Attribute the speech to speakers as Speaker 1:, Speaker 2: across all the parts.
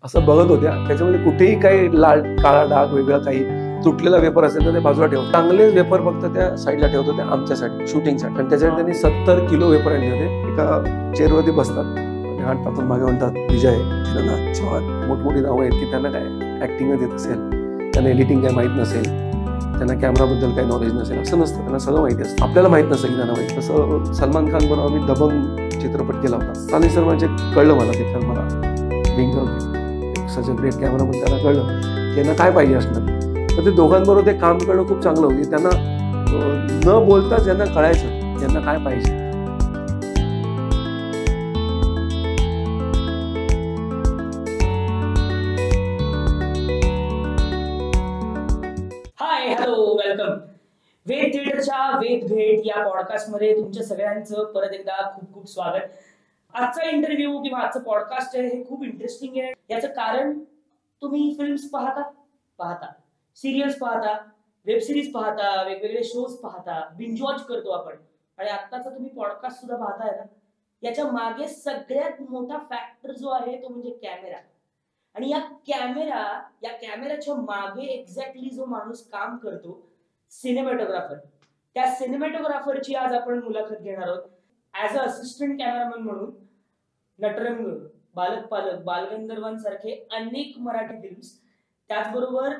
Speaker 1: असं बघत होत्या. त्याच्यामध्ये कुठेही काही लाल काळा डाग वेगळा काही तुटलेला वेपर असेल तर ते बाजूला ठेवतो. चांगलेच वेपर फक्त त्या साईडला ठेवत होते आमच्यासाठी, शूटिंगसाठी. आणि त्याच्यासाठी त्यांनी 70 किलो वेपर आणले होते. एका चेअरवरती बसतात आणि हात टाकून मागे म्हणतात विजय, किरण, चव्हाण, मोठमोठी नावं आहेत की त्यांना काय ऍक्टिंगच येत असेल, त्यांना एडिटिंग काही माहीत नसेल, त्यांना कॅमेराबद्दल काही नॉलेज नसेल. असं नसतं, त्यांना सगळं माहिती असतं. आपल्याला माहित नसतं की त्यांना माहिती. तसं सलमान खान बरोबर आम्ही दबंग चित्रपट केला होता. सानी सर म्हणजे कळलं मला तिथं, मला being such a great cameraman, त्यांना कळलं की यांना काय पाहिजे असणार. तर ते दोघांबरोबर ते काम करणं खूप चांगलं होतं. त्यांना न बोलताच यांना कळायचं यांना काय पाहिजे.
Speaker 2: हाय, हॅलो, वेलकम. वेद थिएटरच्या वेद भेट या पॉडकास्टमध्ये तुमच्या सगळ्यांचं परत एकदा खूप खूप स्वागत. आजचा इंटरव्ह्यू किंवा आजचं पॉडकास्ट आहे हे खूप इंटरेस्टिंग आहे. याचं कारण तुम्ही फिल्म्स पाहता, सिरियल्स पाहता, वेब सिरीज पाहता, वेगवेगळे शोज पाहता, बिंज वॉच करतो आपण, आणि आत्ताचा तुम्ही पॉडकास्ट सुद्धा पाहताय ना. याच्या मागे सगळ्यात मोठा फॅक्टर जो आहे तो म्हणजे कॅमेरा. आणि या कॅमेराच्या मागे एक्झॅक्टली जो माणूस काम करतो, सिनेमॅटोग्राफर, त्या सिनेमॅटोग्राफरची आज आपण मुलाखत घेणार आहोत. ऍज अ असिस्टंट कॅमेरामन म्हणून नटरंग, बालक पालक, बालगंधर्वांसारखे अनेक मराठी फिल्म्स, त्याचबरोबर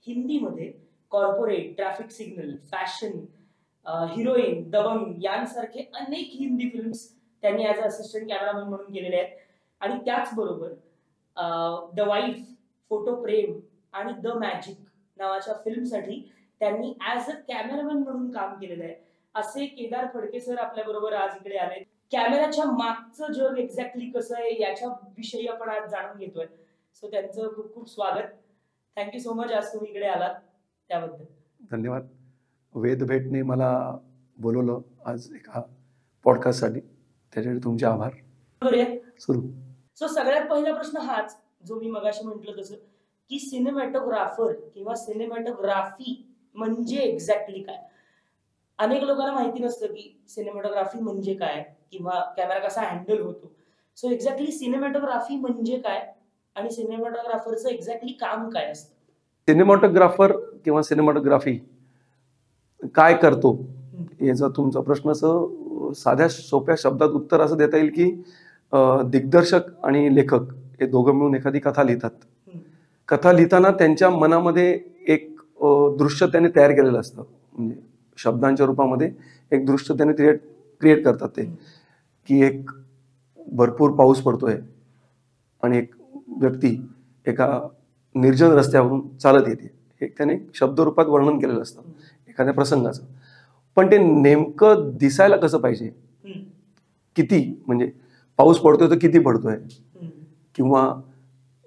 Speaker 2: हिंदीमध्ये Corporate, Traffic Signal, Fashion, Heroine, Dabangg यांसारखे अनेक हिंदी फिल्म्स त्यांनी ऍज अ असिस्टंट कॅमेरामन म्हणून केलेले आहेत. आणि त्याचबरोबर द वाईफ, फोटो प्रेम आणि द मॅजिक नावाच्या फिल्मसाठी त्यांनी ऍज अ कॅमेरामन म्हणून काम केलेलं आहे. असे केदार फडके सर आपल्या बरोबर आज इकडे आले. कॅमेराच्या मागचं जग एक्झॅक्टली कसं आहे याच्या विषयी आपण आज जाणून घेतोय. सो त्यांचं खूप खूप स्वागत. थँक्यू सो मच आज तुम्ही इकडे आलात त्याबद्दल.
Speaker 1: धन्यवाद. वेद भेटने मला बोलवलं आज एका पॉडकास्टसाठी, त्याच्यासाठी तुमचे आभार. सुरू.
Speaker 2: सो सगळ्यात पहिला प्रश्न हाच, जो मी मगाशी म्हटलं तसं, की सिनेमॅटोग्राफर किंवा सिनेमॅटोग्राफी म्हणजे एक्झॅक्टली काय. अनेक लोकांना माहिती नसतं की सिनेमॅटोग्राफी म्हणजे काय किंवा कॅमेरा कसा हँडल होतो. सो एक्झॅक्टली सिनेमॅटोग्राफी म्हणजे काय आणि सिनेमॅटोग्राफरचं एक्झॅक्टली काम काय असतं.
Speaker 1: सिनेमॅटोग्राफर किंवा सिनेमॅटोग्राफी काय करतो याचा तुमचा प्रश्न साध्या सोप्या शब्दात उत्तर असं देता येईल की दिग्दर्शक आणि लेखक हे दोघं मिळून एखादी कथा लिहितात. कथा लिहिताना त्यांच्या मनामध्ये एक दृश्य त्यांनी तयार केलेलं असतं. म्हणजे शब्दांच्या रूपामध्ये एक दृश्य त्यांनी क्रिएट करतात. ते की एक भरपूर पाऊस पडतोय आणि एक व्यक्ती एका निर्जन रस्त्यावरून चालत येते. हे त्याने शब्दरूपात वर्णन केलेलं असतं एखाद्या प्रसंगाचं. पण ते नेमकं दिसायला कसं पाहिजे, किती, म्हणजे पाऊस पडतोय तर किती पडतोय, किंवा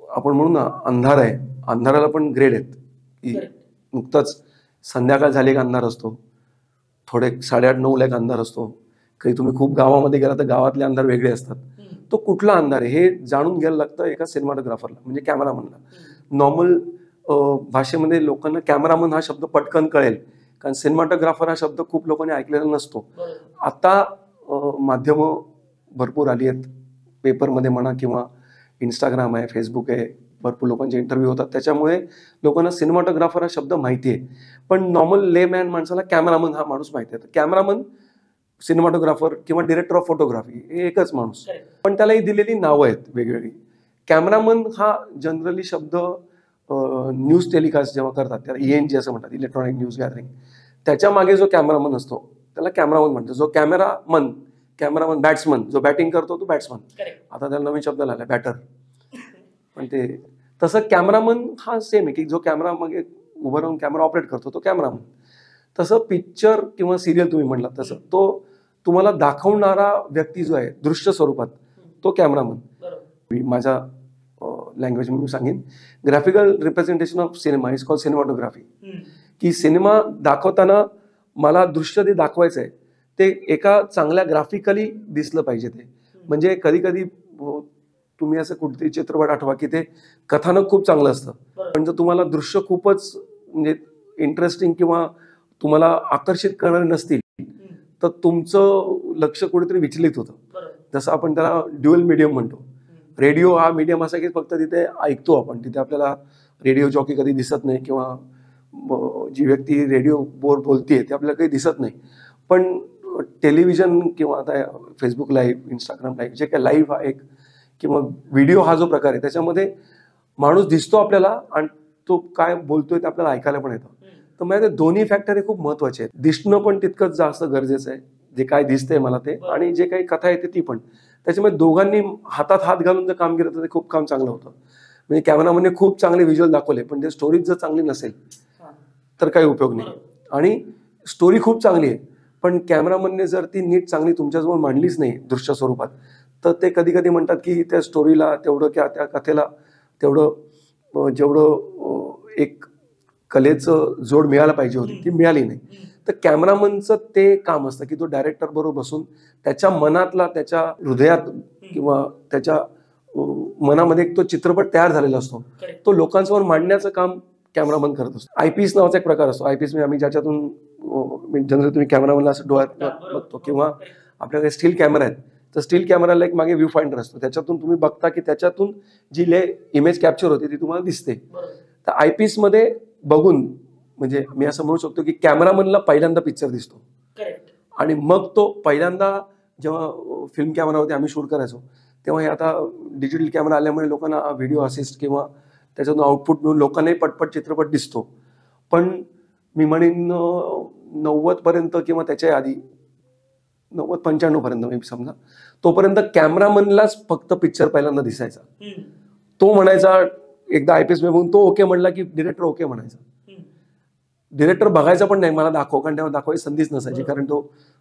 Speaker 1: आपण म्हणू ना अंधार आहे, अंधाराला पण ग्रेड आहेत की नुकताच संध्याकाळ झाली एक अंधार असतो, थोडे 8:30-9 एक अंधार असतो, काही तुम्ही खूप गावामध्ये गेला तर गावातले अंधार वेगळे असतात. तो कुठला अंधार आहे हे जाणून घ्यायला लागतं एका सिनेमॅटोग्राफरला, म्हणजे कॅमेरामनला. नॉर्मल भाषेमध्ये लोकांना कॅमेरामन हा शब्द पटकन कळेल, कारण सिनेमॅटोग्राफर हा शब्द खूप लोकांनी ऐकलेला नसतो. आता माध्यमं भरपूर आली आहेत, पेपरमध्ये म्हणा किंवा इंस्टाग्राम आहे, फेसबुक आहे, भरपूर लोकांचे इंटरव्ह्यू होतात, त्याच्यामुळे लोकांना सिनेमॅटोग्राफर हा शब्द माहिती आहे. पण नॉर्मल लेमॅन माणसाला कॅमेरामन हा माणूस माहिती आहे. कॅमेरामन, सिनेमॅटोग्राफर किंवा डिरेक्टर ऑफ फोटोग्राफी हे एकच माणूस, पण त्यालाही दिलेली नावं आहेत वेगवेगळी. कॅमेरामन हा जनरली शब्द न्यूज टेलिकास्ट जेव्हा करतात त्याला ENG असं म्हणतात, इलेक्ट्रॉनिक न्यूज गॅदरिंग. त्याच्या मागे जो कॅमेरामन असतो त्याला कॅमेरामन म्हणतो. जो कॅमेरामन बॅट्समन, जो बॅटिंग करतो तो बॅट्समन. आता त्याला नवीन शब्द लागला, बॅटर. पण ते तसं कॅमेरामन हा सेम आहे की जो कॅमेरा मागे उभं राहून कॅमेरा ऑपरेट करतो तो कॅमेरामन. तसं पिक्चर किंवा सिरियल तुम्ही म्हणला तसं तो तुम्हाला दाखवणारा व्यक्ती जो आहे दृश्य स्वरूपात तो कॅमेरामन. माझ्या लँग्वेज मी सांगेन, graphical representation of cinema is called cinematography. की सिनेमा दाखवताना मला दृश्य ते दाखवायचं आहे ते एका चांगल्या ग्राफिकली दिसलं पाहिजे. ते म्हणजे कधी कधी तुम्ही असं कुठेतरी चित्रपट आठवा की ते कथानक खूप चांगलं असतं, पण जर तुम्हाला दृश्य खूपच म्हणजे इंटरेस्टिंग किंवा तुम्हाला आकर्षित करणारे नसतील तर तुमचं लक्ष कुठेतरी विचलित होतं. जसं आपण त्याला ड्युअल मीडियम म्हणतो. रेडिओ हा मीडियम असा की फक्त तिथे ऐकतो आपण, तिथे आपल्याला रेडिओ जॉकी कधी दिसत नाही किंवा जी व्यक्ती रेडिओ बोलते ते आपल्याला काही दिसत नाही. पण टेलिव्हिजन किंवा आता फेसबुक लाईव्ह, इंस्टाग्राम लाईव्ह जे काही लाईव्ह आहे किंवा व्हिडिओ हा जो प्रकार आहे त्याच्यामध्ये माणूस दिसतो आपल्याला आणि तो काय बोलतोय ते आपल्याला ऐकायला पण येतं. तर म्हणजे दोन्ही फॅक्टर हे खूप महत्वाचे आहेत. दिसणं पण तितकंच जास्त गरजेचं आहे, जे काय दिसतंय मला ते, आणि जे काही कथा येते ती पण. त्याच्यामुळे दोघांनी हातात हात घालून जर काम केलं तर ते खूप काम चांगलं होतं. म्हणजे कॅमेरामॅनने खूप चांगले व्हिज्युअल दाखवले पण ते स्टोरीज जर चांगली नसेल तर काही उपयोग नाही. आणि स्टोरी खूप चांगली आहे पण कॅमेरामॅनने जर ती नीट चांगली तुमच्याजवळ मांडलीच नाही दृश्य स्वरूपात, तर ते कधी कधी म्हणतात की त्या स्टोरीला तेवढं किंवा त्या कथेला तेवढं जेवढं एक कलेचं जोड मिळायला पाहिजे होती ती मिळाली नाही. तर कॅमेरामनचं ते काम असतं की तो डायरेक्टर बरोबर बसून त्याच्या मनातला, त्याच्या हृदयात किंवा त्याच्या मनामध्ये तो चित्रपट तयार झालेला असतो, तो लोकांसमोर मांडण्याचं काम कॅमेरामन करत असतो. आयपीएस नावाचा एक प्रकार असतो. आयपीएस म्हणजे आम्ही ज्याच्यातून जनरली तुम्ही कॅमेरामनला असं डोळ्यात बघतो किंवा आपल्याकडे स्टील कॅमेरा आहेत तर स्टील कॅमेराला एक मागे व्ह्यू फाइंडर असतो, त्याच्यातून तुम्ही बघता की त्याच्यातून जी इमेज कॅप्चर होते ती तुम्हाला दिसते. तर आयपीएस मध्ये बघून म्हणजे मी असं म्हणू शकतो की कॅमेरामनला पहिल्यांदा पिक्चर दिसतो आणि मग तो पहिल्यांदा जेव्हा फिल्म कॅमेरावरती आम्ही शूट करायचो तेव्हा हे आता डिजिटल कॅमेरा आल्यामुळे लोकांना व्हिडिओ असिस्ट किंवा त्याच्यातून आउटपुट मिळून लोकांनाही पटपट चित्रपट दिसतो. पण मी म्हणेन 90 पर्यंत किंवा त्याच्या आधी 90-95 पर्यंत मी समजा तोपर्यंत कॅमेरामनलाच फक्त पिक्चर पहिल्यांदा दिसायचा. तो म्हणायचा एकदा आयपीएस बघून तो ओके म्हणला की डिरेक्टर ओके म्हणायचा. डिरेक्टर बघायचा पण नाही, मला दाखव, कारण तेव्हा दाखवायची संधीच नसायची कारण तो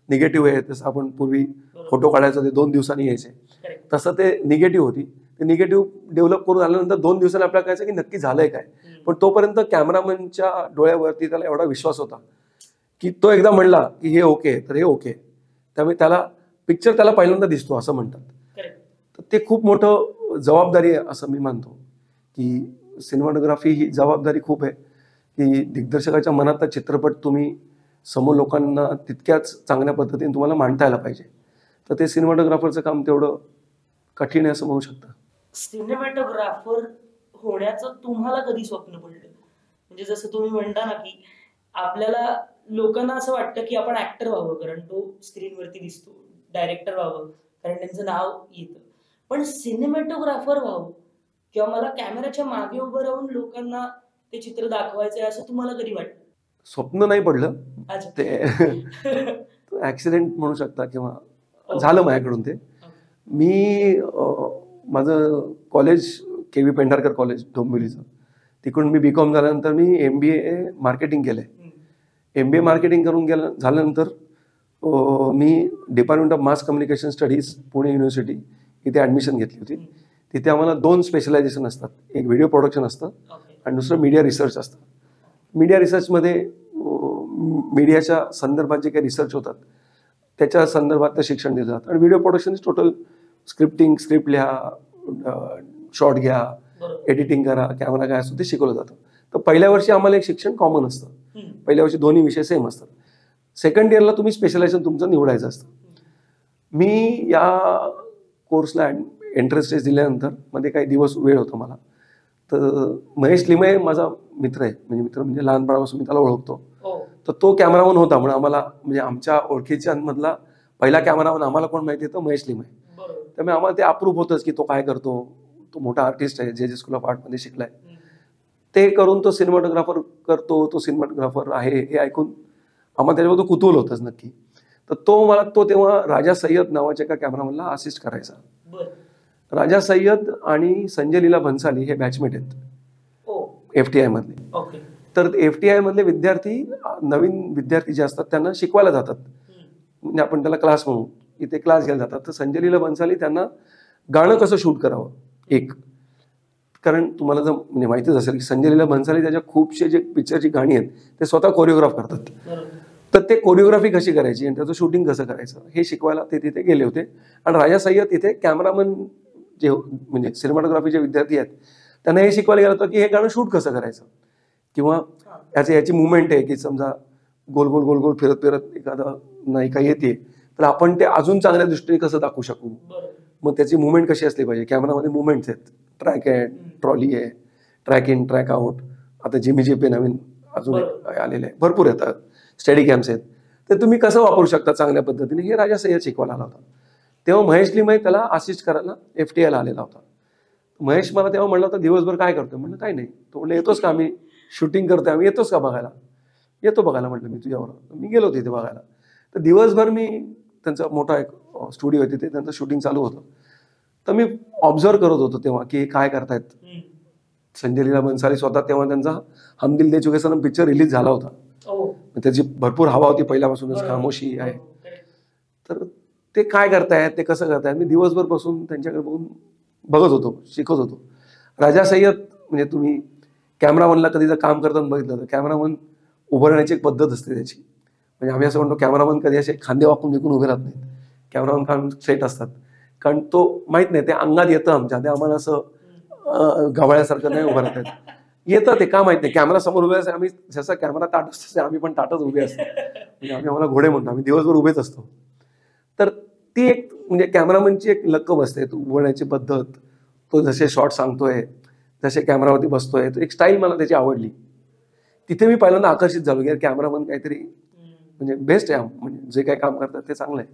Speaker 1: निगेटिव्ह आहे. तसं आपण पूर्वी फोटो काढायचो ते 2 दिवसांनी यायचे, तसं ते निगेटिव्ह होती. ते निगेटिव्ह डेव्हलप करून आल्यानंतर 2 दिवसांनी आपल्याला कळायचं की नक्की झालंय काय. पण तोपर्यंत कॅमेरामनच्या डोळ्यावरती त्याला एवढा विश्वास होता की तो एकदा म्हणला की हे ओके तर हे ओके, त्यामुळे त्याला पिक्चर त्याला पहिल्यांदा दिसतो असं म्हणतात. तर ते खूप मोठं जबाबदारी आहे असं मी मानतो की सिनेमॅटोग्राफी ही जबाबदारी खूप आहे की दिग्दर्शकाच्या मनातला चित्रपट तुम्ही समोर लोकांना तितक्याच चांगल्या पद्धतीने तुम्हाला मांडता यायला पाहिजे. तर ते सिनेमॅटोग्राफरचं काम तेवढं कठीण आहे असं म्हणू शकता.
Speaker 2: सिनेमॅटोग्राफर होण्याचं तुम्हाला कधी स्वप्न पडलं? म्हणजे जसं तुम्ही म्हणता ना की आपल्याला लोकांना असं वाटतं की आपण ऍक्टर व्हावं कारण तो स्क्रीनवरती दिसतो, डायरेक्टर व्हावं कारण त्यांचं नाव येतं, पण सिनेमॅटोग्राफर व्हावं किंवा मला कॅमेराच्या मागे उभं राहून लोकांना ते चित्र दाखवायचंय असं तुम्हाला कधी वाटतं?
Speaker 1: स्वप्न नाही पडलं, ते ऍक्सिडेंट म्हणू शकता किंवा झालं माझ्याकडून ते. मी माझं कॉलेज KV पेंढारकर कॉलेज डोंबिवलीचं, तिकडून मी BCom झाल्यानंतर मी MBA मार्केटिंग केलंय. MBA मार्केटिंग करून झाल्यानंतर मी department of mass communication studies Pune university इथे ॲडमिशन घेतली होती. तिथे आम्हाला 2 स्पेशलायझेशन असतात, एक व्हिडिओ प्रोडक्शन असतं आणि दुसरं मीडिया रिसर्च असतं. मीडिया रिसर्चमध्ये मीडियाच्या संदर्भात जे काही रिसर्च होतात त्याच्या संदर्भातलं शिक्षण दिलं जातं आणि video production is total scripting, script लिहा, शॉट घ्या, एडिटिंग करा, कॅमेरा काय असतो ते शिकवलं जातं. तर पहिल्या वर्षी आम्हाला एक शिक्षण कॉमन असतं, पहिल्या वर्षी दोन्ही विषय सेम असतात. सेकंड इयरला तुम्ही स्पेशलायझेशन तुमचं निवडायचं असतं. मी या कोर्सला एंट्रन्स टेस्ट दिल्यानंतर मध्ये काही दिवस वेळ होता मला, तर महेश लिमये माझा मित्र आहे, म्हणजे म्हणजे लहानपणापासून मी त्याला ओळखतो. तर तो कॅमेरामन होता म्हणून आम्हाला म्हणजे आमच्या ओळखीच्यांमधला पहिला कॅमेरामन आम्हाला कोण माहिती होतं, महेश लिमये. त्यामुळे आम्हाला ते अप्रूप होतंच की तो काय करतो, तो मोठा आर्टिस्ट आहे, जे स्कूल ऑफ आर्टमध्ये शिकलाय. ते करून तो सिनेमॅटोग्राफर करतो, तो सिनेमॅटोग्राफर आहे हे ऐकून आम्हाला त्याच्याबद्दल कुतूहल होतंच नक्की. तर तो तेव्हा राजा सय्यद नावाच्या एका कॅमेरामनला असिस्ट करायचा. राजा सय्यद आणि संजय लीला भन्साली हे बॅचमेट आहेत FTI मधले. तर FTI मधले विद्यार्थी, नवीन विद्यार्थी जे असतात त्यांना शिकवायला जातात, म्हणजे आपण त्याला क्लास म्हणू, इथे क्लास घ्यायला जातात. तर संजय लीला भन्साली त्यांना गाणं कसं शूट करावं एक, कारण तुम्हाला जर म्हणजे माहितीच असेल की संजय लीला भन्साली त्याच्या खूपशे जे पिक्चरची गाणी आहेत ते स्वतः कोरिओग्राफ करतात. तर ते कोरिओग्राफी कशी करायची आणि त्याचं शूटिंग कसं करायचं हे शिकवायला ते तिथे गेले होते. आणि राजा सय्यद तिथे कॅमेरामन जे म्हणजे सिनेमॅटोग्राफीचे विद्यार्थी आहेत त्यांना हे शिकवायला गेलं होतं की हे गाणं शूट कसं करायचं किंवा याची मुवमेंट आहे की समजा गोल गोल गोल गोल फिरत फिरत एखादा नायिका येते तर आपण ते अजून चांगल्या दृष्टीने कसं दाखवू शकू. मग त्याची मुवमेंट कशी असली पाहिजे, कॅमेरामध्ये मुवमेंट्स आहेत, ट्रॅक आहे, ट्रॉली आहे, ट्रॅक इन ट्रॅक आउट, आता जिमी जीपे नवीन अजून एक आलेले आहे, भरपूर येतात, स्टेडी कॅम्स आहेत, तर तुम्ही कसं वापरू शकता चांगल्या पद्धतीने हे राजा सय्यद शिकवायला आला होता. तेव्हा महेश लिमय त्याला असिस्ट करायला FTI ला आलेला होता. महेश मला तेव्हा म्हणलं होता दिवसभर काय करतोय, म्हणलं काय नाही. तो म्हणलं येतोस का, आम्ही शूटिंग करतोय, आम्ही येतोस का बघायला. येतो बघायला म्हटलं मी तुझ्यावर. मी गेलो तिथे बघायला. तर दिवसभर मी त्यांचा मोठा एक स्टुडिओ आहे तिथे, त्यांचं शूटिंग चालू होतं. तर मी ऑब्झर्व करत होतो तेव्हा की काय करतायत. संजय लीला बन्साली स्वतः तेव्हा त्यांचा हम दिल दे चुके सनम पिक्चर रिलीज झाला होता. त्याची भरपूर हवा होती पहिल्यापासूनच, खामोशी आहे. तर ते काय करतायत, ते कसं करतायत, मी दिवसभर बसून त्यांच्याकडे बघून बघत होतो, शिकत होतो. राजा सय्यद म्हणजे तुम्ही कॅमेरामनला कधी जर काम करताना बघितलं तर कॅमेरामन उभं राहण्याची एक पद्धत असते त्याची. म्हणजे आम्ही असं म्हणतो कॅमेरामन कधी असे खांदे वाकून निघून उभे राहत नाहीत. कॅमेरामन काम सेट असतात, कारण तो माहित नाही ते अंगात येतं आमच्या, ते आम्हाला असं गवळ्यासारखं नाही उभं राहत येतं, ते का माहित नाही. कॅमेरा समोर उभे असते, आम्ही जसं कॅमेरा ताट असतो आम्ही पण ताटच उभे असतो. म्हणजे आम्हाला घोडे म्हणतो, आम्ही दिवसभर उभेच असतो. तर ती एक म्हणजे कॅमेरामनची एक लक्कब असते, तो उभवण्याची पद्धत, तो जसे शॉट सांगतोय, जसे कॅमेरावरती बसतोय, तो एक स्टाईल मला त्याची आवडली. तिथे मी पहिल्यांदा आकर्षित झालो की कॅमेरामन काहीतरी म्हणजे बेस्ट आहे, म्हणजे जे काही काम करतात ते चांगलं आहे.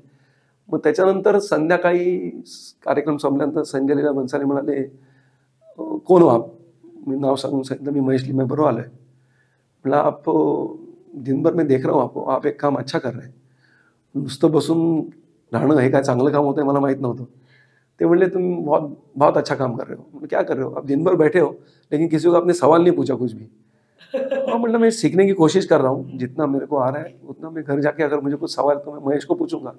Speaker 1: मग त्याच्यानंतर संध्याकाळी कार्यक्रम संपल्यानंतर संजय लीला बन्साली म्हणाले कोण हो आप. मी नाव सांगून सांगितलं मी महेश लिमय बरोबर आलोय. म्हटलं आप दिनभर मैं देख रहा हूँ आपको, आप एक काम अच्छा कर रहे हैं. नुसतं बसून राहणं हे काय चांगलं काम होतं मला माहित नव्हतं. ते म्हणले तुम बहुत बहुत अच्छा काम कर रहे हो. क्या कर रहे हो, आप दिन भर बैठे हो लेकिन किसी को आपने सवाल नहीं पूछा कुछ भी. हाँ मतलब मैं सीखने की कोशिश कर रहा हूँ, जितना मेरे को आ रहा है उतना मैं घर जाके अगर मुझे कुछ सवाल तो मैं महेश को पूछूंगा.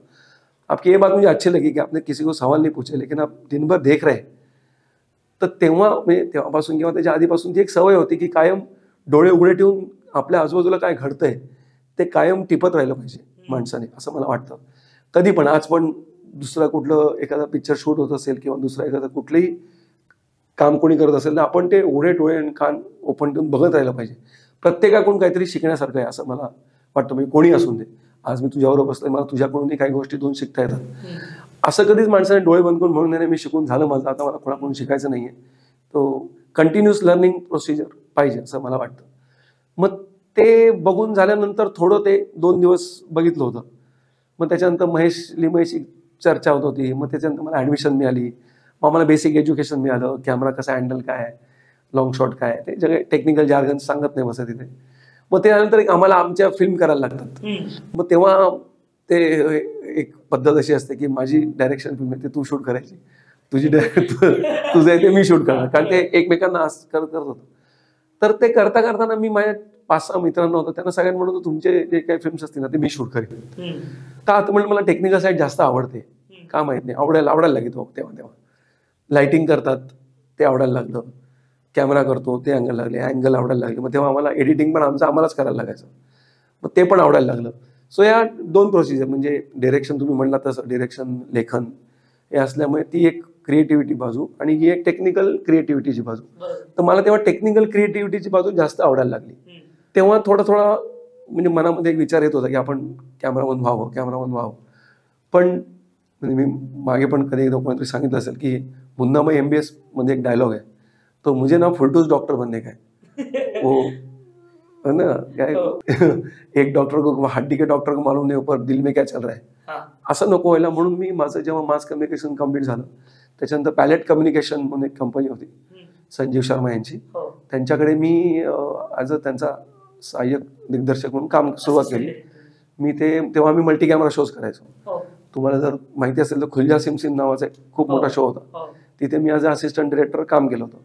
Speaker 1: आपकी ये बात मुझे अच्छी लगी कि आपने किसी को सवाल नहीं पूछे लेकिन आप दिन भर देख रहे. तर तेव्हा म्हणजे तेव्हापासून किंवा त्याच्या आधीपासून ती एक सवय होती की कायम डोळे उघडे ठेवून आपल्या आजूबाजूला काय घडतंय ते कायम टिपत राहिलं पाहिजे माणसाने, असं मला वाटतं. कधी पण आज पण दुसरा कुठलं एखादा पिक्चर शूट होत असेल किंवा दुसरा एखादं कुठलंही काम कोणी करत असेल तर आपण ते उघडे डोळे आणि कान ओपन ठेवून बघत राहिलं पाहिजे. प्रत्येकाकडून काहीतरी शिकण्यासारखं आहे असं मला वाटतं. म्हणजे कोणी असून दे, आज मी तुझ्याबरोबर बसलोय, मला तुझ्याकडूनही काही गोष्टी दोन शिकता येतात. असं कधीच माणसाने डोळे बंद करून म्हणून नाही मी शिकून झालं माझं, आता मला कोणाकडून शिकायचं नाहीये. तो कंटिन्युअस लर्निंग प्रोसिजर पाहिजे असं मला वाटतं. मग ते बघून झाल्यानंतर थोडं ते 2 दिवस बघितलं होतं. मग त्याच्यानंतर महेश लिमयची चर्चा होत होती. मग त्याच्यानंतर मला ॲडमिशन मिळाली. मग मला बेसिक एज्युकेशन मिळालं, कॅमेरा कसा हँडल काय, लॉंग शॉट काय, ते सगळे टेक्निकल जार्गन सांगत नाही बसत तिथे. मग त्यानंतर आम्हाला आमच्या फिल्म करायला लागतात. मग तेव्हा ते एक पद्धत अशी असते की माझी डायरेक्शन फिल्म आहे ते तू शूट करायची, तुझी तुझं आहे ते मी शूट करणार, कारण ते एकमेकांना करत होतं. तर ते करता करताना मी माझ्या 5-6 मित्रांना होतं त्यांना सगळ्यांना म्हणत होतो तुमचे जे काही फिल्म्स असतील ना ते मी शूट करेन. का आता म्हणलं मला टेक्निकल साईड जास्त आवडते, का माहित नाही, आवडायला लागली तेव्हा लाइटिंग करतात ते आवडायला लागलं, कॅमेरा करतो ते अँगल लागले, अँगल आवडायला लागले. मग तेव्हा आम्हाला एडिटिंग पण आम्हालाच करायला लागायचं, मग ते पण आवडायला लागलं. सो या 2 प्रोसिजर म्हणजे डिरेक्शन तुम्ही म्हणला तसं डिरेक्शन लेखन हे असल्यामुळे ती एक क्रिएटिव्हिटी बाजू आणि ही एक टेक्निकल क्रिएटिव्हिटीची बाजू. तर मला तेव्हा टेक्निकल क्रिएटिव्हिटीची बाजू जास्त आवडायला लागली. तेव्हा थोडा म्हणजे मनामध्ये एक विचार येत होता की आपण कॅमेरामन व्हावं. पण म्हणजे मी मागे पण कधी एकदा कोणतरी सांगितलं असेल की मुन्ना मैं MBS मध्ये एक डायलॉग आहे, तो मुझे ना फुलटूस डॉक्टर बनने का है. वो ना काय एक डॉक्टर को हड्डी के डॉक्टर को मालूम नहीं ऊपर दिल में क्या चल रहा है, असं नको व्हायला म्हणून मी माझं जेव्हा मास कम्युनिकेशन कम्प्लीट झालं त्याच्यानंतर पॅलेट कम्युनिकेशन म्हणून एक कंपनी होती संजीव शर्मा यांची, त्यांच्याकडे मी ॲज अ त्यांचा सहाय्यक दिग्दर्शक म्हणून काम सुरुवात केली. मी तेव्हा मी मल्टी कॅमेरा शोज करायचो. तुम्हाला जर माहिती असेल तर खुलजा सिम नावाचा एक खूप मोठा शो होता, तिथे मी ॲज अ असिस्टंट डिरेक्टर काम केलं होतं.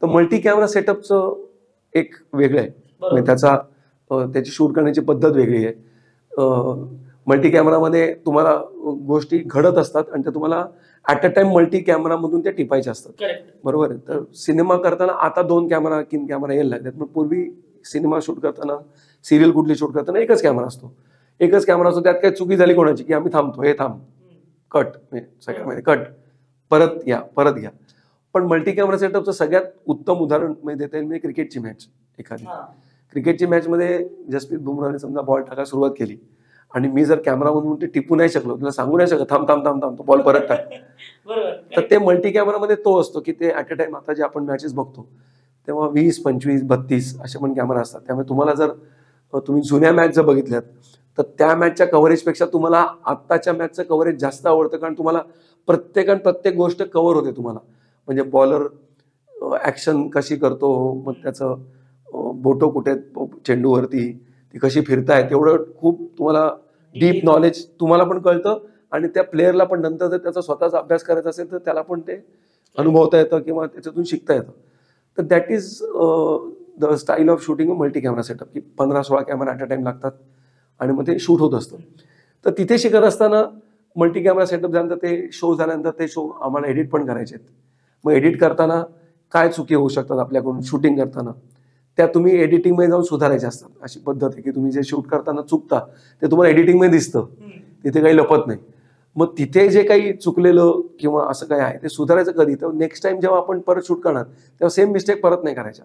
Speaker 1: तर मल्टी कॅमेरा सेटअपचं एक वेगळं आहे, म्हणजे त्याची शूट करण्याची पद्धत वेगळी आहे. मल्टी कॅमेरामध्ये तुम्हाला गोष्टी घडत असतात आणि त्या तुम्हाला ॲट अ टाइम मल्टी कॅमेरामधून त्या टिपायच्या असतात, बरोबर आहे. तर सिनेमा करताना आता 2 कॅमेरा 3 कॅमेरा यायला लागतात, पण पूर्वी सिनेमा शूट करताना सिरियल कुठली शूट करताना एकच कॅमेरा असतो. त्यात काही चुकी झाली कोणाची की आम्ही थांबतो, हे थांब, कट, सगळ्यामध्ये कट, परत घ्या. पण मल्टी कॅमेरा सेटअपचं सगळ्यात उत्तम उदाहरण म्हणजे देता येईल म्हणजे क्रिकेटची मॅच. एखादी क्रिकेटची मॅचमध्ये जसप्रीत बुमराहने समजा बॉल टाकायला सुरुवात केली आणि मी जर कॅमेरा म्हणून ते टिपू नाही शकलो, तुला सांगू नाही शकत थांब थांब थांब थांब तो बॉल परत टाक.
Speaker 2: बरोबर.
Speaker 1: तर ते मल्टी कॅमेरामध्ये तो असतो की ते ऍट अ टाइम, आता जे आपण मॅचेस बघतो तेव्हा 20, 25, 32 असे पण कॅमेरा असतात. त्यामुळे तुम्हाला जर तुम्ही जुन्या मॅच जर बघितल्यात तर त्या मॅचच्या कव्हरेजपेक्षा तुम्हाला आत्ताच्या मॅचचं कव्हरेज जास्त आवडतं, कारण तुम्हाला प्रत्येक गोष्ट कव्हर होते तुम्हाला. म्हणजे बॉलर ऍक्शन कशी करतो, मग त्याचं बोटो कुठे चेंडूवरती, ती कशी फिरतायत, एवढं खूप तुम्हाला डीप नॉलेज तुम्हाला पण कळतं. आणि त्या प्लेअरला पण नंतर जर त्याचा स्वतःचा अभ्यास करायचा असेल तर त्याला पण ते अनुभवता येतं किंवा त्याच्यातून शिकता येतं. तर that is the style of shooting multi camera setup, की 15-16 कॅमेरा ॲट अ टाइम लागतात आणि मग ते शूट होत असतं. तर तिथे शिकत असताना मल्टी कॅमेरा सेटअप झाल्यानंतर ते शो झाल्यानंतर ते शो आम्हाला एडिट पण करायचे आहेत. मग एडिट करताना काय चुकी होऊ शकतात आपल्याकडून शूटिंग करताना, त्या तुम्ही एडिटिंगमध्ये जाऊन सुधारायच्या असतात. अशी पद्धत आहे की तुम्ही जे शूट करताना चुकता ते तुम्हाला एडिटिंगमध्ये दिसतं, तिथे काही लपत नाही. मग तिथे जे काही चुकलेलं किंवा असं काही आहे ते सुधारायचं कधी, तर नेक्स्ट टाइम जेव्हा आपण परत शूट करणार तेव्हा सेम मिस्टेक परत नाही करायच्या,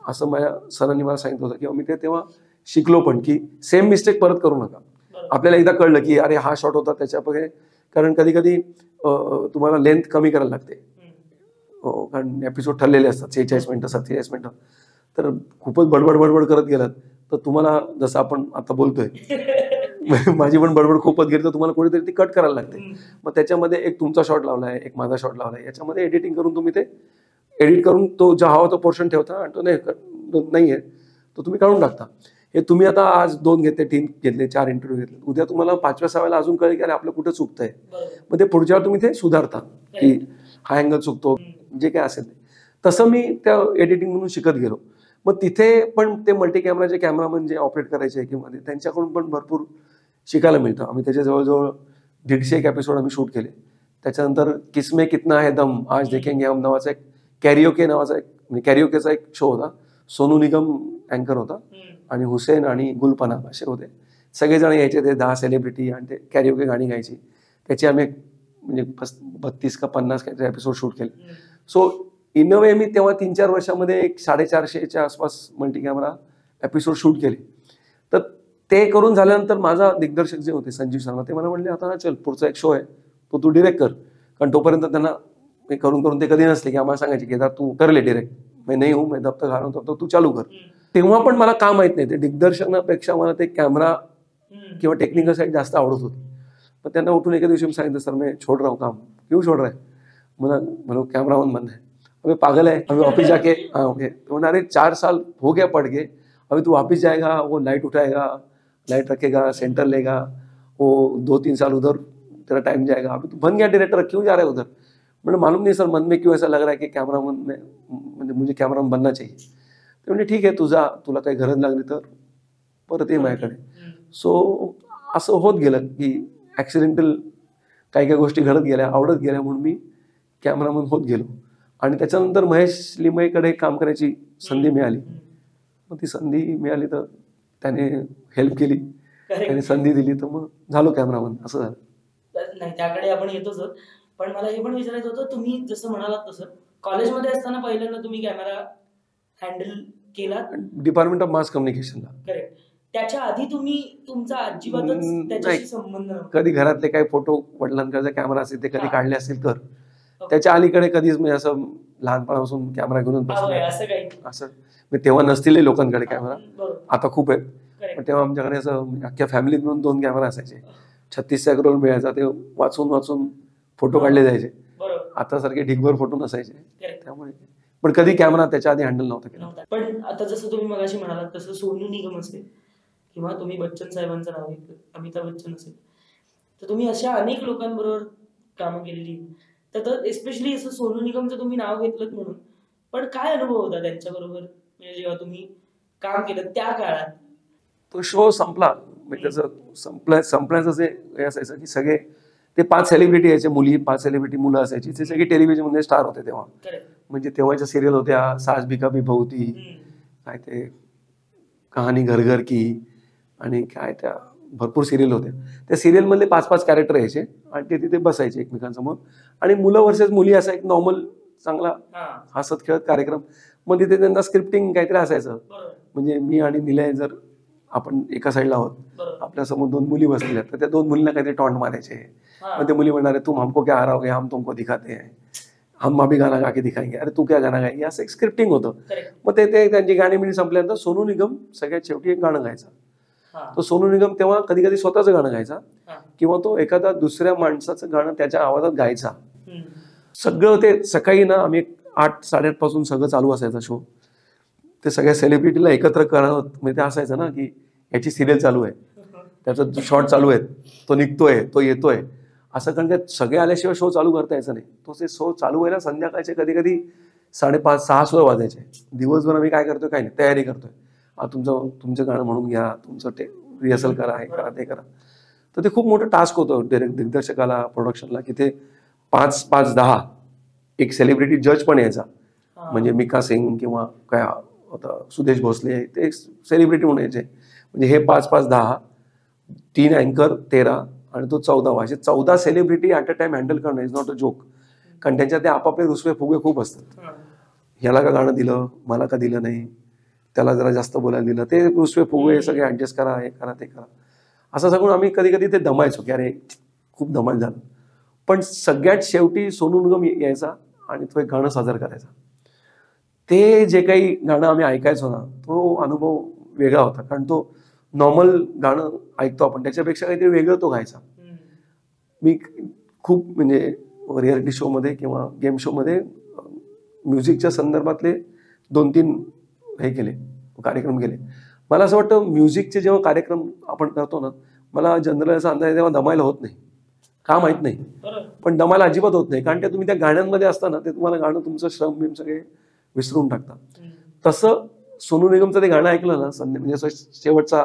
Speaker 1: असं माझ्या सरांनी मला सांगितलं होतं. किंवा मी ते तेव्हा शिकलो पण की सेम मिस्टेक परत करू नका. आपल्याला एकदा कळलं की अरे हा शॉट होता त्याच्यापैकी, कारण कधी कधी तुम्हाला लेंथ कमी करायला लागते, कारण एपिसोड ठरलेले असतात 46 मिनिटं 47 मिनिटं. तर खूपच बडबड करत गेलात तर तुम्हाला, जसं आपण आता बोलतोय माझी पण बडबड खूपच गेली तर तुम्हाला कोणीतरी ती कट करायला लागते. मग त्याच्यामध्ये एक तुमचा शॉट लावलाय, एक माझा शॉट लावलाय, याच्यामध्ये एडिटिंग करून तुम्ही ते एडिट करून तो जो हवा तो पोर्शन ठेवता आणि तो नाहीये तो तुम्ही काढून टाकता. हे तुम्ही आता आज 2 घेतले, 3 घेतले, 4 इंटरव्ह्यू घेतले, उद्या तुम्हाला 5व्या-6व्याला अजून कळेल की अरे आपलं कुठं चुकतंय. मग ते पुढच्यावर तुम्ही ते सुधारता की हा अँगल चुकतो, जे काय असेल ते. तसं मी त्या एडिटिंग म्हणून शिकत गेलो. मग तिथे पण ते मल्टी कॅमेराचे कॅमेरामन जे ऑपरेट करायचे किंवा त्यांच्याकडून पण भरपूर शिकायला मिळतं. आम्ही त्याच्या जवळजवळ 150 एपिसोड आम्ही शूट केले. त्याच्यानंतर किसमे कितना है दम, आज देखेंगे हम नावाचा एक कॅरिओके नावाचा एक, म्हणजे कॅरिओकेचा एक शो होता. सोनू निगम अँकर होता आणि हुसेन आणि गुलपना असे होते. सगळेजण यायचे, ते 10 सेलिब्रिटी, आणि ते कॅरिओके गाणी गायची. त्याची आम्ही म्हणजे 32 का 50 काहीतरी एपिसोड शूट केले. सो इन अ वे मी तेव्हा 3-4 वर्षामध्ये एक 450च्या आसपास मल्टी कॅमेरा एपिसोड शूट केले. तर ते करून झाल्यानंतर माझा दिग्दर्शक जे होते संजीव शर्मा, ते मला म्हणले आता चल पुढचा एक शो आहे तो तू डिरेक्ट कर. कारण तोपर्यंत त्यांना मी करून ते कधी नसले की आम्हाला सांगायचे की तू करले डिरेक्ट, मैं नाही हूँ, मैं दफ्तर घालून तर तू चालू कर. तेव्हा पण मला का माहित नाही, ते दिग्दर्शनापेक्षा मला ते कॅमेरा किंवा टेक्निकल साईड जास्त आवडत होती. पण त्यांना उठून एका दिवशी मी सांगितलं, सर मैं छोड़ रहा हूँ काम. क्यों छोड़ रहा है? म्हणून कॅमेरामन बनना है. अभी पागल है, अभी ऑफिस जाके हाँ ओके. अरे 4 साल हो गया पढ़ के, अभी तू ऑफिस जाएगा, वो लाइट उठाएगा, लाइट रखेगा, सेंटर लेगा, वो 2-3 साल उधर तेरा टाइम जाएगा, अभी तू बन गया डायरेक्टर, क्यों जा रहा है उधर? मैंने मालूम नहीं सर, मन में क्यों ऐसा लग रहा है की कॅमेरामन में म्हणजे मुझे कॅमेरामन बनना चाहिए. ते म्हणजे ठीक आहे, तुला काही गरज लागली तर परत ये माझ्याकडे. सो असं होत गेलं की ॲक्सिडेंटल काही गोष्टी घडत गेल्या, आवडत गेल्या, म्हणून मी कॅमेरामन होत गेलो. आणि त्याच्यानंतर महेश लिमयेकडे काम करायची संधी मिळाली. मग ती संधी मिळाली तर त्याने हेल्प केली, त्याने संधी दिली, तर मग झालो कॅमेरामन, असं झालं.
Speaker 2: नाही, त्याकडे आपण येतोच. पण मला हे पण विचारायचं होतं, तुम्ही जसं म्हणालात तसं कॉलेजमध्ये असताना पहिल्यांदा तुम्ही कॅमेरा हँडल केला
Speaker 1: डिपार्टमेंट ऑफ मास कम्युनिकेशनला.
Speaker 2: करेक्ट. त्याच्या आधी तुम्ही तुमचा अजिबातच त्याच्याशी संबंध नव्हता?
Speaker 1: कधी घरातले काही फोटो, वडिलांकडे कॅमेरा असेल ते कधी काढले असतील तर, त्याच्या अलीकडे कधीच मी असं लहानपणापासून कॅमेरा घेऊन बसलो असं. तेव्हा नसतील लोकांकडे कॅमेरा, आता खूप आहेत. पण तेव्हा आमच्याकडे असं अख्ख्या फॅमिलीत म्हणून 2 कॅमेरा असायचे. 36 रोल मिळायचा, ते वाचून फोटो काढले जायचे. आता सारखे ढिगभर फोटो नसायचे. त्यामुळे पण कधी कॅमेरा त्याच्या आधी हँडल नव्हता केला.
Speaker 2: पण आता जसं तुम्ही मगाशी म्हणालात तसं सोनू निगम असेल किंवा तुम्ही बच्चन साहेबांचं नाव घेतलं, अमिताभ बच्चन असेल, तर तुम्ही अशा अनेक लोकांबरोबर कामं केलेली. तर एस्पेशली असं सोनू निगमचं तुम्ही नाव घेतलं म्हणून, पण काय अनुभव होता त्यांच्याबरोबर म्हणजे जेव्हा तुम्ही काम केलं त्या काळात?
Speaker 1: तो शो संपला, म्हणजे त्याचं संपण्याचं जे हे असायचं की सगळे ते 5 सेलिब्रिटी यायचे, 5 सेलिब्रिटी मुलं असायची, ते सगळे टेलिव्हिजनमध्ये स्टार होते तेव्हा. म्हणजे तेव्हाच्या सिरियल होत्या, सास भी कभी बहू थी, काय ते कहाणी घर घर की, आणि काय त्या भरपूर सिरियल होत्या. त्या सिरियलमधले 5-5 कॅरेक्टर यायचे आणि ते तिथे बसायचे एकमेकांसमोर, आणि मुलं वर्सेस मुली असा एक नॉर्मल चांगला हसत खेळत कार्यक्रम. मग तिथे त्यांना स्क्रिप्टिंग काहीतरी असायचं. म्हणजे मी आणि निलय जर आपण एका साईडला आहोत,
Speaker 2: बरोबर.
Speaker 1: आपल्या समोर 2 मुली बसलेल्या आहेत, तर त्या 2 मुलींना काहीतरी टॉन्ट मारायचे.
Speaker 2: हा.
Speaker 1: मग ते मुली म्हणणार तुम हमको क्या हराओगे, हम तुमको दिखाते हैं, हम अभी गाना गा के दिखाएंगे, अरे तू क्या गाना गाएंगे, असं एक स्क्रिप्टिंग होतं.
Speaker 2: Correct.
Speaker 1: मग ते त्यांची गाणी मिणी संपल्यानंतर सोनू निगम सगळ्यात शेवटी एक गाणं गायचा.
Speaker 2: हा.
Speaker 1: तो सोनू निगम तेव्हा कधी कधी स्वतःचं गाणं गायचा
Speaker 2: हा.
Speaker 1: किंवा तो एखादा दुसऱ्या माणसाचं गाणं त्याच्या आवाजात गायचा.
Speaker 2: हम्म.
Speaker 1: सगळं ते सकाळी ना आम्ही 8-8:30 पासून सगळं चालू असायचा शो. ते सगळ्या सेलिब्रिटीला एकत्र करणं म्हणजे ते असायचं ना की याची सिरियल चालू आहे, त्याचा शॉट चालू आहे, तो निघतोय, तो येतोय, असं कारण ते सगळे आल्याशिवाय शो चालू करता यायचं नाही. तो ते शो चालू व्हायला संध्याकाळचे कधी कधी 5:30-6 सुद्धा वाजायचे. दिवसभर आम्ही काय करतोय काय नाही, तयारी करतोय, तुमचं गाणं म्हणून घ्या, तुमचं रिहर्सल करा, हे करा, ते करा. तर ते खूप मोठं टास्क होतं दिग्दर्शकाला, प्रोडक्शनला, की ते 5-5-10 एक सेलिब्रिटी जज पण यायचा.
Speaker 2: हा.
Speaker 1: म्हणजे मिका सिंग किंवा काय होता सुदेश भोसले, ते सेलिब्रिटी म्हणून यायचे. म्हणजे हे 5-5-10, 3 अँकर 13 आणि तो 14वा, असे 14 celebrity at a time handle करणं इज नॉट अ जोक. कारण त्यांच्या ते आपापले रुसवे फुगे खूप असतात.
Speaker 2: हा.
Speaker 1: ह्याला का गाणं दिलं, मला का दिलं नाही, त्याला जरा जास्त बोलायला दिलं, ते रुसवे फुगे सगळे ॲडजस्ट करा, हे करा, ते करा, असं सांगून आम्ही कधी कधी ते दमायचो की अरे खूप धमाल झालं. पण सगळ्यात शेवटी सोनू निगम यायचा आणि तो एक गाणं सादर करायचा. ते जे काही गाणं आम्ही ऐकायचो ना, तो अनुभव वेगळा होता. कारण तो नॉर्मल गाणं ऐकतो आपण, त्याच्यापेक्षा काहीतरी वेगळं तो गायचा.
Speaker 2: हम्म.
Speaker 1: मी खूप म्हणजे रियालिटी शोमध्ये किंवा गेम शोमध्ये म्युझिकच्या संदर्भातले 2-3 हे केले, कार्यक्रम केले. मला असं वाटतं म्युझिकचे जेव्हा कार्यक्रम आपण करतो ना, मला जनरल असा अंदाज तेव्हा दमायला होत नाही, का माहीत नाही,
Speaker 2: बरोबर.
Speaker 1: पण दमायला अजिबात होत नाही. कारण ते तुम्ही त्या गाण्यांमध्ये असताना ते तुम्हाला गाणं तुमचं श्रम बिम सगळे विसरून टाकता.
Speaker 2: हम्म.
Speaker 1: तसं सोनू निगमचं ते गाणं ऐकलं ना म्हणजे असं शेवटचा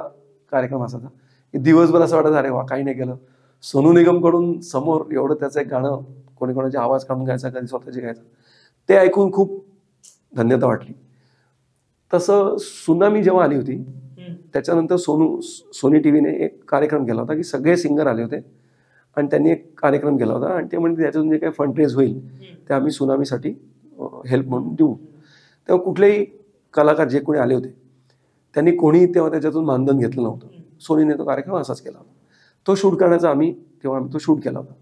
Speaker 1: कार्यक्रम असायचा की दिवसभर असं वाटत अरे वा काही नाही केलं. सोनू निगमकडून समोर एवढं त्याचं एक गाणं कोणी कोणाचे आवाज काढून गायचा, कधी स्वतःचे गायचा, ते ऐकून खूप धन्यता वाटली. तसं सुनामी जेव्हा आली होती
Speaker 2: हम्म.
Speaker 1: त्याच्यानंतर सोनी टीव्हीने एक कार्यक्रम केला होता की सगळे सिंगर आले होते आणि त्यांनी एक कार्यक्रम केला होता आणि ते म्हणजे त्याच्यातून जे काही फंड रेज होईल ते आम्ही सुनामीसाठी हेल्प म्हणून देऊ. तेव्हा कुठलेही कलाकार जे कोणी आले होते त्यांनी कोणी तेव्हा त्याच्यातून मानधन घेतलं नव्हतं. सोनीने तो कार्यक्रम असाच केला होता. तो शूट करण्याचा आम्ही तो शूट केला होता.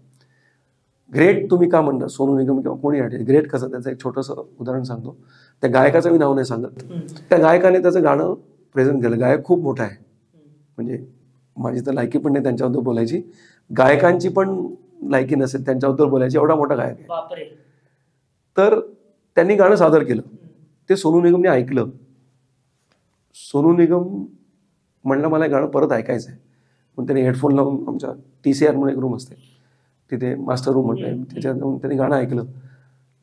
Speaker 1: ग्रेट तुम्ही का म्हणता, सोनू निगम किंवा कोणी आले ग्रेट कसं, त्याचं एक छोटंसं उदाहरण सांगतो. त्या गायकाचं मी नाव नाही सांगत. त्या गायकाने त्याचं गाणं प्रेझेंट केलं. गायक खूप मोठा आहे, म्हणजे माझी तर लायकी पण नाही त्यांच्याबद्दल बोलायची, गायकांची पण लायकी नसेल त्यांच्याबद्दल बोलायची, एवढा मोठा गायक आहे.
Speaker 2: बापरे.
Speaker 1: तर त्यांनी गाणं सादर केलं, ते सोनू निगमने ऐकलं. सोनू निगम म्हणलं मला हे गाणं परत ऐकायचं आहे. मग त्याने हेडफोन लावून आमच्या TCR म्हणून एक रूम असते तिथे, मास्टर रूम म्हटलंय, त्याच्यात जाऊन त्यांनी गाणं ऐकलं.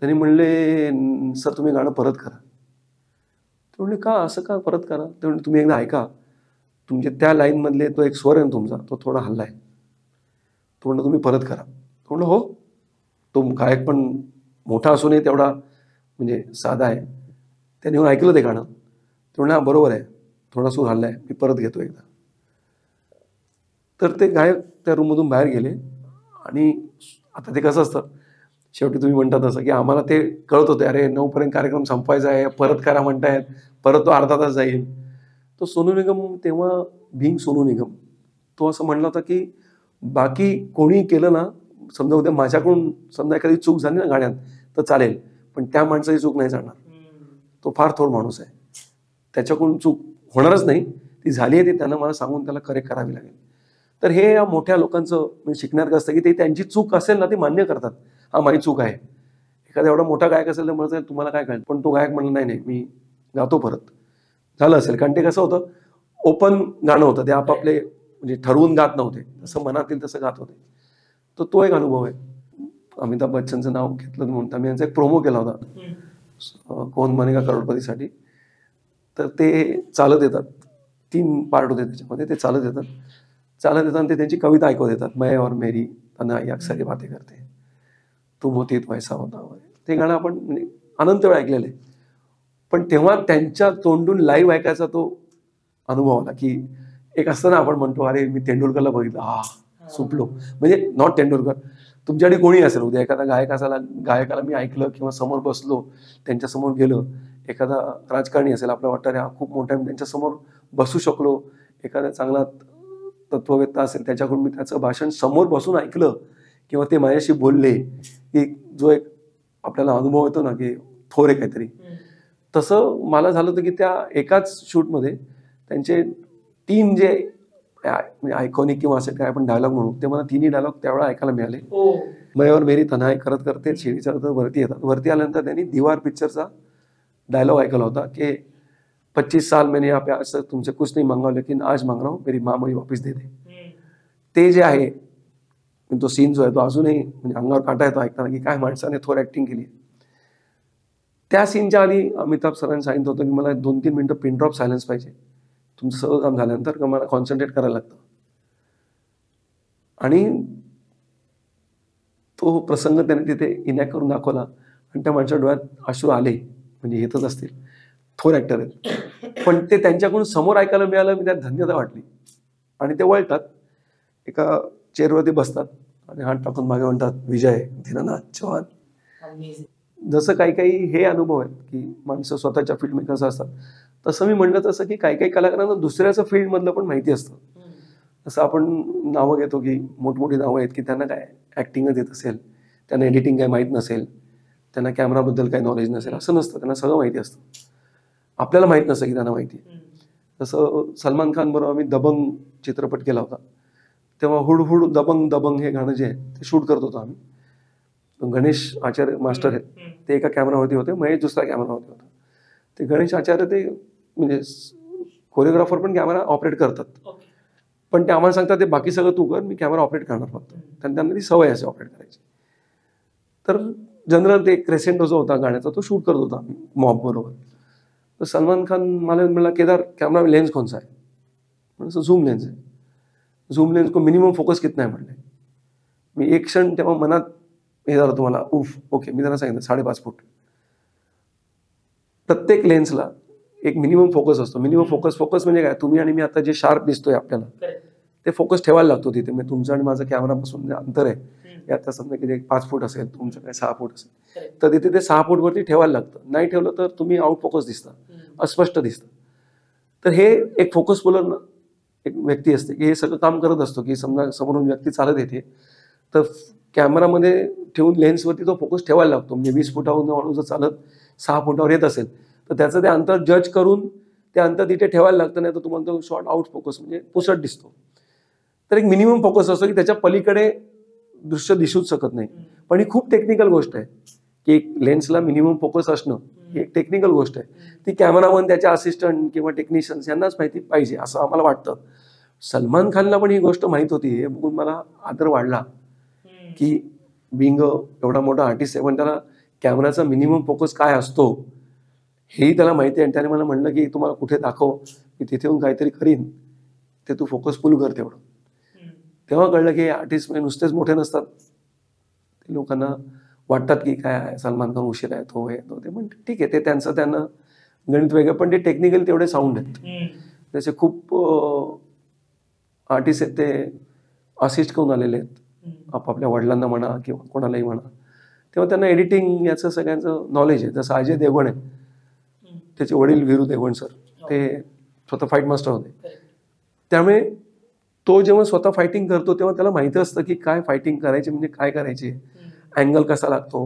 Speaker 1: त्यांनी म्हणले सर तुम्ही गाणं परत करा. ते म्हणले का, असं का परत करा. ते म्हणले तुम्ही एकदा ऐका, तुमचे त्या लाईनमधले तो एक स्वर आहे ना तुमचा, तो थोडा हल्लाय, तो म्हणलं तुम्ही परत करा. तो म्हणलं हो. तो गायक पण मोठा असूनही तेवढा म्हणजे साधा आहे. त्याने येऊन ऐकलं ते गाणं. ते म्हणलं हा बरोबर आहे, थोडा सूर हल्लाय, मी परत घेतो एकदा. तर ते गायक त्या रूममधून बाहेर गेले. आणि आता ते कसं असतं, शेवटी तुम्ही म्हणता तसं की आम्हाला ते कळत होते अरे 9 पर्यंत कार्यक्रम संपवायचा आहे, परत करा म्हणतायत, परत तो अर्धा तास जाईल. तो सोनू निगम तेव्हा बिंग सोनू निगम तो असं म्हणला होता की बाकी कोणी केलं ना, समजा उद्या माझ्याकडून समजा एखादी चूक झाली ना गाण्यात तर चालेल, पण त्या माणसाची चूक नाही चालणार. तो फार थोर माणूस आहे, त्याच्याकडून चूक होणारच नाही, ती झाली आहे ती त्यांना मला सांगून त्याला करेक्ट करावी लागेल. तर हे या मोठ्या लोकांचं म्हणजे शिकण्यासारखं असतं की ते त्यांची चूक असेल ना ते मान्य करतात, हा माझी चूक आहे. एखादा एवढा मोठा गायक असेल तर म्हणतात तुम्हाला काय कळेल, पण तो गायक म्हणला नाही नाही मी गातो परत, झालं असेल. कारण ते कसं होतं, ओपन गाणं होतं, ते आपापले म्हणजे ठरवून गात नव्हते, जसं मनात येईल तसं गात होते. तर तो एक अनुभव आहे. अमिताभ बच्चनचं नाव घेतलं म्हणून आम्ही यांचा एक प्रोमो केला होता कौन बनेगा करोडपतीसाठी. तर ते चालत येतात, 3 पार्ट होते त्याच्यामध्ये, ते चालत येतात ते त्यांची कविता ऐकवत येतात. मैं और मेरी तन्हाई अक्सर बातें करते, तुम होती तो ऐसा होता. ते गाणं आपण म्हणजे अनंत वेळा ऐकलेलं आहे. पण तेव्हा त्यांच्या तोंडून लाईव्ह ऐकायचा तो अनुभव आला की एक असतं ना आपण म्हणतो अरे मी तेंडुलकरला बघितलं, हा सुपलो. म्हणजे नॉट तेंडुलकर, तुमच्याकडे कोणी असेल, उद्या एखादा गायकाला मी ऐकलं किंवा समोर बसलो, त्यांच्यासमोर गेलं, एखादा राजकारणी असेल, आपल्याला वाटतं अरे हा खूप मोठा आहे, त्यांच्यासमोर बसू शकलो, एखादा चांगला तत्ववेत्ता असेल त्याच्याकडून मी त्याचं भाषण समोर बसून ऐकलं किंवा ते माझ्याशी बोलले की जो एक आपल्याला अनुभव येतो ना की थोर आहे काहीतरी, तसं मला झालं होतं की त्या एकाच शूटमध्ये त्यांचे 3 जे म्हणजे आयकॉनिक किंवा असे काय आपण डायलॉग म्हणू, ते मला 3ही डायलॉग त्यावेळेला ऐकायला मिळाले. मैं और मेरी तन्हाई करत करते शिडी चढत वरती येतात. वरती आल्यानंतर त्यांनी दीवार पिक्चरचा डायलॉग ऐकला होता की 25 साल मैंने यहाँ पे आज तक तुमसे कुछ नहीं मांगा लेकिन आज मांग रहा हूँ, मेरी माँ मुझे वापस दे दे. ते जे आहे तो सीन जो आहे तो अजूनही म्हणजे अंगावर काटा येतो ऐकताना की काय माणसाने थोर ऍक्टिंग केली. त्या सीनच्या आधी अमिताभ सरांनी सांगितलं होतं की मला 2-3 मिनिटं पिन ड्रॉप सायलेन्स पाहिजे तुमचं सगळं काम झाल्यानंतर, मला कॉन्सन्ट्रेट करायला लागतं. आणि तो प्रसंग त्याने तिथे इनॅक्ट करून दाखवला आणि त्या माणसाच्या डोळ्यात अश्रू आले, म्हणजे येतच असतील, थोर ऍक्टर आहेत. पण ते त्यांच्याकडून समोर ऐकायला मिळालं, मी त्यात धन्यता वाटली. आणि ते वळतात, एका चेअरवरती बसतात आणि हात टाकून मागे म्हणतात, विजय दीनानाथ चव्हाण. जसं काही काही हे अनुभव आहेत की माणसं स्वतःच्या फील्डमध्ये कसं असतात, तसं मी म्हणलं तसं की काही काही कलाकारांना दुसऱ्याचं फील्डमधलं पण माहिती असतं. जसं आपण नावं घेतो की मोठमोठी नावं आहेत की त्यांना काय ऍक्टिंगच येत असेल, त्यांना एडिटिंग काय माहीत नसेल, त्यांना कॅमेराबद्दल काही नॉलेज नसेल, असं नसतं. त्यांना सगळं माहिती असतं, आपल्याला माहीत नसतं की त्यांना माहिती. जसं सलमान खान बरोबर आम्ही दबंग चित्रपट केला होता, तेव्हा हुड हुड दबंग दबंग हे गाणं जे आहे ते शूट करत होतो आम्ही. गणेश आचार्य मास्टर आहेत, ते एका कॅमेरावरती होते, महेश दुसऱ्या कॅमेरावरती होता. ते गणेश आचार्य ते म्हणजे कोरिओग्राफर पण कॅमेरा ऑपरेट करतात, पण ते आम्हाला सांगतात ते बाकी सगळं तू कर, मी कॅमेरा ऑपरेट करणार फक्त. त्यांना ती सवय असे ऑपरेट करायची. तर जनरल ते क्रेसेंटो जो होता गाण्याचा तो शूट करत होता आम्ही मॉब बरोबर. तर सलमान खान मला म्हणला, केदार कॅमेरा में लेन्स कौन सा है? म्हणजे झूम लेन्स आहे. झूम लेन्स को मिनिमम फोकस कितना है म्हणले. मी एक क्षण तेव्हा मनात हे झालं तुम्हाला, उफ ओके. मी त्यांना सांगितलं 5.5 फूट. प्रत्येक लेन्सला एक मिनिमम फोकस असतो. मिनिमम फोकस म्हणजे काय, तुम्ही आणि मी आता जे शार्प दिसतोय आपल्याला ते फोकस ठेवायला लागतो तिथे. म्हणजे तुमचं आणि माझं कॅमेरापासून जे अंतर आहे हे आता समजा की 5 फूट असेल, तुमचं काय 6 फूट असेल, तर तिथे ते 6 फूट वरती ठेवायला लागतं. नाही ठेवलं तर तुम्ही आउट फोकस दिसता, अस्पष्ट दिसतं. तर हे एक फोकस पुलर एक व्यक्ती असते की हे सगळं काम करत असतो की समजा समोरून व्यक्ती चालत येते तर कॅमेरामध्ये ठेवून लेन्सवरती तो फोकस ठेवायला लागतो. म्हणजे 20 फुटावरून माणूस जर चालत 6 फुटावर येत असेल तर त्याचं ते अंतर जज करून ते अंतर तिथे ठेवायला लागतं, नाही तर तुम्हाला तो शॉर्ट आउट फोकस म्हणजे पुसट दिसतो. तर एक मिनिमम फोकस असतो की त्याच्या पलीकडे दृश्य दिसूच शकत नाही. पण ही खूप टेक्निकल गोष्ट आहे की एक लेन्सला मिनिमम फोकस असणं ही एक टेक्निकल गोष्ट आहे. ती कॅमेरामन, त्याचे असिस्टंट किंवा टेक्निशियन्स यांनाच माहिती पाहिजे असं आम्हाला वाटतं. सलमान खानला पण ही गोष्ट माहीत होती. हे बघून मला आदर वाढला की बिंग एवढा मोठा आर्टिस्ट आहे पण त्याला कॅमेराचा मिनिमम फोकस काय असतो हेही त्याला माहिती आहे. आणि त्याने मला म्हणलं की तुम्हाला कुठे दाखव, की तिथे येऊन काहीतरी करीन, ते तू फोकस फुल कर तेवढं. तेव्हा कळलं की आर्टिस्ट नुसतेच मोठे नसतात, ते लोकांना वाटतात की काय आहे सलमान खान उशीर आहे, तो हे तो ते. पण ठीक आहे, ते त्यांना गणित वेगळं, पण ते टेक्निकल तेवढे साऊंड आहेत. त्याचे खूप आर्टिस्ट आहेत ते असिस्ट करून आलेले आहेत आपापल्या वडिलांना म्हणा किंवा कोणालाही म्हणा. तेव्हा त्यांना एडिटिंग याचं सगळ्यांचं नॉलेज आहे. जसं अजय देवगण आहे, त्याचे वडील वीरू देवगण सर, ते स्वतः फाईट मास्टर होते. त्यामुळे तो जेव्हा स्वतः फायटिंग करतो तेव्हा त्याला माहिती असतं की काय फायटिंग करायची म्हणजे काय करायची, अँगल कसा लागतो.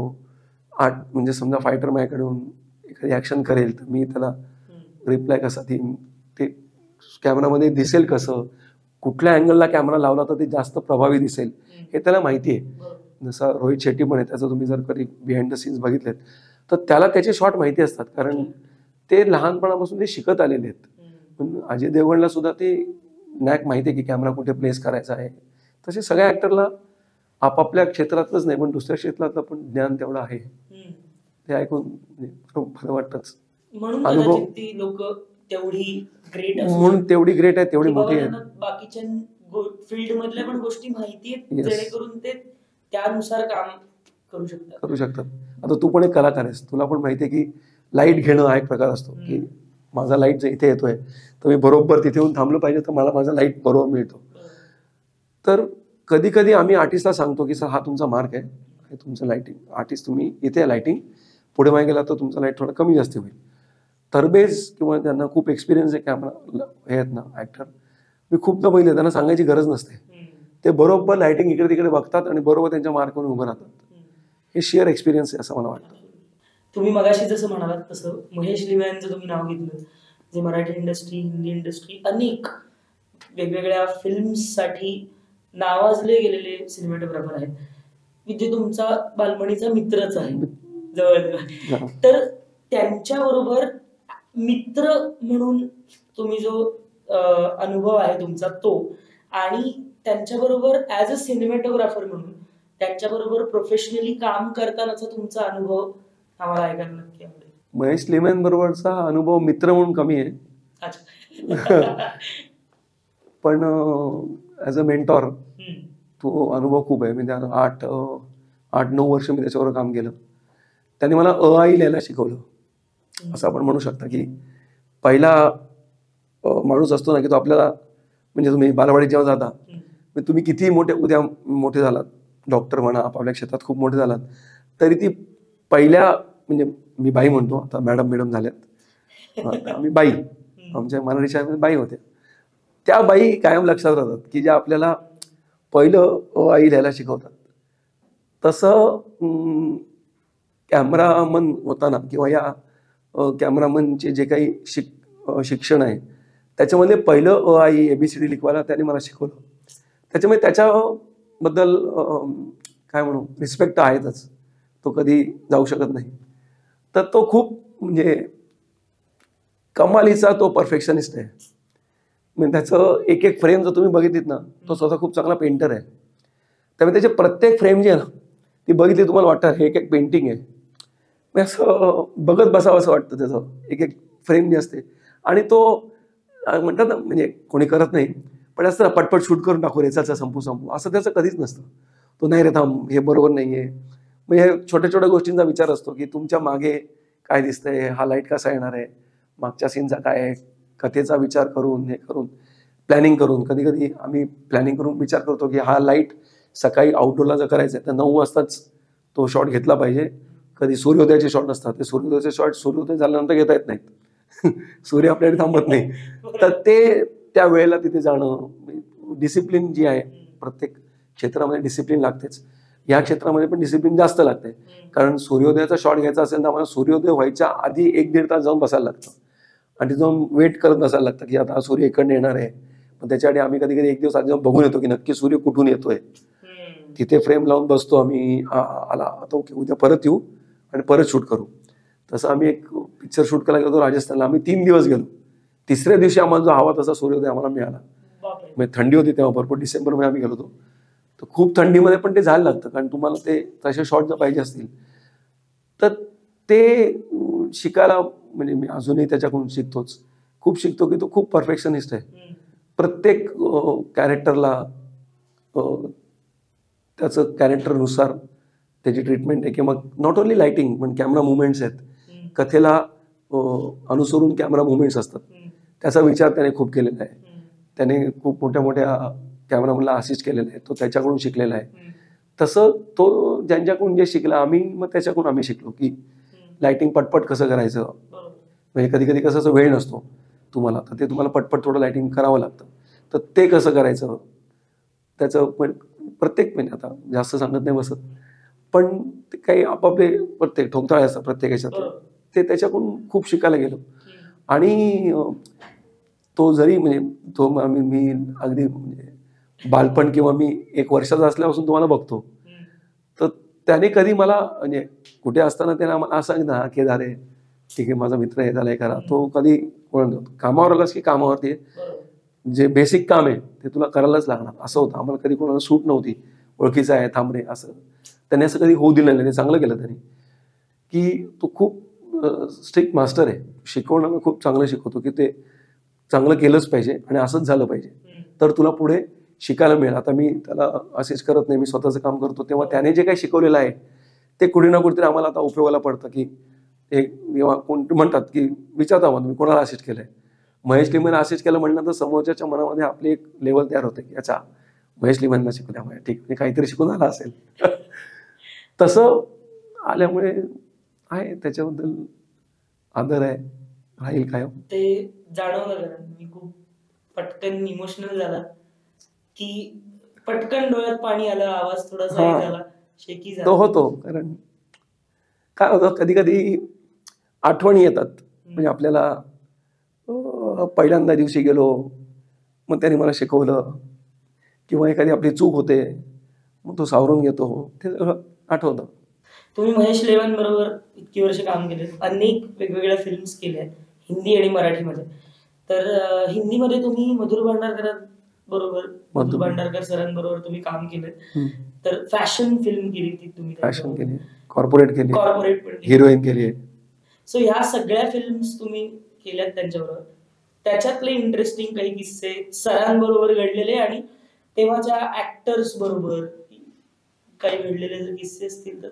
Speaker 1: म्हणजे समजा फायटर माझ्याकडून एखादी ॲक्शन करेल तर मी त्याला रिप्लाय कसा देईन, ते कॅमेरामध्ये दिसेल कसं, कुठल्या अँगलला कॅमेरा लावला तर ते जास्त प्रभावी दिसेल, हे त्याला माहिती आहे. जसं रोहित शेट्टी पण आहे, त्याचं तुम्ही जर कधी बिहाइंड द सीन्स बघितलेत तर त्याला त्याचे शॉट माहिती असतात, कारण ते लहानपणापासून ते शिकत आलेले आहेत. पण अजय देवगणला सुद्धा ते नॅक माहिती आहे की कॅमेरा कुठे प्लेस करायचा आहे. तसे सगळ्या ऍक्टरला आपापल्या क्षेत्रातलंच नाही पण दुसऱ्या क्षेत्रातलं पण ज्ञान तेवढं आहे. ते ऐकून खरं वाटतंच.
Speaker 2: म्हणून ती लोक तेवढी ग्रेट,
Speaker 1: म्हणून तेवढी ग्रेट आहे, तेवढी मोठी आहे.
Speaker 2: बाकीच्या फील्ड मधल्या पण गोष्टी माहिती आहेत जेणेकरून ते त्यानुसार काम करू शकतात. आता तू पण एक कलाकार आहेस, तुला पण माहिती आहे की लाईट घेणं हा एक प्रकार असतो की माझा लाईट जर इथे येतोय तर मी बरोबर तिथे येऊन थांबलं पाहिजे तर मला माझा लाईट बरोबर मिळतो. तर कधी कधी आम्ही आर्टिस्टला सांगतो की सर हा तुमचा मार्क आहे, हे तुमचं लाईटिंग आर्टिस्ट, तुम्ही इथे लाईटिंग, पुढे मागे गेला तर तुमचा लाईट थोडा कमी जास्त होईल. तरबेज किंवा त्यांना खूप एक्सपिरियन्स आहे कॅमेरा हे आहेत ना ॲक्टर,
Speaker 1: मी खूपदा बघितले, त्यांना सांगायची गरज नसते. ते बरोबर लाइटिंग इकडे तिकडे बघतात आणि बरोबर त्यांच्या मार्कवर उभं राहतात. हे शेअर एक्सपिरियन्स आहे असं मला वाटतं.
Speaker 2: तुम्ही मगाशी जसं म्हणालात तसं महेश लिवा यांचं तुम्ही नाव घेतलं, जे मराठी इंडस्ट्री, हिंदी इंडस्ट्री, अनेक वेगवेगळ्या फिल्म्ससाठी नावाजले गेलेले सिनेमॅटोग्राफर आहेत, की जे तुमचा बालपणीचा मित्रच आहे जवळ. तर त्यांच्याबरोबर मित्र म्हणून तुम्ही जो अनुभव आहे तुमचा तो, आणि त्यांच्याबरोबर ऍज अ सिनेमॅटोग्राफर म्हणून त्यांच्याबरोबर प्रोफेशनली काम करतानाचा तुमचा अनुभव आम्हाला ऐकायला नक्की आवडेल.
Speaker 1: महेश लिमॅन बरोबरचा अनुभव मित्र म्हणून कमी आहे.
Speaker 2: अच्छा.
Speaker 1: पण ॲज अ मेंटॉर तो अनुभव खूप आहे. म्हणजे 8-9 वर्ष मी त्याच्यावर काम केलं. त्याने मला आई लिहायला शिकवलं, असं आपण म्हणू शकता. की पहिला माणूस असतो ना, की तो आपल्याला, म्हणजे तुम्ही बालवाडीत जेव्हा जाता, तुम्ही कितीही उद्या मोठे झालात, डॉक्टर म्हणा, आपापल्या क्षेत्रात खूप मोठे झालात, तरी ती पहिल्या, म्हणजे मी बाई म्हणतो, आता मॅडम झाल्यात, आम्ही बाई, आमच्या मराठी शाळेमध्ये बाई होत्या, त्या बाई कायम लक्षात राहतात, की ज्या आपल्याला पहिलं आई लिहायला शिकवतात. तसं कॅमेरामन होताना किंवा या कॅमेरामनचे जे काही शिक्षण आहे त्याच्यामध्ये पहिलं आई ABCD लिखवायला त्याने मला शिकवलं. त्याच्यामुळे त्याच्याबद्दल काय म्हणू, रिस्पेक्ट आहेतच, तो कधी जाऊ शकत नाही. तर तो खूप म्हणजे कमालीचा तो परफेक्शनिस्ट आहे. म्हणजे त्याचं एक एक फ्रेम जर तुम्ही बघितलीत ना, तो स्वतः खूप चांगला पेंटर आहे. त्यामुळे त्याची प्रत्येक फ्रेम जी आहे ना, ती बघितली तुम्हाला वाटतं हे एक पेंटिंग आहे. म्हणजे असं बघत बसावं असं वाटतं त्याचं एक एक फ्रेम जी असते. आणि तो म्हणतात ना, म्हणजे कोणी करत नाही, पण असं पटपट शूट करून टाकू, रेचाचा संपू असं त्याचं कधीच नसतं. तो नाही रे थांब, हे बरोबर नाही आहे. म्हणजे छोट्या छोट्या गोष्टींचा विचार असतो, की तुमच्या मागे काय दिसतंय, हा लाईट कसा येणार आहे, मागच्या सीनचा काय आहे, कथेचा विचार करून, हे करून, प्लॅनिंग करून. कधी कधी आम्ही प्लॅनिंग करून विचार करतो, की हा लाईट सकाळी आउटडोरला जर करायचं आहे तर 9 वाजताच तो शॉट घेतला पाहिजे. कधी सूर्योदयाचे शॉट असतात, ते सूर्योदयाचे शॉट सूर्योदय झाल्यानंतर घेता येत नाहीत. सूर्य आपल्याकडे थांबत नाही. तर ते त्या वेळेला तिथे जाणं, डिसिप्लिन जी आहे, प्रत्येक क्षेत्रामध्ये डिसिप्लिन लागतेच. या क्षेत्रामध्ये पण डिसिप्लिन जास्त लागते. कारण सूर्योदयाचा शॉट घ्यायचा असेल तर आम्हाला सूर्योदय व्हायच्या आधी 1-1.5 तास जाऊन बसायला लागतं. आणि तिथे जाऊन वेट करत बसायला लागतं, की आता सूर्य इकडनं येणार आहे. पण त्याच्यासाठी आम्ही कधी कधी 1 दिवस आधी जाऊन बघून येतो, की नक्की सूर्य कुठून येतोय. तिथे फ्रेम लावून बसतो आम्ही, आला आता ओके, उद्या परत येऊ आणि परत शूट करू. तसं आम्ही एक पिक्चर शूट करायला गेलो राजस्थानला. आम्ही 3 दिवस गेलो. तिसऱ्या दिवशी आम्हाला जो हवा तसा सूर्योदय आम्हाला मिळाला. म्हणजे थंडी होती तेव्हा भरपूर, डिसेंबरमध्ये आम्ही गेलो होतो. तर खूप थंडीमध्ये पण ते जायला लागतं, कारण तुम्हाला ते तसे शॉट जर पाहिजे असतील तर ते शिकायला, म्हणजे मी अजूनही त्याच्याकडून शिकतोच, खूप शिकतो, की तो खूप परफेक्शनिस्ट आहे. प्रत्येक कॅरेक्टरला त्याचं कॅरेक्टरनुसार त्याची ट्रीटमेंट आहे. किंवा नॉट ओन्ली लाइटिंग, पण कॅमेरा मुवमेंट्स आहेत, कथेला अनुसरून कॅमेरा मुवमेंट्स असतात, त्याचा विचार त्याने खूप केलेला आहे. त्याने खूप मोठ्या मोठ्या कॅमेरामॅनला असिस्ट केलेला आहे, तो त्याच्याकडून शिकलेला आहे. तसं तो ज्यांच्याकडून जे शिकला आम्ही, मग त्याच्याकडून आम्ही शिकलो, की लाइटिंग पटपट कसं करायचं. म्हणजे कधी कधी कसं वेळ नसतो तुम्हाला, तर ते तुम्हाला पटपट थोडं लाइटिंग करावं लागतं, तर ते कसं करायचं त्याचं पण प्रत्येक, म्हणजे आता जास्त सांगत नाही बसत, पण ते काही आपापले प्रत्येक ठोकताळे असतात प्रत्येक ह्याच्यात, ते त्याच्याकडून खूप शिकायला गेलो. आणि तो जरी, म्हणजे तो मी अगदी म्हणजे बालपण किंवा मी 1 वर्षाचा असल्यापासून तुम्हाला बघतो, तर त्याने कधी मला, म्हणजे कुठे असताना त्याने मला असं सांगितलं, हा के झाले ठीक आहे, माझा मित्र हे झालाय करा. तो कधी कामावर आलास की कामावरती जे बेसिक काम आहे ते तुला करायलाच लागणार असं होतं. आम्हाला कधी कोणाला सूट नव्हती, ओळखीचा आहे थांब रे असं. त्याने असं कधी होऊ दिलं नाही. ते चांगलं केलं त्यांनी, की तो खूप स्ट्रिक्ट मास्टर आहे. शिकवणं खूप चांगलं शिकवतो, की ते चांगलं केलंच पाहिजे आणि असंच झालं पाहिजे, तर तुला पुढे शिकायला मिळेल. आता मी त्याला असेच करत नाही, मी स्वतःचं काम करतो, तेव्हा त्याने जे काही शिकवलेलं आहे ते कुठे ना कुठेतरी आम्हाला आता उपयोगाला पडतं. की एक किंवा कोण म्हणतात, की विचारता मग मी कोणाला असिस्ट केलंय, महेश लिमॅन असिस्ट केलं म्हणलं तर समोरच्याच्या मनामध्ये आपली एक लेवल तयार होते, की अच्छा महेश लिमॅनला शिकवल्यामुळे ठीक, मी काहीतरी शिकून आला असेल. तसं आल्यामुळे आहे, त्याच्याबद्दल आदर आहे, राहील कायम.
Speaker 2: ते जाणवलं, कारण मी खूप पटकन इमोशनल झाला की पटकन डोळ्यात पाणी आलं, आवाज थोडासा
Speaker 1: हा.
Speaker 2: हे झाला, शेकी
Speaker 1: तो
Speaker 2: झाला?
Speaker 1: होतो, कारण काय होतं कधी कधी आठवणी येतात. म्हणजे आपल्याला पहिल्यांदा दिवशी गेलो, मग त्याने मला शिकवलं, किंवा एखादी आपली चूक होते, मग तो सावरून घेतो, ते सगळं आठवतं.
Speaker 2: तुम्ही महेश लेवान बरोबर इतकी वर्ष काम केले, अनेक वेगवेगळ्या फिल्म्स केल्या हिंदी आणि मराठीमध्ये. तर हिंदीमध्ये तुम्ही मधुर भांडारकर बरोबर, मधुर भांडारकर सरांबरोबर तुम्ही काम केलं. तर फॅशन फिल्म केली ती तुम्ही,
Speaker 1: फॅशन केली, कॉर्पोरेट केली,
Speaker 2: कॉर्पोरेट पण
Speaker 1: हिरोईन केली.
Speaker 2: सो ह्या सगळ्या फिल्म्स तुम्ही केल्यात त्यांच्याबरोबर. त्याच्यातले इंटरेस्टिंग काही किस्से सरांबरोबर घडलेले आणि तेव्हाच्या ऍक्टर्स बरोबर काही घडलेले जर किस्से असतील तर?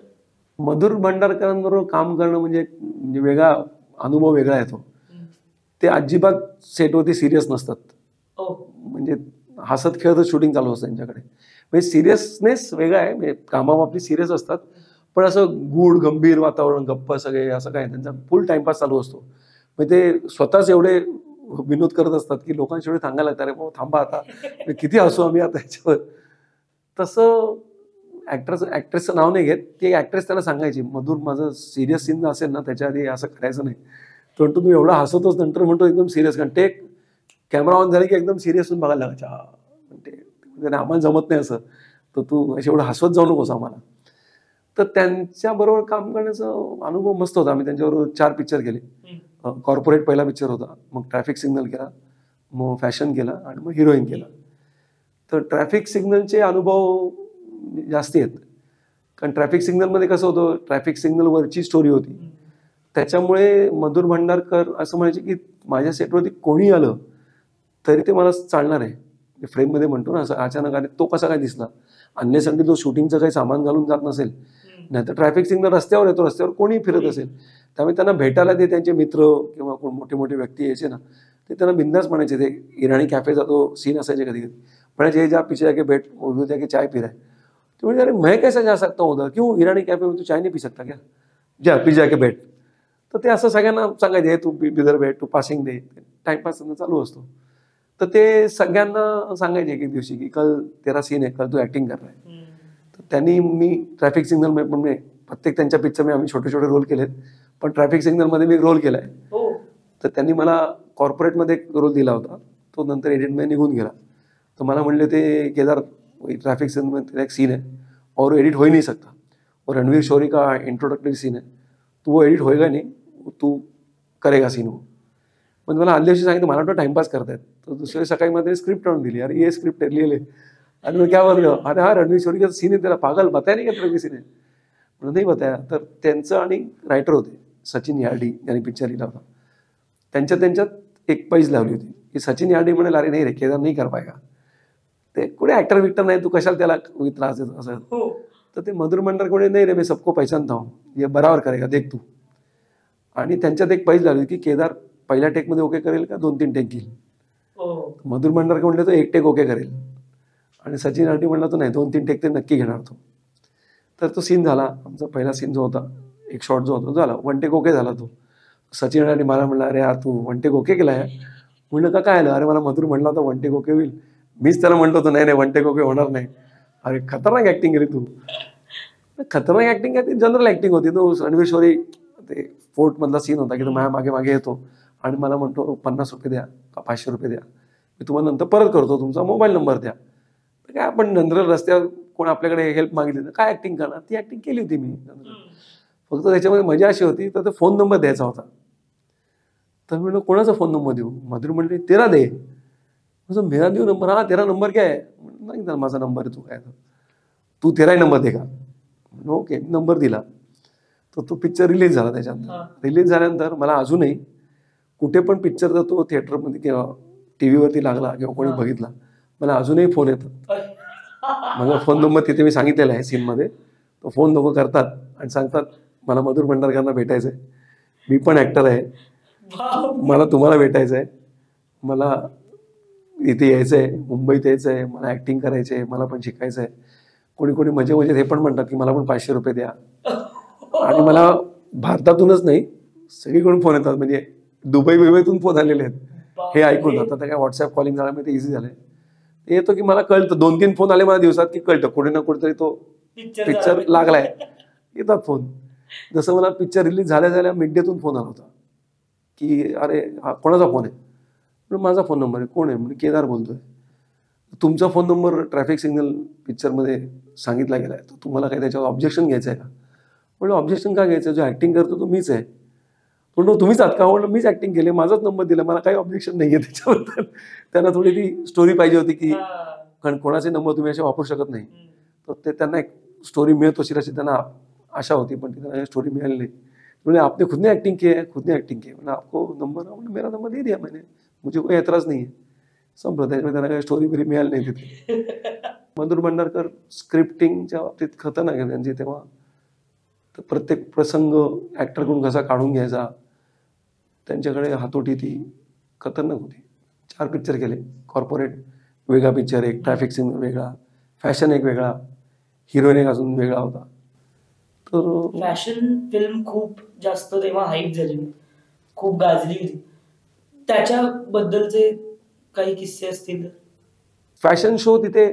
Speaker 1: मधुर भांडारकरांबरोबर काम करणं म्हणजे वेगळा अनुभव, वेगळा येतो. ते अजिबात सेटवरती सिरियस नसतात. म्हणजे हसत खेळत शूटिंग चालू असतं त्यांच्याकडे. म्हणजे सिरियसनेस वेगळा आहे, म्हणजे कामाबाबतीत सिरियस असतात, पण असं गूढ गंभीर वातावरण, गप्पा सगळे, असं काय त्यांचा फुल टाइमपास चालू असतो. म्हणजे ते स्वतःच एवढे विनोद करत असतात की लोकांशी एवढे सांगायला लागतात, अरे बाबा थांबा आता, किती हसू आम्ही आता याच्यावर. तसं ऍक्ट्रेसचं नाव नाही घेत, ती ऍक्ट्रेस त्याला सांगायची, मधुर माझं सिरियस सीन असेल ना त्याच्या आधी असं करायचं नाही. पण तू एवढा हसतोच, नंतर म्हणतो एकदम सिरियस, कारण ते कॅमेरा ऑन झाले की एकदम सिरियस होऊन बघायला लागायचा. म्हणजे आम्हाला जमत नाही असं, तर तू अशी एवढं हसवत जाऊ नकोस आम्हाला. तर त्यांच्याबरोबर काम करण्याचा अनुभव मस्त होता. आम्ही त्यांच्याबरोबर 4 पिक्चर केले. कॉर्पोरेट पहिला पिक्चर होता, मग ट्रॅफिक सिग्नल केला, मग फॅशन केला आणि मग हिरोईन केला. तर ट्रॅफिक सिग्नलचे अनुभव जास्ती आहेत, कारण ट्रॅफिक सिग्नलमध्ये कसं होतं, ट्रॅफिक सिग्नलवरची स्टोरी होती. त्याच्यामुळे मधुर भांडारकर असं म्हणायचे की माझ्या सेटवरती कोणी आलं तरी ते मला चालणार आहे. फ्रेममध्ये म्हणतो ना, असं अचानक आले तो कसा काय दिसला, अन्यसाठी तो शूटिंगचं काही सामान घालून जात नसेल, नाही तर ट्रॅफिक सिग्नल रस्त्यावर येतो, रस्त्यावर कोणी फिरत असेल, त्यामुळे त्यांना भेटायला ते त्यांचे मित्र किंवा कोण मोठे मोठे व्यक्ती यायचे ना, ते त्यांना बिंदास म्हणायचे. ते इराणी कॅफेचा तो सीन असायचे कधी कधी, म्हणायचे जा पीछे जाके बैठ, उधर जाके चाय पी रहा है. तो म्हणजे अरे मैं कैसे जा सकता हूँ उधर, क्यों इराणी कॅफे में तू चाय नहीं पी सकता क्या, जा पीछे जाके बैठ. तर ते असं सगळ्यांना सांगायचे, तू बिदर बैठ, तू पासिंग दे, टाइमपास चालू असतो. तर ते सगळ्यांना सांगायचे एक दिवशी की कल तेरा सीन आहे, कल तू ऍक्टिंग कर रहा है. तर त्यांनी मी ट्रॅफिक सिग्नल पण प्रत्येक त्यांच्या पिक्चरमध्ये आम्ही छोटे छोटे रोल केलेत, पण ट्रॅफिक सिग्नलमध्ये मी रोल केलाय. तर त्यांनी मला कॉर्पोरेटमध्ये एक रोल दिला होता, तो नंतर एडिटमध्ये निघून गेला. तर मला म्हणले ते केदार ट्रैफिक सीन में तेरा एक सीन है और एडिट हो ही नहीं सकता, और रणवीर शोरी का इंट्रोडक्टरी सीन है, तो वो एडिट होएगा नहीं, तू करेगा सीन वो. पण मला आदल्या दिवशी सांगितलं, मला वाटतं टाइमपास करतायत. तर दुसऱ्या सकाळी मला स्क्रिप्ट आणून दिली, अरे ये स्क्रिप्ट लिहि ले. अरे मैं क्या बोल रहा हूँ, अरे हा रणवीर शोरी का सीन है तेरा, पागल बताया नहीं का तेरा सीन है, नाही बताया. तर त्यांचं आणि रायटर होते सचिन यार्डी, यांनी पिक्चर लिहिला होता, त्यांच्यात एक पैज लावली होती की सचिन यार्डी म्हणाल, अरे नाही रे केदार नाही कर पाएगा, ते कुठे ऍक्टर विक्टर नाही, तू कशाला त्याला त्रास देतो असं. तर ते मधुर भांडारकर नाही रे, मी सबको पहचानता हूँ, ये बराबर करेगा देख तू. आणि त्यांच्यात एक पैज लावली की केदार पहिल्या टेकमध्ये ओके करेल का 2-3 टेक घेईल. मधुर भांडारकर म्हणले तो 1 टेक ओके करेल, आणि सचिन यार्डी म्हणला तो नाही 2-3 टेक ते नक्की घेणार तो. तर तो सीन झाला, आमचा पहिला सीन जो होता, एक शॉट जो होता झाला, 1 टेक ओके झाला. तो सचिन यार्डी मला म्हणला, अरे यार तू 1 टेक ओके केला आहे. म्हणलं का काय आलं, अरे मला मधुर म्हणला होता 1 टेक ओके होईल, मीच त्याला म्हणतो होतो नाही 1 टेक ओके होणार नाही. अरे खतरनाक ऍक्टिंग केली तू. खतरनाक ऍक्टिंग आहे ती, जनरल ऍक्टिंग होती. तो रणवीर शोरी ते फोर्ट मधला सीन होता की तो माझ्या मागे मागे येतो आणि मला म्हणतो 50 रुपये द्या का 500 रुपये द्या, मी तुम्हाला नंतर परत करतो, तुमचा मोबाईल नंबर द्या. तर काय आपण जनरल रस्त्यावर कोण आपल्याकडे हेल्प मागितली तर काय ऍक्टिंग करणार, ती ऍक्टिंग केली होती मी. फक्त त्याच्यामध्ये मजा अशी होती, तर तो फोन नंबर द्यायचा होता. तर मी म्हणलं कोणाचा फोन नंबर देऊ, मधुर म्हणले तेरा दे. म्हणजे मेरा देऊ नंबर, हा तेरा नंबर काय आहे, नाही तर माझा नंबर आहे, तू काय तू तेराही नंबर दे का. ओके, नंबर दिला. तर तो पिक्चर रिलीज झाला. त्याच्यानंतर रिलीज झाल्यानंतर मला अजूनही कुठे पण पिक्चर जर तो थिएटरमध्ये किंवा टीव्हीवरती लागला किंवा कोणी बघितला, मला अजूनही फोन येतात. माझा फोन नंबर तिथे मी सांगितलेला आहे सीनमध्ये. तो फोन लोक करतात आणि सांगतात मला मधुर भांडारकरांना भेटायचं आहे, मी पण ऍक्टर आहे, मला तुम्हाला भेटायचं आहे, मला इथे यायचं आहे, मुंबईत यायचं आहे, मला ऍक्टिंग करायचं आहे, मला पण शिकायचं आहे. कोणी कोणी मजे मजेत हे पण म्हणतात की मला पण 500 रुपये द्या. आणि मला भारतातूनच नाही सगळीकडून फोन येतात, म्हणजे दुबईतून फोन आलेले आहेत हे ऐकून आता काय व्हॉट्सअप कॉलिंग झाल्यामुळे ते इझी झालंय. ते येतो की मला कळतं, 2-3 फोन आले मला दिवसात की कळतं कुठे ना कुठेतरी तो पिक्चर लागलाय, येतात फोन. जसं मला पिक्चर रिलीज झाल्या मिड-डेतून फोन आला होता की अरे हा कोणाचा फोन आहे? म्हणून माझा फोन नंबर आहे. कोण आहे? म्हणजे केदार बोलतोय. तुमचा फोन नंबर ट्रॅफिक सिग्नल पिक्चरमध्ये सांगितला गेलाय, तर तुम्हाला काय त्याच्यावर ऑब्जेक्शन घ्यायचं आहे का? म्हणलं ऑब्जेक्शन का घ्यायचं? जो ऍक्टिंग करतो तो मीच आहे. म्हणून तुम्हीच आहात का? म्हणलं मीच ऍक्टिंग केली, माझाच नंबर दिला, मला काही ऑब्जेक्शन नाहीये त्याच्याबद्दल. त्यांना थोडी ती स्टोरी पाहिजे होती की कारण कोणाचे नंबर तुम्ही असे वापरू शकत नाही. तर ते त्यांना एक स्टोरी मिळत असेल अशी त्यांना आशा होती, पण त्यांना स्टोरी मिळाली नहीं. बोले आपने खुद ने एक्टिंग की है? खुद ने एक्टिंग की है. मैंने आपको नंबर, मेरा नंबर दे दिया मैंने, मुझे कोई एतराज नहीं है. संपलं. त्याच्यामुळे त्यांना काही स्टोरी बिरी मिळाली नाही तिथे. मधुर भंडारकर स्क्रिप्टिंगच्या बाबतीत खतरनाक आहे त्यांची तेव्हा. तर प्रत्येक प्रसंग ऍक्टरकडून कसा काढून घ्यायचा, त्यांच्याकडे हातोटी ती खतरनाक होती. 4 पिक्चर केले. कॉर्पोरेट वेगळा पिक्चर एक, ट्रॅफिक सिग्नल वेगळा, फॅशन एक वेगळा, हिरोईन एक अजून वेगळा होता. तर
Speaker 2: फॅशन फिल्म खूप जास्त तेव्हा हाईप झाली, खूप गाजली होती. त्याच्याबद्दलचे काही किस्से असतील?
Speaker 1: फॅशन शो तिथे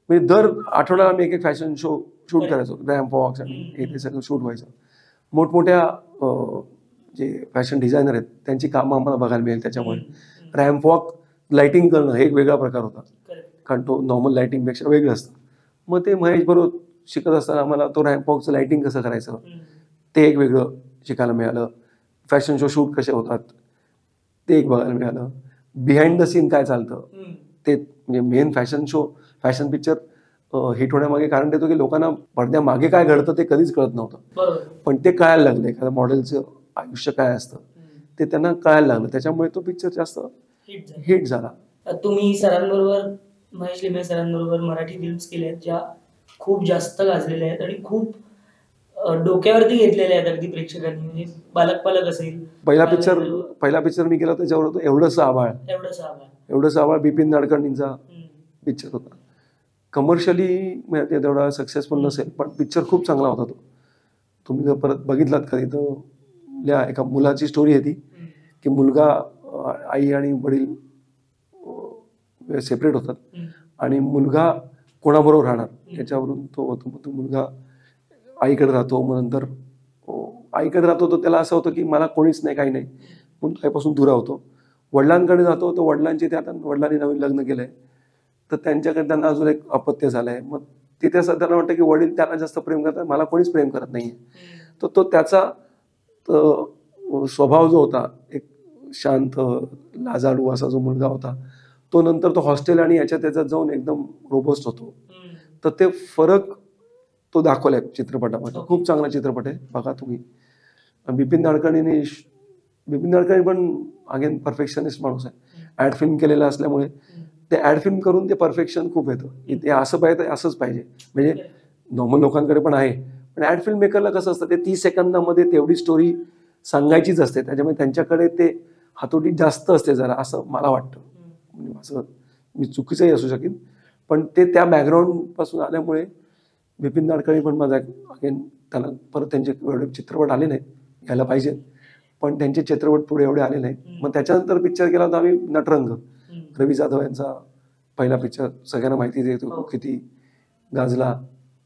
Speaker 1: म्हणजे दर आठवड्याला आम्ही एक फॅशन शो शूट करायचो. रॅम्प वॉक्स आणि हे ते सगळं शूट व्हायचं. मोठमोठ्या जे फॅशन डिझायनर आहेत त्यांची कामं आम्हाला बघायला मिळेल त्याच्यामुळे. रॅम्प वॉक लाइटिंग करणं हे एक वेगळा प्रकार होता, कारण तो नॉर्मल लाइटिंगपेक्षा वेगळं असतं. मग ते महेश बरोबर शिकत असताना आम्हाला तो रॅम्प वॉकचं लाइटिंग कसं करायचं ते एक वेगळं शिकायला मिळालं. फॅशन शो शूट कसे होतात ते एक बघायला मिळालं. बिहाइंड द सीन काय चालतं ते, म्हणजे main fashion show fashion picture hit होण्यामागे कारण देतो की लोकांना पडद्यामागे काय घडतं ते कधीच कळत नव्हतं, पण ते कळायला लागलं. एखाद्या मॉडेलचं आयुष्य काय असतं ते त्यांना कळायला लागलं, त्याच्यामुळे तो पिक्चर जास्त हिट झाला.
Speaker 2: तुम्ही सरांबरोबर, महेश लिमये सरांबरोबर मराठी फिल्म्स केल्या आहेत ज्या खूप जास्त गाजलेल्या आहेत आणि खूप डोक्यावरती घेतलेल्या आहेत अगदी प्रेक्षकांनी. म्हणजे बालक पालक असेल,
Speaker 1: पहिला पिक्चर मी केला त्याच्यावर होतो एवढंसं आभाळ, बिपिन नाडकर्णींचा पिक्चर होता. कमर्शियली तेवढा सक्सेसफुल नसेल, पण पिक्चर खूप चांगला होता तो. तुम्ही जर परत बघितलात कधी तर एका मुलाची स्टोरी आहे ती की मुलगा, आई आणि वडील सेपरेट होतात आणि मुलगा कोणाबरोबर राहणार याच्यावरून तो होतो. मग तो मुलगा आईकडे राहतो, मग नंतर आईकडे राहतो तर त्याला असं होतं की मला कोणीच नाही, काही नाही, म्हणून आईपासून दूर होतो. वडिलांकडे जातो तर वडिलांची ते आता वडिलांनी नवीन लग्न केलंय तर त्यांच्याकडे त्यांना अजून एक अपत्य झालंय. मग तिथे असं त्यांना वाटतं की वडील त्याला जास्त प्रेम करतात, मला कोणीच प्रेम करत नाहीये. तर तो त्याचा स्वभाव जो होता एक शांत लाजाळू असा जो मुलगा होता, तो नंतर तो हॉस्टेल आणि त्याच्यात जाऊन एकदम रोबस्ट होतो. तर ते फरक तो दाखवलाय चित्रपटामध्ये. खूप चांगला चित्रपट आहे, बघा तुम्ही. बिपिन नाडकर्णी पण अगेन परफेक्शनिस्ट माणूस आहे. ऍड फिल्म केलेला असल्यामुळे ते ऍड फिल्म करून ते परफेक्शन खूप येतं. ते असं पाहिजे असंच पाहिजे, म्हणजे नॉर्मल लोकांकडे पण आहे, पण ऍड फिल्म मेकरला कसं असतं ते 30 सेकंदामध्ये तेवढी स्टोरी सांगायचीच असते, त्याच्यामुळे त्यांच्याकडे ते हातोटी जास्त असते जरा, असं मला वाटतं. म्हणजे असं मी चुकीचंही असू शकेन, पण ते त्या बॅकग्राऊंड पासून आल्यामुळे बिपिन नाडकर्णी पण माझा अगेन त्याला परत त्यांचे एवढे चित्रपट आले नाहीत, यायला पाहिजेत, पण त्यांचे चित्रपट पुढे एवढे आले नाहीत. मग त्याच्यानंतर पिक्चर केला होता आम्ही नटरंग, रवी जाधव यांचा पहिला पिक्चर. सगळ्यांना माहिती देतो किती गाजला,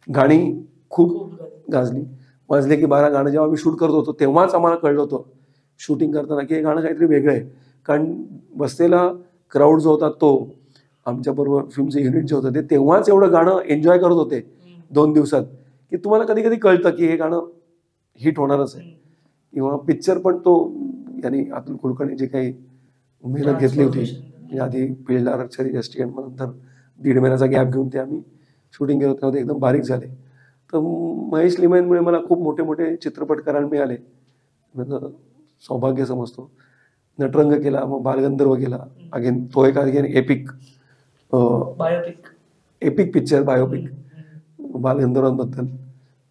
Speaker 1: गाणी खूप गाजली. वाजले की 12 गाणं जेव्हा आम्ही शूट करत होतो तेव्हाच आम्हाला कळलं होतं शूटिंग करताना की हे गाणं काहीतरी वेगळं आहे, कारण बसलेला क्राऊड जो होता तो आमच्याबरोबर फिल्मचे युनिट जे होतं ते तेव्हाच एवढं गाणं एन्जॉय करत होते 2 दिवसात की तुम्हाला कधी कधी कळतं की हे गाणं हिट होणारच आहे. किंवा पिक्चर पण तो यांनी अतुल कुलकर्णी जे काही मेहनत घेतली होती, आधी पिळदार छरी एस्टिएंट, नंतर 1.5 महिन्याचा गॅप घेऊन ते आम्ही शूटिंग केलं होतं, एकदम बारीक झाले. तर महेश लिमयेंमुळे मला खूप मोठे मोठे चित्रपट करायला मिळाले, सौभाग्य समजतो. नटरंग केला, मग बालगंधर्व केला, अगेन तो एक अगेन एपिक पिक्चर, बायोपिक बालगंधर्वांबद्दल.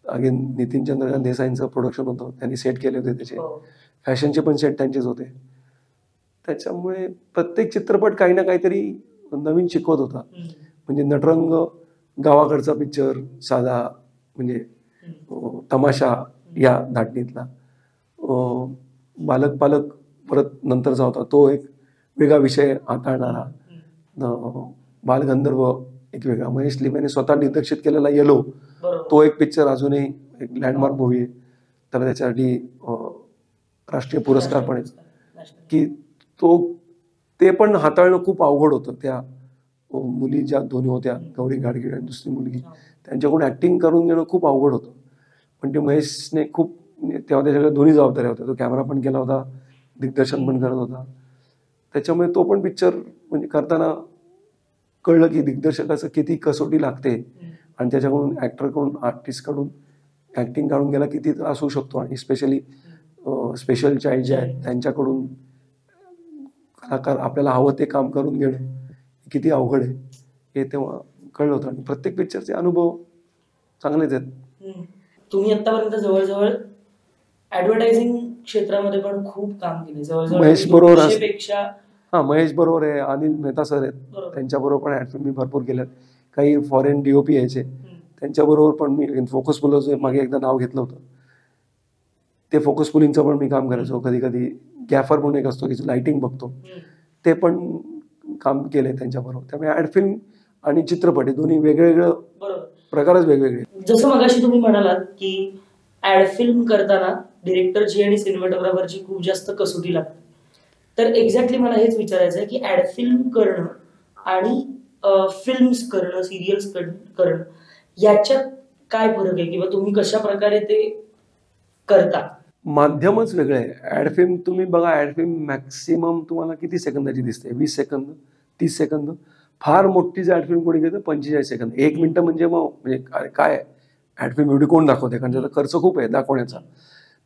Speaker 1: अगेन नितीन चंद्रकांत देसाईंचं प्रोडक्शन होतं, त्यांनी सेट केले होते त्याचे, फॅशनचे पण सेट त्यांचेच होते. त्याच्यामुळे प्रत्येक चित्रपट काही ना काहीतरी नवीन शिकवत होता. म्हणजे नटरंग गावाकडचा पिक्चर, साधा म्हणजे तमाशा या धाटणीतला. बालक पालक परत नंतरचा होता तो एक वेगळा विषय हाताळणारा. बालगंधर्व एक वेगळा. महेश लिमाने स्वतः दिग्दर्शित केलेला येलो, तो एक पिक्चर अजूनही एक लँडमार्क मूवी आहे. त्याला त्याच्यासाठी राष्ट्रीय पुरस्कार पण आहे की ते पण हाताळणं खूप अवघड होतं. त्या मुली ज्या दोन्ही होत्या, गौरी गाडगीळ आणि दुसरी मुलगी, त्यांच्याकडून ऍक्टिंग करून घेणं खूप अवघड होतं. पण ते महेशने खूप, तेव्हा त्याच्याकडे दोन्ही जबाबदाऱ्या होत्या. तो कॅमेरा पण केला होता, दिग्दर्शन पण करत होता. त्याच्यामुळे तो पण पिक्चर म्हणजे करताना कळलं की दिग्दर्शकाचं किती कसोटी लागते आणि त्याच्याकडून ऍक्टरकडून, आर्टिस्टकडून ऍक्टिंग काढून गेला किती त्रास होऊ शकतो. आणि स्पेशली स्पेशल चाइल्ड जे आहेत त्यांच्याकडून कलाकार आपल्याला हवं ते काम करून घेणं किती अवघड आहे हे तेव्हा कळलं होतं. आणि प्रत्येक पिक्चरचे अनुभव चांगलेच आहेत.
Speaker 2: तुम्ही आतापर्यंत जवळजवळ ऍडव्हर्टायझिंग क्षेत्रामध्ये पण खूप काम केले, जवळजवळ
Speaker 1: महेश बरोबर महेश बरोबर आहे, अनिल मेहता सर आहेत, त्यांच्याबरोबर पण ऍड फिल्म मी भरपूर केल्यात. काही फॉरेन डीओपी यायचे, त्यांच्याबरोबर पण मी फोकस पुलचं मागे एकदा नाव घेतलं होतं, ते फोकस पुलिंगचं पण मी काम करायचो. कधी कधी गॅफर म्हणून एक असतो की लाइटिंग बघतो, ते पण काम केलंय त्यांच्याबरोबर. त्यामुळे ऍड फिल्म आणि चित्रपट हे दोन्ही वेगवेगळं प्रकारच वेगवेगळे.
Speaker 2: जसं मगाशी तुम्ही म्हणालात की ऍड फिल्म करताना डिरेक्टरची आणि सिनेमॅटोग्राफरची खूप जास्त कसोटी लागते, तर एक्झॅक्टली मला हेच विचारायचं आहे की ऍड फिल्म करणं आणि फिल्म्स करणं, सिरियल्स करणं याच्यात काय फरक आहे किंवा तुम्ही कशा प्रकारे ते करता?
Speaker 1: माध्यमच वेगळं आहे. ऍड फिल्म तुम्ही बघा, ऍड फिल्म मॅक्सिमम तुम्हाला किती सेकंदाची दिसते? 20 सेकंद, 30 सेकंद. फार मोठी ऍड फिल्म कोणी घेतं 45 सेकंद, 1 मिनिट. म्हणजे मग म्हणजे काय ऍड फिल्म एवढी कोण दाखवते? कारण त्याचा खर्च खूप आहे दाखवण्याचा.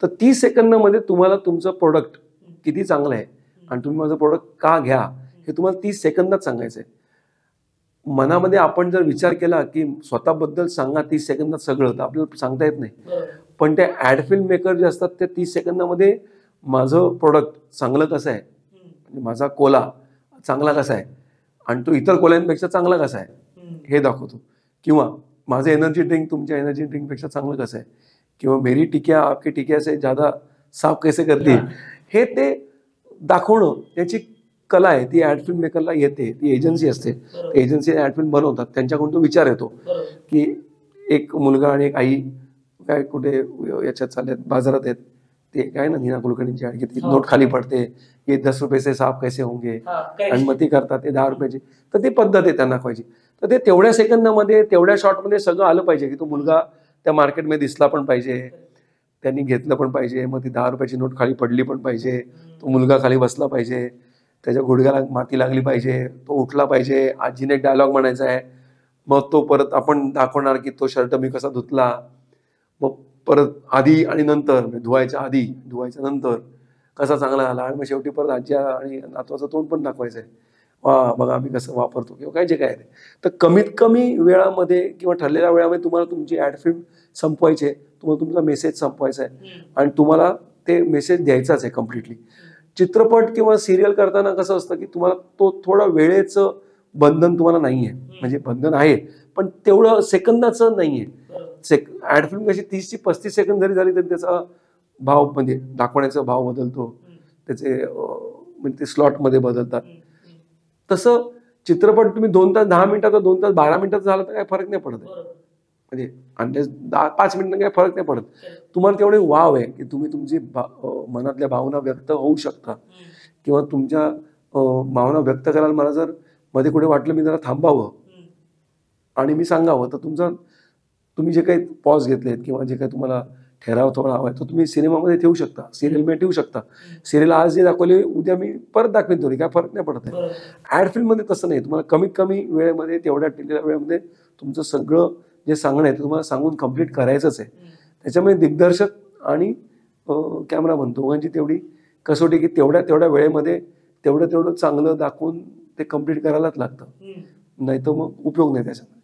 Speaker 1: तर 30 सेकंदामध्ये तुम्हाला तुमचं प्रोडक्ट किती चांगलं आहे आणि तुम्ही माझं प्रोडक्ट का घ्या हे तुम्हाला 30 सेकंदात सांगायचं आहे. मनामध्ये आपण जर विचार केला की स्वतःबद्दल सांगा 30 सेकंदात सगळं, तर आपल्याला सांगता येत नाही. पण ते ऍड फिल्म मेकर जे असतात ते 30 सेकंदामध्ये माझं प्रोडक्ट चांगलं कसं आहे, म्हणजे माझा कोला चांगला कसा आहे आणि तो इतर कोल्यांपेक्षा चांगला कसा आहे हे दाखवतो. किंवा माझं एनर्जी ड्रिंक तुमच्या एनर्जी ड्रिंकपेक्षा चांगलं कसं आहे, किंवा मेरी टिकिया आपकी टिकिया से ज्यादा साफ कैसे करते, हे ते दाखवणं याची कला आहे. ती ऍड फिल्म मेकरला येते. ती एजन्सी असते, एजन्सी ऍड फिल्म बनवतात, त्यांच्याकडून तो विचार येतो की एक मुलगा आणि एक आई काय कुठे याच्यात चालल्यात, बाजारात आहेत, ते काय ना नीना कुलकर्णीची ऍड घेतली, नोट खाली पडते, हे 10 रुपये से साफ कैसे होंगे, आणि मग ती करतात ते 10 रुपयाची. तर ती पद्धत आहे त्यांना दाखवायची. तर ते तेवढ्या सेकंदामध्ये, तेवढ्या शॉटमध्ये सगळं आलं पाहिजे की तो मुलगा त्या मार्केटमध्ये दिसला पण पाहिजे, त्यांनी घेतलं पण पाहिजे, मग ती 10 रुपयाची नोट खाली पडली पण पाहिजे, तो मुलगा खाली बसला पाहिजे, त्याच्या गुडघ्याला माती लागली पाहिजे, तो उठला पाहिजे, आजीने एक डायलॉग म्हणायचा आहे, मग तो परत आपण दाखवणार की तो शर्ट मी कसा धुतला, मग परत आधी आणि नंतर, धुवायच्या आधी धुवायच्या नंतर कसा चांगला झाला, आणि मग शेवटी परत आजी आणि नातवाचं तोंड पण दाखवायचं आहे, वा बघा आम्ही कसं वापरतो किंवा काय जे काय आहे. तर कमीत कमी वेळामध्ये किंवा ठरलेल्या वेळामध्ये तुम्हाला तुमची ऍड फिल्म संपवायची, तुम्हाला तुमचा मेसेज संपवायचा आहे आणि तुम्हाला ते मेसेज द्यायचाच आहे कम्प्लिटली. चित्रपट किंवा सिरियल करताना कसं असतं की तुम्हाला तो थोडं वेळेचं बंधन तुम्हाला नाहीये, म्हणजे बंधन आहे पण तेवढं सेकंदाचं नाहीये. ऍड फिल्म कशी 30 ते 35 सेकंद जरी झाली तरी त्याचा भाव, म्हणजे दाखवण्याचा भाव बदलतो, त्याचे म्हणजे ते स्लॉटमध्ये बदलतात. तसं चित्रपट तुम्ही 2 तास 10 मिनिटाचा, 2 तास 12 मिनिटाचा झाला तर काय फरक नाही पडत, म्हणजे अंदाज 5 मिनिटं काय फरक नाही पडत. तुम्हाला तेवढे वाव आहे की तुम्ही तुमची मनातल्या भावना व्यक्त होऊ शकता, किंवा तुमच्या भावना व्यक्त करायला मला जर मध्ये कुठे वाटलं मी जरा थांबावं आणि मी सांगावं, तर तुम्ही जे काही पॉज घेतलेत किंवा जे काही तुम्हाला ठराव थोडा हवा आहे तो तुम्ही सिनेमामध्ये ठेवू शकता, सिरियलमध्ये ठेवू शकता. सिरियल आज जे दाखवले उद्या मी परत दाखवेन, थोडी काय फरक नाही पडत आहे. ऍड फिल्ममध्ये तसं नाही, तुम्हाला कमीत कमी वेळेमध्ये, तेवढ्या टिकलेल्या वेळेमध्ये तुमचं सगळं जे सांगणं आहे ते तुम्हाला सांगून कम्प्लीट करायचंच आहे. त्याच्यामुळे दिग्दर्शक आणि कॅमेरामन दोघांची तेवढी कसोटी की तेवढ्या वेळेमध्ये तेवढं चांगलं दाखवून ते कम्प्लीट करायलाच लागतं, नाही तर मग उपयोग नाही त्याच्यामध्ये.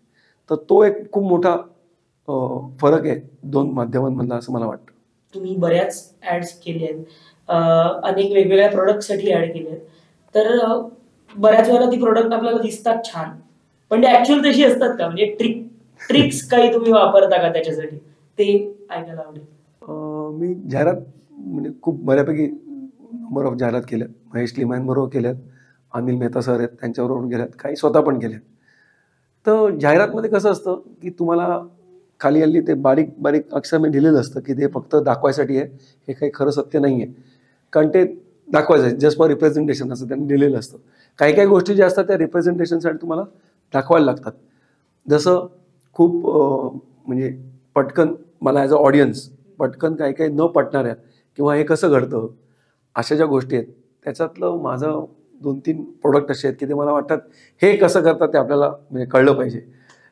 Speaker 1: तर तो एक खूप मोठा फरक आहे दोन माध्यमांमधला, असं मला वाटतं.
Speaker 2: तुम्ही बऱ्याच ऍड्स केल्या आहेत, अनेक वेगवेगळ्या प्रोडक्टसाठी ऍड केल्या आहेत, तर बऱ्याच वेळेला ती प्रोडक्ट आपल्याला दिसतात छान, पण ते ऍक्च्युअल तशी असतात का? म्हणजे ट्रिक्स काही तुम्ही वापरता का त्याच्यासाठी? ते ऐकायला आवडेल.
Speaker 1: मी जाहिरात म्हणजे खूप बऱ्यापैकी नंबर ऑफ जाहिरात केल्यात, महेश लिमायन बरोबर केल्यात, अनिल मेहता सर आहेत त्यांच्यावरून गेल्यात, काही स्वतः पण केल्यात. तर जाहिरातमध्ये कसं असतं की तुम्हाला खाली हल्ली ते बारीक बारीक अक्षरामध्ये लिहिलेलं असतं की ते फक्त दाखवायसाठी आहे, हे काही खरं सत्य नाही आहे. कारण ते दाखवायचं आहे, जस्ट फॉर रिप्रेझेंटेशन असं त्यांनी दिलेलं असतं. काही काही गोष्टी ज्या असतात त्या रिप्रेझेंटेशनसाठी तुम्हाला दाखवायला लागतात. जसं खूप म्हणजे पटकन मला ॲज अ ऑडियन्स पटकन काही काही न पटणाऱ्या किंवा हे कसं घडतं अशा ज्या गोष्टी आहेत, त्याच्यातलं माझं 2-3 प्रोडक्ट असे आहेत की ते मला वाटतात हे कसं करतात ते आपल्याला म्हणजे कळलं पाहिजे.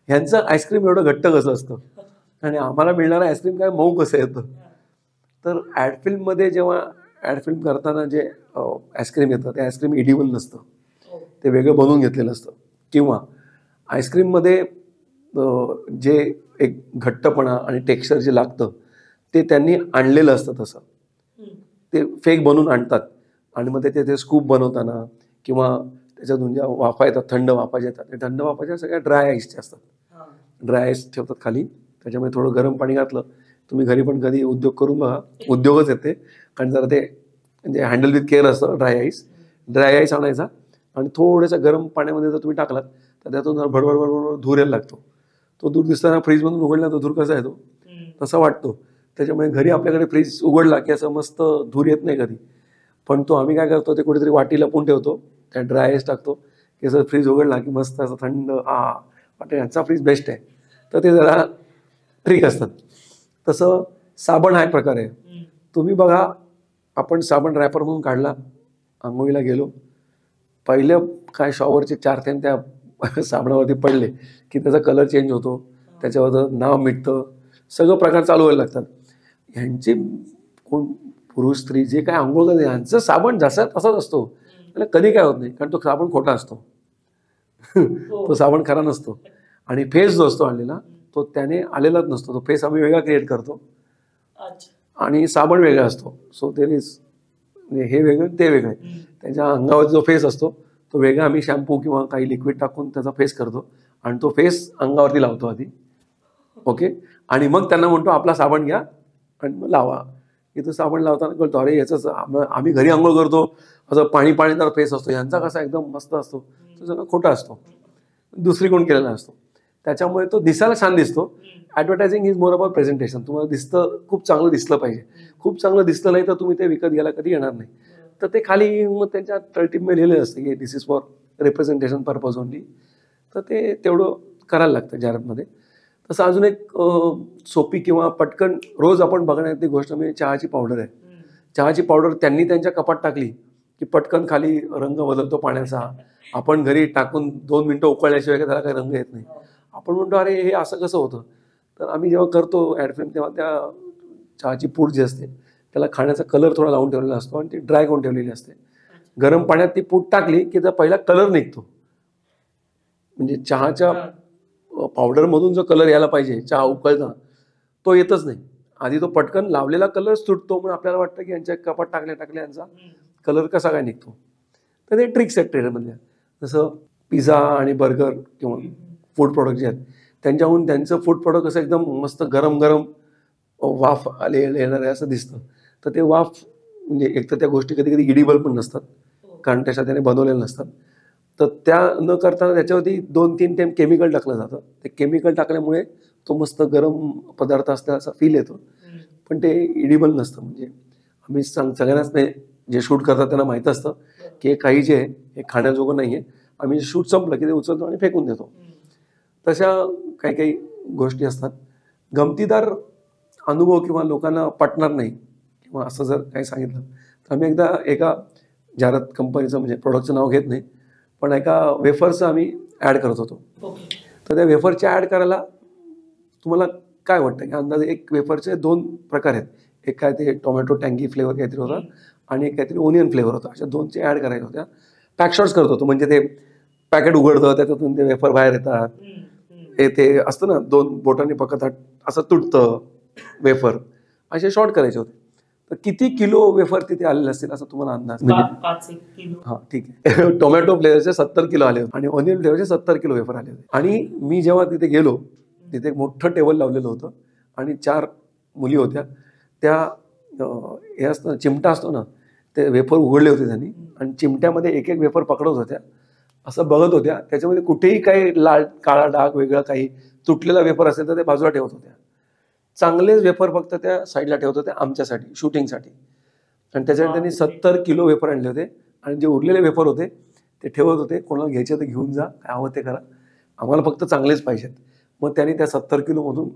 Speaker 1: ह्यांचं आईस्क्रीम एवढं घट्ट कसं असतं आणि आम्हाला मिळणारं आईस्क्रीम काय मऊ कसं येतं. तर ॲड फिल्ममध्ये जेव्हा ॲड फिल्म करताना जे आईस्क्रीम येतं ते आईस्क्रीम इडिबल नसतं, ते वेगळं बनवून घेतलेलं असतं. किंवा आईस्क्रीममध्ये जे एक घट्टपणा आणि टेक्स्चर जे लागतं ते त्यांनी आणलेलं असतं. तसं ते फेक बनवून आणतात आणि मग ते स्कूप बनवताना किंवा त्याच्यातून ज्या वाफा येतात, थंड वाफा जे येतात, ते थंड वाफाच्या सगळ्या ड्राय आईसच्या असतात. ड्राय आईस ठेवतात खाली, त्याच्यामुळे थोडं गरम पाणी घातलं. तुम्ही घरी पण कधी उद्योग करून बघा, उद्योगच येते. कारण जरा ते म्हणजे हँडल विथ केअर असतं. ड्राय आईस आणायचा आणि थोड्याशा गरम पाण्यामध्ये जर तुम्ही टाकलात तर त्यातून जरा भडभड भडभड धूर यायला लागतो. तो धूर दिसताना फ्रीजमधून उघडला तो धूर कसा येतो तसा वाटतो. त्याच्यामुळे घरी आपल्याकडे फ्रीज उघडला की असं मस्त धूर येत नाही कधी. पण तो आम्ही काय करतो ते कुठेतरी वाटी लपून ठेवतो, त्या ड्राय आईस टाकतो की असं फ्रीज उघडला की मस्त असं थंड वाटतं यांचा फ्रीज बेस्ट आहे. तर ते जरा ट्रिक असतात. तसं साबण हा एक प्रकार आहे. तुम्ही बघा, आपण साबण रॅपर म्हणून काढला, आंघोळीला गेलो, पहिलं काय शॉवरचे 4 थेंब त्या साबणावरती पडले की त्याचा कलर चेंज होतो, त्याच्यावर नाव मिटतं, सगळं प्रकार चालू व्हायला लागतात. ह्यांची कोण पुरुष स्त्री जे काय आंघोळ करते यांचं साबण जसा तसाच असतो, त्याला कधी काय होत नाही. कारण तो साबण खोटा असतो. तो साबण खरा नसतो. आणि फेस जो असतो आणलेला तो त्याने आलेलाच नसतो. तो फेस आम्ही वेगळा क्रिएट करतो आणि साबण वेगळा असतो. सो देर इज हे वेगळं ते वेगळं. त्याच्या अंगावर जो फेस असतो तो वेगळा आम्ही शॅम्पू किंवा काही लिक्विड टाकून त्याचा फेस करतो आणि तो फेस अंगावरती लावतो आधी. ओके. आणि मग त्यांना म्हणतो आपला साबण घ्या आणि मग लावा. की तो साबण लावताना कळतो अरे याचंच आम्ही घरी आंघोळ करतो असं पाणी पाणीदार फेस असतो, यांचा कसा एकदम मस्त असतो, तो सगळं खोटा असतो, दुसरीकडून केलेला असतो. त्याच्यामुळे तो दिसायला छान दिसतो. Advertising is more about presentation. तुम्हाला दिसतं, खूप चांगलं दिसलं पाहिजे. खूप चांगलं दिसलं नाही तर तुम्ही ते विकत घ्यायला कधी येणार नाही. तर ते खाली मग त्यांच्या तळटीपमध्ये लिहिलेलं असतं की this is for representation purpose only. तर ते तेवढं करायला लागतं जाहिरातमध्ये. तसं अजून एक सोपी किंवा पटकन रोज आपण बघण्याची गोष्ट म्हणजे चहाची पावडर आहे. चहाची पावडर त्यांनी त्यांच्या कपात टाकली की पटकन खाली रंग बदलतो पाण्याचा. आपण घरी टाकून 2 मिनिटं उकळल्याशिवाय त्याला काही रंग येत नाही. आपण म्हणतो अरे हे असं कसं होतं. तर आम्ही जेव्हा करतो ॲड फिल्म तेव्हा त्या चहाची पूड जी असते त्याला खाण्याचा कलर थोडा लावून ठेवलेला असतो आणि ती ड्राय करून ठेवलेली असते. गरम पाण्यात ती पूड टाकली की त्याचा पहिला कलर निघतो. म्हणजे चहाच्या पावडरमधून जो कलर यायला पाहिजे चहा उकळताना तो येतच नाही. आधी तो पटकन लावलेला कलर सुटतो. म्हणून आपल्याला वाटतं की यांच्या कपात टाकल्या यांचा कलर कसा काय निघतो. तर ते ट्रिक्स आहेत ट्रेडरमधल्या. जसं पिझ्झा आणि बर्गर किंवा फूड प्रॉडक्ट जे आहेत त्यांच्याहून त्यांचं फूड प्रॉडक्ट असं एकदम मस्त गरम गरम वाफ येणार आहे असं दिसतं. तर ते वाफ म्हणजे एक तर त्या गोष्टी कधी कधी इडिबल पण नसतात कारण त्याच्या त्याने बनवलेल्या नसतात. तर त्या न करताना त्याच्यावरती 2-3 थेंब केमिकल टाकलं जातं. ते केमिकल टाकल्यामुळे तो मस्त गरम पदार्थ असला असा फील येतो. पण ते इडिबल नसतं. म्हणजे आम्ही सगळ्यांनाच नाही, जे शूट करतात त्यांना माहीत असतं की हे काही जे आहे हे खाण्याजोगं नाही आहे. आम्ही शूट संपलं की ते उचलतो आणि फेकून देतो. तशा काही काही गोष्टी असतात. गमतीदार अनुभव किंवा लोकांना पटणार नाही किंवा असं जर काही सांगितलं तर आम्ही एकदा एका जाहिरात कंपनीचं म्हणजे प्रोडक्टचं नाव घेत नाही पण एका वेफरचं आम्ही ॲड करत होतो. तर त्या वेफरची ॲड करायला तुम्हाला काय वाटतं की अंदाजे एक वेफरचे 2 प्रकार आहेत. एक काय ते टोमॅटो टँगी फ्लेवर काहीतरी होता आणि एक काहीतरी ओनियन फ्लेवर होता. अशा 2ची ॲड करायच्या होत्या. पॅकशॉट्स करत होतो म्हणजे ते पॅकेट उघडतं त्याच्यातून ते वेफर बाहेर येतात. ते असतं ना 2 बोटांनी पकडतात असं तुटतं वेफर. असे शॉर्ट करायचे होते. तर किती किलो वेफर तिथे आलेले असतील असं तुम्हाला अंदाज?
Speaker 2: 5 किलो.
Speaker 1: हां ठीक आहे. टोमॅटो फ्लेवरचे 70 किलो आले होते आणि ऑनियन फ्लेवरचे 70 किलो वेफर आले होते. आणि मी जेव्हा तिथे गेलो तिथे एक मोठं टेबल लावलेलं होतं आणि 4 मुली होत्या. त्या हे असतं चिमटा असतो ना ते वेफर उघडले होते त्यांनी आणि चिमट्यामध्ये एक एक वेफर पकडत होत्या, असं बघत होत्या. त्याच्यामध्ये कुठेही काही लाल काळा डाग वेगळा काही तुटलेला वेफर असेल तर ते बाजूला ठेवत होत्या. चांगलेच वेफर फक्त त्या साईडला ठेवत होत्या आमच्यासाठी, शूटिंगसाठी. आणि त्याच्यासाठी त्यांनी 70 किलो वेफर आणले होते आणि जे उरलेले वेफर होते ते ठेवत होते. कोणाला घ्यायचे तर घेऊन जा, काय हवं ते करा, आम्हाला फक्त चांगलेच पाहिजेत. मग त्यांनी त्या 70 किलोमधून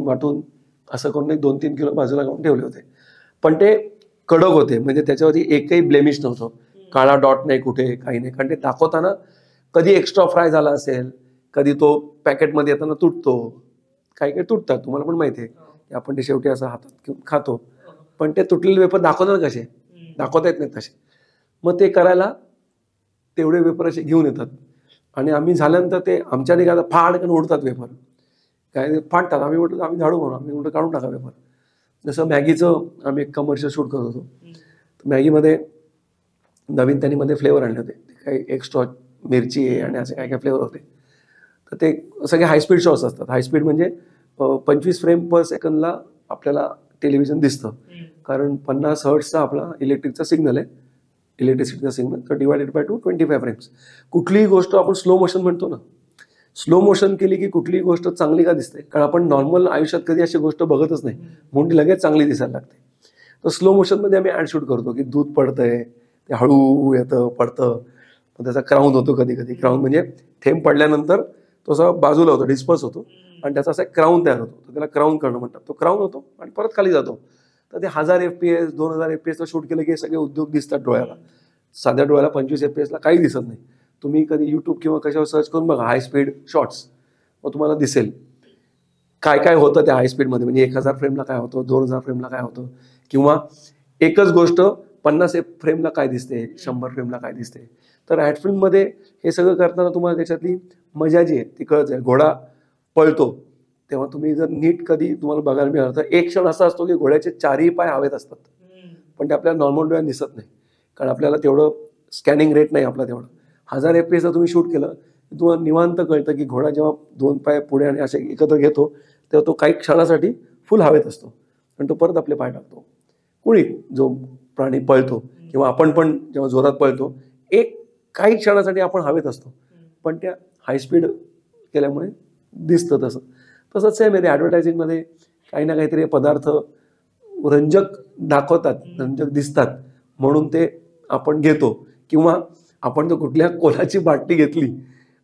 Speaker 1: वाटून असं करून एक 2-3 किलो बाजूला लावून ठेवले होते. पण ते कडक होते, म्हणजे त्याच्यावरती एकही ब्लेमिश नव्हतं, काळा डॉट नाही कुठे, काही नाही. कारण ते दाखवताना कधी एक्स्ट्रा फ्राय झाला असेल, कधी तो पॅकेटमध्ये येताना तुटतो, काही काही तुटतात, तुम्हाला पण माहिती आहे की आपण ते शेवटी असं हातात घेऊन खातो. पण ते तुटलेले वेफर दाखवतात कसे, दाखवता येत नाहीत तसे. मग ते करायला तेवढे वेफर असे घेऊन येतात आणि आम्ही झाल्यानंतर ते आमच्याने काय फाडकन उडतात वेफर, काय फाटतात. आम्ही म्हटलं आम्ही झाडू म्हणून आम्ही म्हटलं काढून टाका वेफर. जसं मॅगीचं आम्ही एक कमर्शियल शूट करत होतो, तर मॅगीमध्ये नवीन त्यांनी मध्ये फ्लेवर आणले होते, काही एक्स्ट्रा मिरची आहे आणि असे काय काय फ्लेवर होते. तर ते सगळे हायस्पीड शॉट्स असतात. हायस्पीड म्हणजे 25 फ्रेम पर सेकंदला आपल्याला टेलिव्हिजन दिसतं, कारण 50 हर्ट्जचा आपला इलेक्ट्रिकचा सिग्नल आहे, इलेक्ट्रिसिटीचा सिग्नल. तर डिवायडेड बाय 25 फ्रेम्स. कुठलीही गोष्ट आपण स्लो मोशन म्हणतो ना, स्लो मोशन केली की कुठलीही गोष्ट चांगली का दिसते, कारण आपण नॉर्मल आयुष्यात कधी अशी गोष्ट बघतच नाही, म्हणून ती लगेच चांगली दिसायला लागते. तर स्लो मोशनमध्ये आम्ही ॲड शूट करतो की दूध पडतंय, ते हळू येतं पडतं, मग त्याचा क्राऊन होतो. कधी कधी क्राऊन म्हणजे थेंब पडल्यानंतर तो असा बाजूला होतो, डिस्पर्स होतो आणि त्याचा असा क्राऊन तयार होतो, तर त्याला क्राऊन करणं म्हणतात. तो क्राऊन होतो आणि परत खाली जातो. तर ते 1000 FPS 2000 FPS शूट केलं की हे सगळे उद्योग दिसतात डोळ्याला. साध्या डोळ्याला 25 FPS ला काही दिसत नाही. तुम्ही कधी यूट्यूब किंवा कशावर सर्च करून बघा हाय स्पीड शॉट्स, मग तुम्हाला दिसेल काय काय होतं त्या हाय स्पीडमध्ये. म्हणजे 1000 फ्रेमला काय होतं, 2000 फ्रेमला काय होतं, किंवा एकच गोष्ट 50 फ्रेमला काय दिसते, 100 फ्रेमला काय दिसते. तर ॲड फिल्ममध्ये हे सगळं करताना तुम्हाला त्याच्यातली मजा जी आहे ती कळत जाईल. घोडा पळतो तेव्हा तुम्ही जर नीट कधी तुम्हाला बघायला मिळालं तर एक क्षण असा असतो की घोड्याचे 4ही पाय हवेत असतात, पण ते आपल्याला नॉर्मल डोळ्यात दिसत नाही, कारण आपल्याला तेवढं स्कॅनिंग रेट नाही आपला तेवढा. 1000 FPS ला तुम्ही शूट केलं तुम्हाला निवांत कळतं की घोडा जेव्हा 2 पाय पुढे आणि असे एकत्र घेतो तेव्हा तो काही क्षणासाठी फुल हवेत असतो आणि तो परत आपले पाय टाकतो. कुणी जो प्राणी पळतो किंवा आपण पण जेव्हा जोरात पळतो एक काही क्षणासाठी आपण हवेत असतो, पण त्या हायस्पीड केल्यामुळे दिसतं. तसंच सेम आहे ते ॲडव्हर्टायझिंगमध्ये. काही ना काहीतरी पदार्थ रंजक दाखवतात, रंजक दिसतात म्हणून ते आपण घेतो. किंवा आपण जर कुठल्या कोलाची बाटली घेतली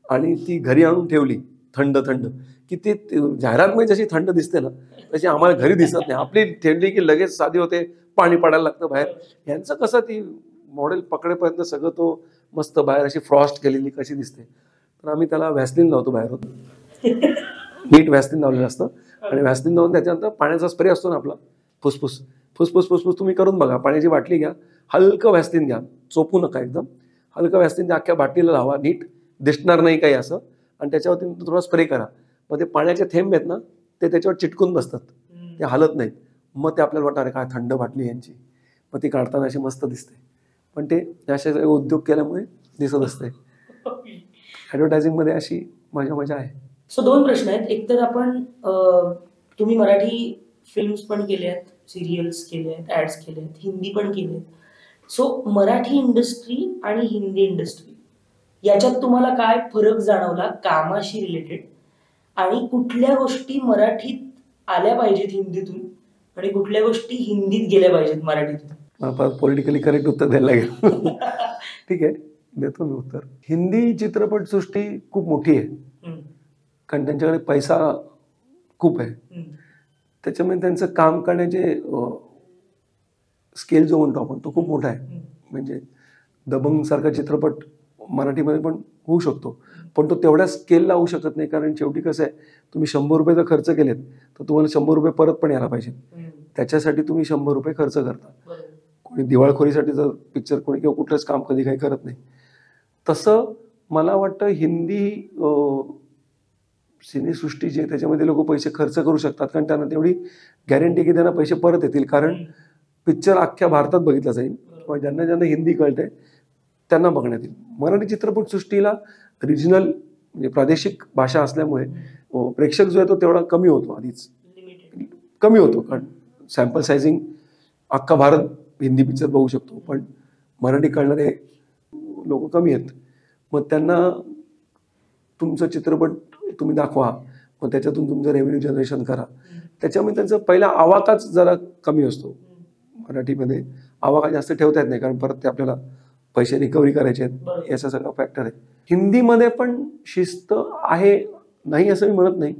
Speaker 1: आणि ती घरी आणून ठेवली थंड थंड की ती जाहिरातमध्ये जशी थंड दिसते ना तशी आम्हाला घरी दिसत नाही. आपली ठेवली की लगेच साधी होते, पाणी पडायला लागतं बाहेर. यांचं कसं ती मॉडेल पकडेपर्यंत सगळं तो मस्त बाहेर अशी फ्रॉस्ट केलेली कशी दिसते. तर आम्ही त्याला व्हॅसलीन लावतो बाहेरून, नीट व्हॅसलीन लावलेलं असतं आणि व्हॅसलीन लावून त्याच्यानंतर पाण्याचा स्प्रे असतो ना आपला, फुसफुस फुसफुस फुसफुस तुम्ही करून बघा. पाण्याची बाटली घ्या, हलकं व्हॅसलीन घ्या, चोपू नका, एकदम हलकं व्हॅसलीन अख्ख्या बाटलीला लावा, नीट दिसणार नाही काही असं, आणि त्याच्यावरती थोडा स्प्रे करा. मग ते पाण्याचे थेंब आहेत ना ते त्याच्यावर चिटकून बसतात, ते हलत नाहीत. मग ते आपल्याला वाटतं अरे काय थंड बाटली यांची, मग ती काढताना अशी मस्त दिसते. पण ते असे सगळे उद्योग केल्यामुळे दिसत असते. ॲडव्हर्टायझिंगमध्ये अशी मजा आहे.
Speaker 2: सो 2 प्रश्न आहेत. एक तर आपण तुम्ही मराठी फिल्म्स पण केल्या आहेत, सिरियल्स केले आहेत, ॲड्स केले आहेत, हिंदी पण केले आहेत. सो मराठी इंडस्ट्री आणि हिंदी इंडस्ट्री याच्यात तुम्हाला काय फरक जाणवला कामाशी रिलेटेड, आणि कुठल्या गोष्टी मराठीत आल्या पाहिजेत हिंदीतून आणि कुठल्या गोष्टी हिंदीत गेल्या पाहिजेत मराठीतून?
Speaker 1: पॉलिटिकली करेक्ट उत्तर द्यायला लागेल. ठीक आहे, देतो मी उत्तर. हिंदी चित्रपटसृष्टी खूप मोठी आहे, कारण त्यांच्याकडे पैसा खूप आहे. त्याच्यामुळे त्यांचं काम करण्याचे स्केल जो म्हणतो आपण तो खूप मोठा आहे. म्हणजे दबंग सारखा चित्रपट मराठीमध्ये पण होऊ शकतो, पण तो तेवढ्या स्केलला होऊ शकत नाही. कारण शेवटी कसं आहे, तुम्ही 100 रुपये जर खर्च केलेत तर तुम्हाला 100 रुपये परत पण यायला पाहिजे. त्याच्यासाठी तुम्ही 100 रुपये खर्च करता. कोणी दिवाळखोरीसाठी जर पिक्चर कोणी किंवा कुठलंच काम कधी काही करत नाही. तसं मला वाटतं हिंदी सिनेसृष्टी जी आहे त्याच्यामध्ये लोक पैसे खर्च करू शकतात, कारण त्यांना तेवढी गॅरंटी की त्यांना पैसे परत येतील. कारण पिक्चर अख्ख्या भारतात बघितला जाईल किंवा ज्यांना ज्यांना हिंदी कळते त्यांना बघण्यात येईल. मराठी चित्रपटसृष्टीला रिजनल म्हणजे प्रादेशिक भाषा असल्यामुळे प्रेक्षक जो आहे तो तेवढा कमी होतो, आधीच कमी होतो. कारण सॅम्पल सायझिंग अख्खा भारत हिंदी पिक्चर बघू शकतो, पण मराठी कळणारे लोक कमी आहेत. मग त्यांना तुमचा चित्रपट तुम्ही दाखवा, मग त्याच्यातून तुमचं रेव्हेन्यू जनरेशन करा. त्याच्यामुळे त्यांचा पहिला आवाकाच जरा कमी असतो. मराठीमध्ये आवाका जास्त ठेवता येत नाही, कारण परत ते आपल्याला पैसे रिकव्हरी करायचे आहेत, याचा सगळा फॅक्टर आहे. हिंदीमध्ये पण शिस्त आहे, नाही असं मी म्हणत नाही,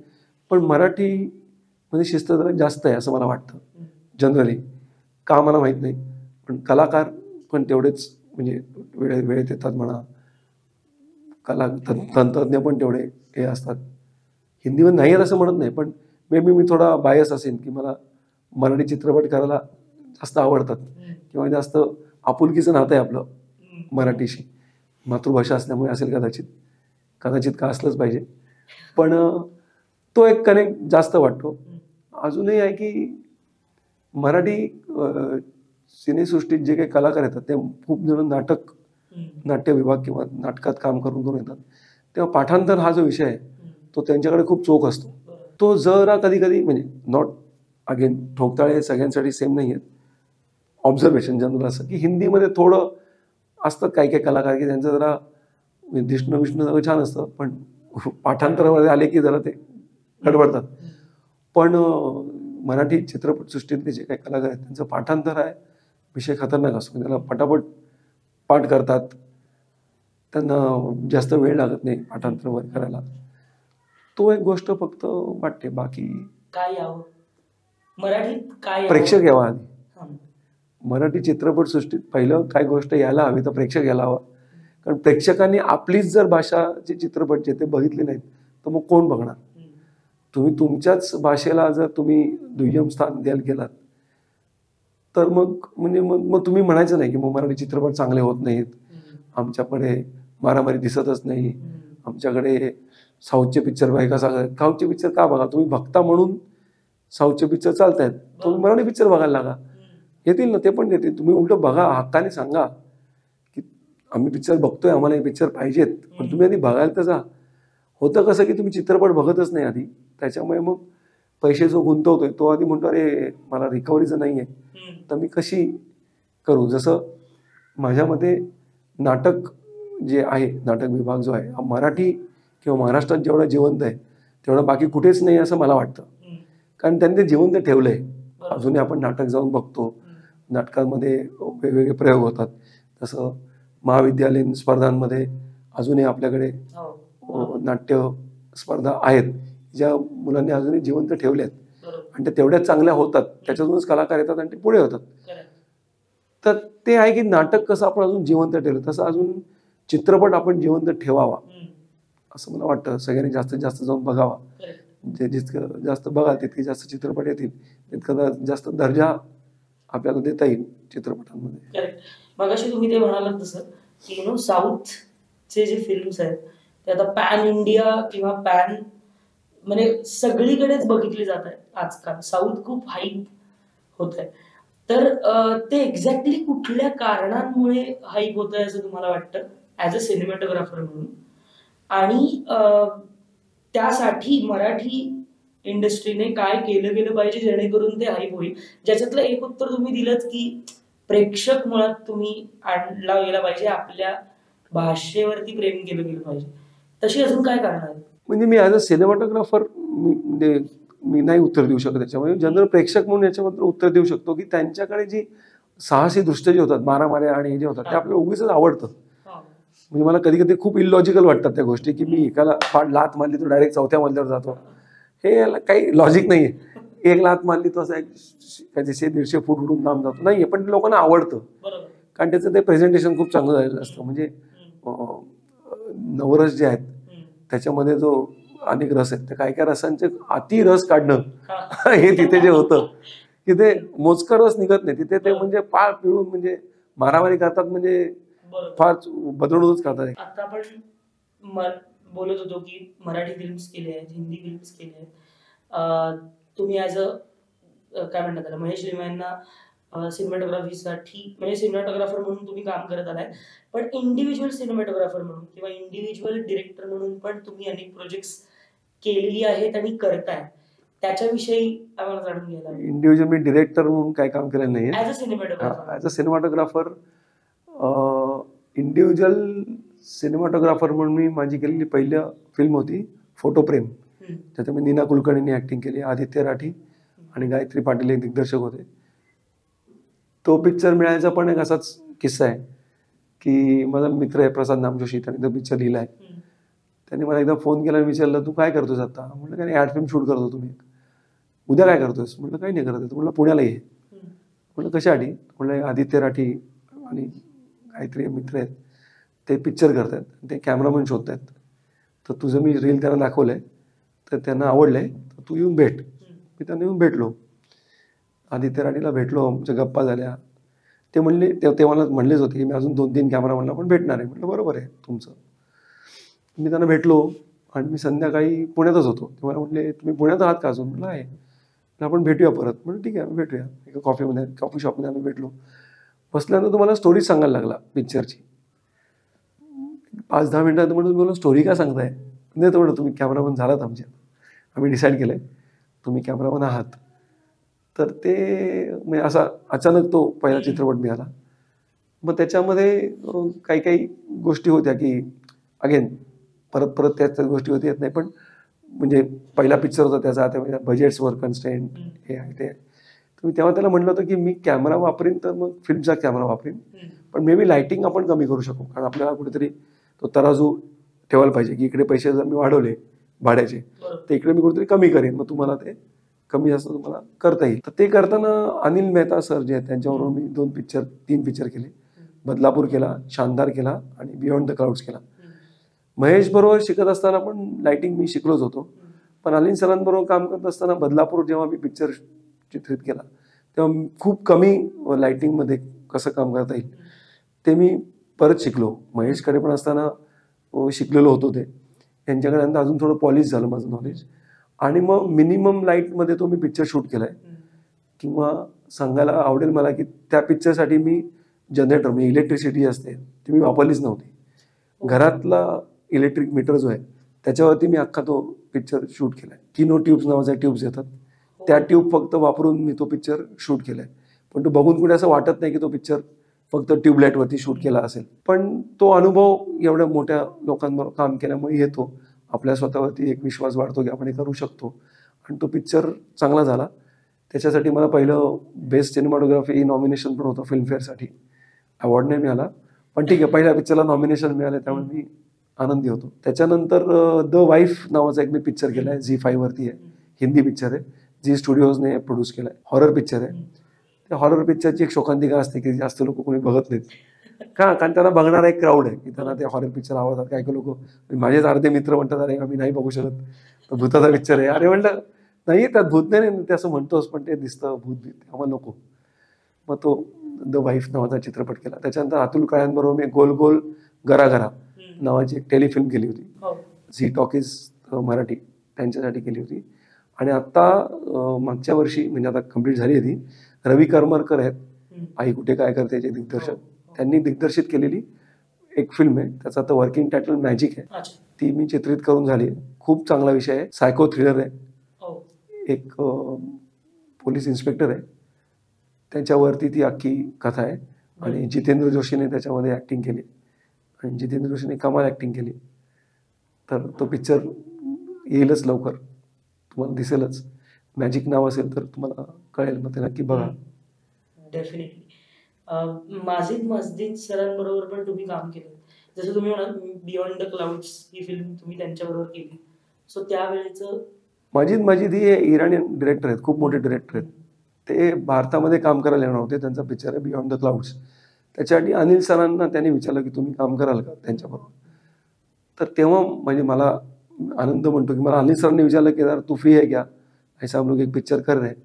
Speaker 1: पण मराठीमध्ये शिस्त जरा जास्त आहे असं मला वाटतं जनरली. का मला माहीत नाही, पण कलाकार पण तेवढेच म्हणजे वेळेत येतात म्हणा, तंत्रज्ञ पण तेवढे हे असतात. हिंदीमध्ये नाही आहेत असं म्हणत नाही, पण मे बी मी थोडा बायस असेल की मला मराठी चित्रपट करायला जास्त आवडतात, किंवा जास्त आपुलकीचं नातं आहे आपलं मराठीशी, मातृभाषा असल्यामुळे असेल कदाचित का असलंच पाहिजे, पण तो एक कनेक्ट जास्त वाटतो. अजूनही आहे की मराठी सिनेसृष्टीत जे काही कलाकार येतात ते खूप जण नाट्य विभाग किंवा नाटकात काम करून येतात, तेव्हा पाठांतर हा जो विषय आहे तो त्यांच्याकडे खूप चोख असतो. तो जरा कधी कधी म्हणजे नॉट अगेन ठोकताळे सगळ्यांसाठी सेम नाही आहेत, ऑब्झर्वेशन जनरल असं की हिंदीमध्ये थोडं असतात काही कलाकार की त्यांचं जरा दिसणं सगळं छान असतं, पण पाठांतरामध्ये आले की जरा ते गडबडतात. पण मराठी चित्रपटसृष्टीतले जे काही कलाकार आहेत त्यांचं पाठांतर आहे विषय खतरनाक असतो. त्याला पटापट पाठ करतात, त्यांना जास्त वेळ लागत नाही पाठांतर वगैरे करायला. तो एक गोष्ट फक्त वाटते. बाकी
Speaker 2: काय यावं मराठीत, काय
Speaker 1: प्रेक्षक यावा आधी. मराठी चित्रपटसृष्टीत पहिलं काय गोष्ट यायला हवी तर प्रेक्षक यायला हवा. कारण प्रेक्षकांनी आपलीच जर भाषाचे चित्रपट जे ते बघितले नाहीत तर मग कोण बघणार. तुम्ही तुमच्याच भाषेला जर तुम्ही दुय्यम स्थान द्यायला गेलात तर मग तुम्ही म्हणायचं नाही की मग मराठी चित्रपट चांगले होत नाहीत, आमच्याकडे मारामारी दिसतच नाही, आमच्याकडे साऊथचे पिक्चर बघा का. साऊथचे पिक्चर का बघा, तुम्ही बघता म्हणून साऊथचे पिक्चर चालतायत, तुम्ही मराठी पिक्चर बघायला लागा, येतील ना ते पण येतील. तुम्ही उलट बघा, हक्काने सांगा की आम्ही पिक्चर बघतोय, आम्हाला हे पिक्चर पाहिजेत, पण तुम्ही आधी बघायला तर जा. होतं कसं की तुम्ही चित्रपट बघतच नाही आधी, त्याच्यामुळे मग पैसे जो गुंतवतोय तो आधी म्हणतो अरे मला रिकव्हरीचं नाही आहे तर मी कशी करू. जसं माझ्या मते नाटक जे आहे, नाटक विभाग जो आहे हा मराठी किंवा महाराष्ट्रात जेवढा जिवंत आहे तेवढा बाकी कुठेच नाही असं मला वाटतं. कारण त्यांनी ते जिवंत ठेवलं आहे. अजूनही आपण नाटक जाऊन बघतो, नाटकांमध्ये वेगवेगळे प्रयोग होतात. तसं महाविद्यालयीन स्पर्धांमध्ये अजूनही आपल्याकडे नाट्य स्पर्धा आहेत ज्या मुलांनी अजूनही जिवंत ठेवल्या आहेत, आणि त्या तेवढ्याच चांगल्या होतात, त्याच्यातूनच कलाकार येतात आणि ते पुढे होतात. तर ते आहे की नाटक कसं आपण अजून जिवंत ठेवलं तसं अजून चित्रपट आपण जिवंत ठेवावा असं मला वाटतं. सगळ्यांनी जास्तीत जास्त जाऊन बघावा, जे जितकं जास्त बघाल तितके जास्त चित्रपट येतील, तितका जास्त दर्जा आपल्याला देता येईल चित्रपटांमध्ये.
Speaker 2: मगाशी तुम्ही ते म्हणालात तसं की साऊथचे जे फिल्म्स आहेत ते आता पॅन इंडिया किंवा पॅन म्हणजे सगळीकडेच बघितले जात आहेत आजकाल. साऊथ खूप हाईप होत आहे, तर ते एक्झॅक्टली कुठल्या कारणांमुळे हाईप होत आहे असं तुम्हाला वाटतं ऍज अ सिनेमॅटोग्राफर म्हणून, आणि त्यासाठी मराठी इंडस्ट्रीने काय केलं गेलं पाहिजे जेणेकरून ते हाईप होईल. ज्याच्यातलं एक उत्तर तुम्ही दिलंच की प्रेक्षक मुळात तुम्ही आणला गेला पाहिजे, आपल्या भाषेवरती प्रेम केलं गेलं पाहिजे. तशी अजून काय कारण आहेत?
Speaker 1: म्हणजे मी ॲज अ सिनेमॅटोग्राफर मी नाही उत्तर देऊ शकत त्याच्यामुळे. जनरल प्रेक्षक म्हणून याच्याबद्दल उत्तर देऊ शकतो की त्यांच्याकडे जी साहसी दृश्य जे होतात, मारामाऱ्या आणि हे जे होतात ते आपल्याला उगीच आवडतं. म्हणजे मला कधी कधी खूप इलॉजिकल वाटतात त्या गोष्टी की मी एकाला लात मारली तो डायरेक्ट चौथ्या मजल्यावर जातो, हे काही लॉजिक नाहीये. एक लात मारली तो असं 100-150 फूट उडून लांब जातो, नाहीये, पण लोकांना आवडतं कारण त्याचं ते प्रेझेंटेशन खूप चांगलं झालेलं असतं. म्हणजे नवरस जे आहेत त्याच्यामध्ये जो अनेक रस आहेत, त्या काय रसांचे अति रस काढणं हे तिथे जे होतं तिथे मोजका रस निघत नाही, तिथे ते म्हणजे पाळ पिळून म्हणजे मारामारी करतात, म्हणजे फार बदलूनच करतात.
Speaker 2: आता आपण बोलत होतो की मराठी फिल्म्स केले आहेत, हिंदी फिल्म्स केले आहेत, तुम्ही ऍज अ काय म्हणतात त्याला महेश लिमा यांना सिनेमॅटोग्राफीसाठी म्हणजे सिनेमॅटोग्राफर म्हणून तुम्ही काम करत आलाय, पण इंडिव्हिज्युअल सिनेमॅटोग्राफर म्हणून किंवा इंडिव्हिज्युअल डिरेक्टर म्हणून पण तुम्ही अनेक प्रोजेक्ट्स केलेली आहेत आणि करताय. त्याच्याविषयी आम्हाला जाणून घ्यायला आवडेल.
Speaker 1: इंडिव्हिज्युअल मी डिरेक्टर म्हणून काही काम केलेलं नाहीये.
Speaker 2: As a cinematographer.
Speaker 1: As a cinematographer individual cinematographer म्हणून मी माझी केलेली पहिली फिल्म होती फोटोप्रेम. त्यात मी नीना कुलकर्णींनी ऍक्टिंग केली, आदित्य राठी आणि गायत्री पाटील एक दिग्दर्शक होते. तो पिक्चर मिळायचा पण एक असाच किस्सा आहे की माझा मित्र आहे प्रसाद नामजोशी, त्याने तो पिक्चर लिहिला आहे. त्यांनी मला एकदा फोन केला आणि विचारलं तू काय करतोस आता? म्हटलं काय ॲड फिल्म शूट करतो तुम्ही. उद्या काय करतोस? म्हटलं काही नाही करत आहे. म्हटलं पुण्याला ये. म्हटलं कशासाठी? म्हटलं आदित्य राठी आणि गायत्री मित्र आहेत, ते पिक्चर करतात, ते कॅमेरामन शोधत आहेत, तर तुझं मी रील त्यांना दाखवलं आहे, तर त्यांना आवडलं आहे, तर तू येऊन भेट. मी त्यांना येऊन भेटलो, आदित्य राठीला भेटलो, आमच्या गप्पा झाल्या. ते म्हणले ते मला म्हणलेच होते की मी अजून 2-3 कॅमेरामनला पण भेटणार आहे. म्हटलं बरोबर आहे तुमचं. मी त्यांना भेटलो आणि मी संध्याकाळी पुण्यातच होतो. ते मला म्हटले तुम्ही पुण्यात आहात का अजून? म्हटलं आहे. आपण भेटूया परत. म्हटलं ठीक आहे आम्ही भेटूया. एका कॉफी शॉपमध्ये आम्ही भेटलो. बसल्यानंतर तुम्हाला स्टोरी सांगायला लागला पिक्चरची. 5-10 मिनिटात म्हणून तुम्ही स्टोरी काय सांगताय? नाही तर म्हणलं तुम्ही कॅमेरामन झालात आमच्या, आम्ही डिसाईड केलं आहे तुम्ही कॅमेरामन आहात. तर ते म्हणजे असा अचानक तो पहिला चित्रपट मिळाला. मग त्याच्यामध्ये काही काही गोष्टी होत्या की अगेन परत त्याच गोष्टी होती येत नाही, पण म्हणजे पहिला पिक्चर होता त्याचा, आता बजेट्सवर कन्स्टेंट हे आहे ते. तर मी तेव्हा त्याला म्हटलं होतं की मी कॅमेरा वापरीन तर मग फिल्मचा कॅमेरा वापरीन, पण मे बी लाईटिंग आपण कमी करू शकू, कारण आपल्याला कुठेतरी तो तराजू ठेवायला पाहिजे की इकडे पैसे जर मी वाढवले भाड्याचे तर इकडे मी कुठेतरी कमी करेन, मग तुम्हाला ते कमी जास्त तुम्हाला करता येईल. तर ते करताना अनिल मेहता सर जे आहेत त्यांच्याबरोबर मी 3 पिक्चर केले. बदलापूर केला, शानदार केला आणि बियॉन्ड द क्लाउड्स केला. महेश बरोबर शिकत असताना पण लाईटिंग मी शिकलोच होतो, पण अनिल सरांबरोबर काम करत असताना बदलापूर जेव्हा मी पिक्चर चित्रित केला तेव्हा खूप कमी लाईटिंगमध्ये कसं काम करता येईल ते मी परत शिकलो. महेशकडे पण असताना शिकलेलो होतो ते, त्यांच्याकडे नंतर अजून थोडं पॉलिश झालं माझं नॉलेज, आणि मग मिनिमम लाईटमध्ये तो मी पिक्चर शूट केला आहे. किंवा सांगायला आवडेल मला की त्या पिक्चरसाठी मी जनरेटर म्हणजे इलेक्ट्रिसिटी असते ती मी वापरलीच नव्हती. घरातला इलेक्ट्रिक मीटर जो आहे त्याच्यावरती मी अख्खा तो पिक्चर शूट केला आहे. किनो ट्यूब्स नावाच्या ट्यूब्स येतात, त्या ट्यूब फक्त वापरून मी तो पिक्चर शूट केला आहे. पण तो बघून कुठे असं वाटत नाही की तो पिक्चर फक्त ट्यूबलाईटवरती शूट केला असेल, पण तो अनुभव एवढ्या मोठ्या लोकांबरोबर काम केल्यामुळे येतो. आपल्या स्वतःवरती एक विश्वास वाढतो की आपण हे करू शकतो, आणि तो पिक्चर चांगला झाला. त्याच्यासाठी मला पहिलं बेस्ट सिनेमॅटोग्राफी नॉमिनेशन पण होतं फिल्मफेअरसाठी, अवॉर्ड नाही मिळाला, पण ठीक आहे पहिल्या पिक्चरला नॉमिनेशन मिळालं त्यामुळे मी आनंदी होतो. त्याच्यानंतर द वाईफ नावाचा एक मी पिक्चर केला आहे, झी5 वरती आहे, हिंदी पिक्चर आहे, झी स्टुडिओजने प्रोड्यूस केला आहे, हॉरर पिक्चर आहे. त्या हॉरर पिक्चरची एक शोकांतिका असते की जास्त लोक कोणी बघत नाहीत का, कारण त्यांना बघणारा एक क्राऊड आहे की त्यांना ते हॉरर पिक्चर आवडतात. काही लोक, माझेच अर्धे मित्र म्हणतात अरे आम्ही नाही बघू शकत, तो भूताचा पिक्चर आहे. अरे म्हणलं नाही त्यात भूत नाही, ते असं म्हणतोस पण ते दिसतं भूत आम्हाला नको. मग तो द वाईफ नावाचा चित्रपट केला. त्याच्यानंतर अतुल काळ्यांबरोबर मी गोल गोल घरा नावाची एक टेलिफिल्म केली होती, झी टॉकीज मराठी त्यांच्यासाठी केली होती. आणि आत्ता मागच्या वर्षी म्हणजे आता कम्प्लीट झाली आहे ती, रवी करमरकर आहेत, आई कुठे काय करते दिग्दर्शक, त्यांनी दिग्दर्शित केलेली एक फिल्म आहे, त्याचा आता वर्किंग टायटल मॅजिक आहे. ती मी चित्रित करून झाली आहे. खूप चांगला विषय आहे, सायको थ्रिलर आहे. एक पोलीस इन्स्पेक्टर आहे त्याच्यावरती ती अख्खी कथा आहे, आणि जितेंद्र जोशीने त्याच्यामध्ये ॲक्टिंग केली, आणि जितेंद्र जोशीने कमाल ॲक्टिंग केली. तर तो पिक्चर येईलच लवकर, तुम्हाला दिसेलच. मॅजिक नाव असेल तर तुम्हाला कळेल, मग ते नक्की बघा.
Speaker 2: डेफिनेटली. माजिद सरांबरोबर पण तुम्ही काम केलं, जसं तुम्ही म्हणाल beyond the clouds he film तुम्ही त्यांच्याबरोबर केली. सो त्यावेळेचं
Speaker 1: माजिद ही इराणी डिरेक्टर आहेत, खूप मोठे डिरेक्टर आहेत. ते भारतामध्ये काम करायला येणार होते, त्यांचा पिक्चर आहे बियॉन्ड द क्लाउड्स. त्याच्यासाठी अनिल सरांना त्यांनी विचारलं की तुम्ही काम कराल का त्यांच्याबरोबर. तर तेव्हा म्हणजे मला आनंद म्हणतो की मला अनिल सरांनी विचारलं की यार तू फ्री है क्या, ऐसा हम लोग एक पिक्चर कर रहे हैं.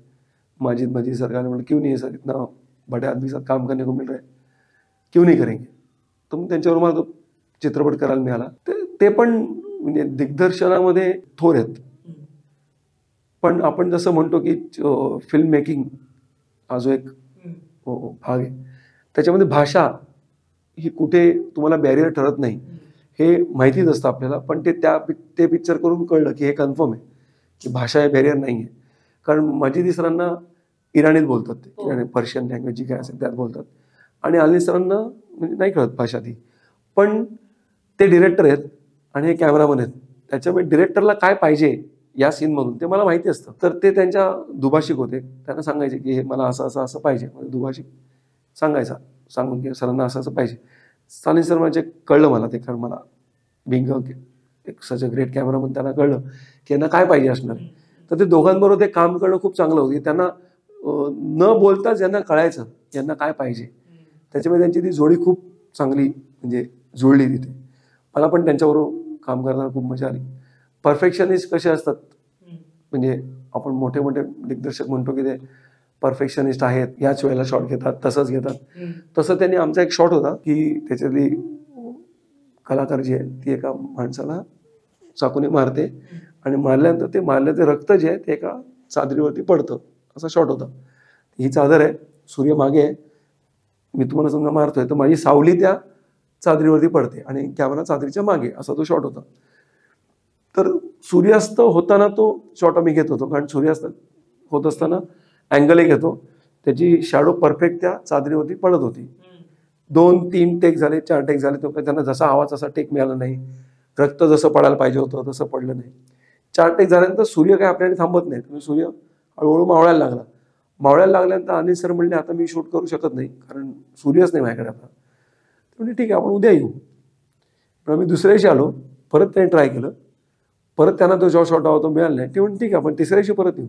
Speaker 1: माजिद सर का बोला क्यों नहीं है सर, इतना बड़े आदमी के साथ काम करने को मिल रहा है, क्यों नहीं करेंगे. तर मग त्यांच्यावर मला तो चित्रपट करायला मिळाला. ते पण म्हणजे दिग्दर्शनामध्ये थोर आहेत, पण आपण जसं म्हणतो की फिल्म मेकिंग हा जो एक भाग आहे त्याच्यामध्ये भाषा ही कुठे तुम्हाला बॅरियर ठरत नाही हे माहितीच असतं आपल्याला. पण ते पिक्चर करून कळलं की हे कन्फर्म आहे की भाषा हे बॅरियर नाही आहे. कारण मजिदी सरांना इराणीत बोलतात ते,
Speaker 2: हो.
Speaker 1: इराणी पर्शियन लँग्वेज जी काय असेल त्यात बोलतात, आणि अनिल सरांना म्हणजे नाही कळत भाषा ती. पण ते डिरेक्टर आहेत आणि हे कॅमेरामन आहेत, त्याच्यामुळे डिरेक्टरला काय पाहिजे या सीनमधून ते मला माहिती असतं. तर ते त्यांच्या दुभाषिक होते, त्यांना सांगायचे की हे मला असं असं असं पाहिजे. दुभाषिक सांगायचा, सांगून की सरांना असं असं पाहिजे. अनिल सर म्हणजे कळलं मला ते, कारण मला बिंग एक सच अ ग्रेट कॅमेरामन त्यांना कळलं की यांना काय पाहिजे असणार आहे. तर ते दोघांबरोबर ते काम करणं खूप चांगलं होतं. त्यांना न बोलताच यांना कळायचं यांना काय पाहिजे. त्याच्यामुळे त्यांची ती जोडी खूप चांगली म्हणजे जुळली तिथे. मला पण त्यांच्याबरोबर काम करताना खूप मजा आली. परफेक्शनिस्ट कसे असतात, म्हणजे आपण मोठे मोठे दिग्दर्शक म्हणतो की ते परफेक्शनिस्ट आहेत, याच वेळेला शॉट घेतात, तसंच घेतात. तसं त्यांनी आमचा एक शॉट होता की त्याच्यातली कलाकार जी आहे ती एका माणसाला चाकूने मारते आणि मारल्यानंतर ते मारल्याचं रक्त जे आहे ते एका चादरीवरती पडतं, असा शॉट होता. ही चादर आहे, सूर्य मागे आहे, मी तुम्हाला समजा मारतोय तर माझी सावली त्या चादरीवरती पडते आणि कॅमेरा चादरीच्या मागे, असा तो शॉट होता. तर सूर्यास्त होताना तो शॉट आम्ही घेत होतो, कारण सूर्यास्त होत असताना अँगलही घेतो, त्याची शॅडो परफेक्ट त्या चादरीवरती पडत होती. 2-3 टेक झाले, 4 टेक झाले, तो त्यांना जसा हवा तसा टेक मिळाला नाही. रक्त जसं पडायला पाहिजे होतं तसं पडलं नाही. 4 टेक झाल्यानंतर सूर्य काय आपल्याकडे थांबत नाही, तर सूर्य हळूहळू मावळायला लागला. मावळायला लागल्यानंतर अनिल सर म्हणले आता मी शूट करू शकत नाही, कारण सूर्यच नाही माझ्याकडे आता. म्हणजे ठीक आहे, आपण उद्या येऊ. पण आम्ही दुसऱ्या दिवशी आलो, परत त्यांनी ट्राय केलं, परत त्यांना तो जो शॉट हवा तो मिळाला नाही. ते म्हणून ठीक आहे, आपण तिसऱ्या दिवशी परत येऊ.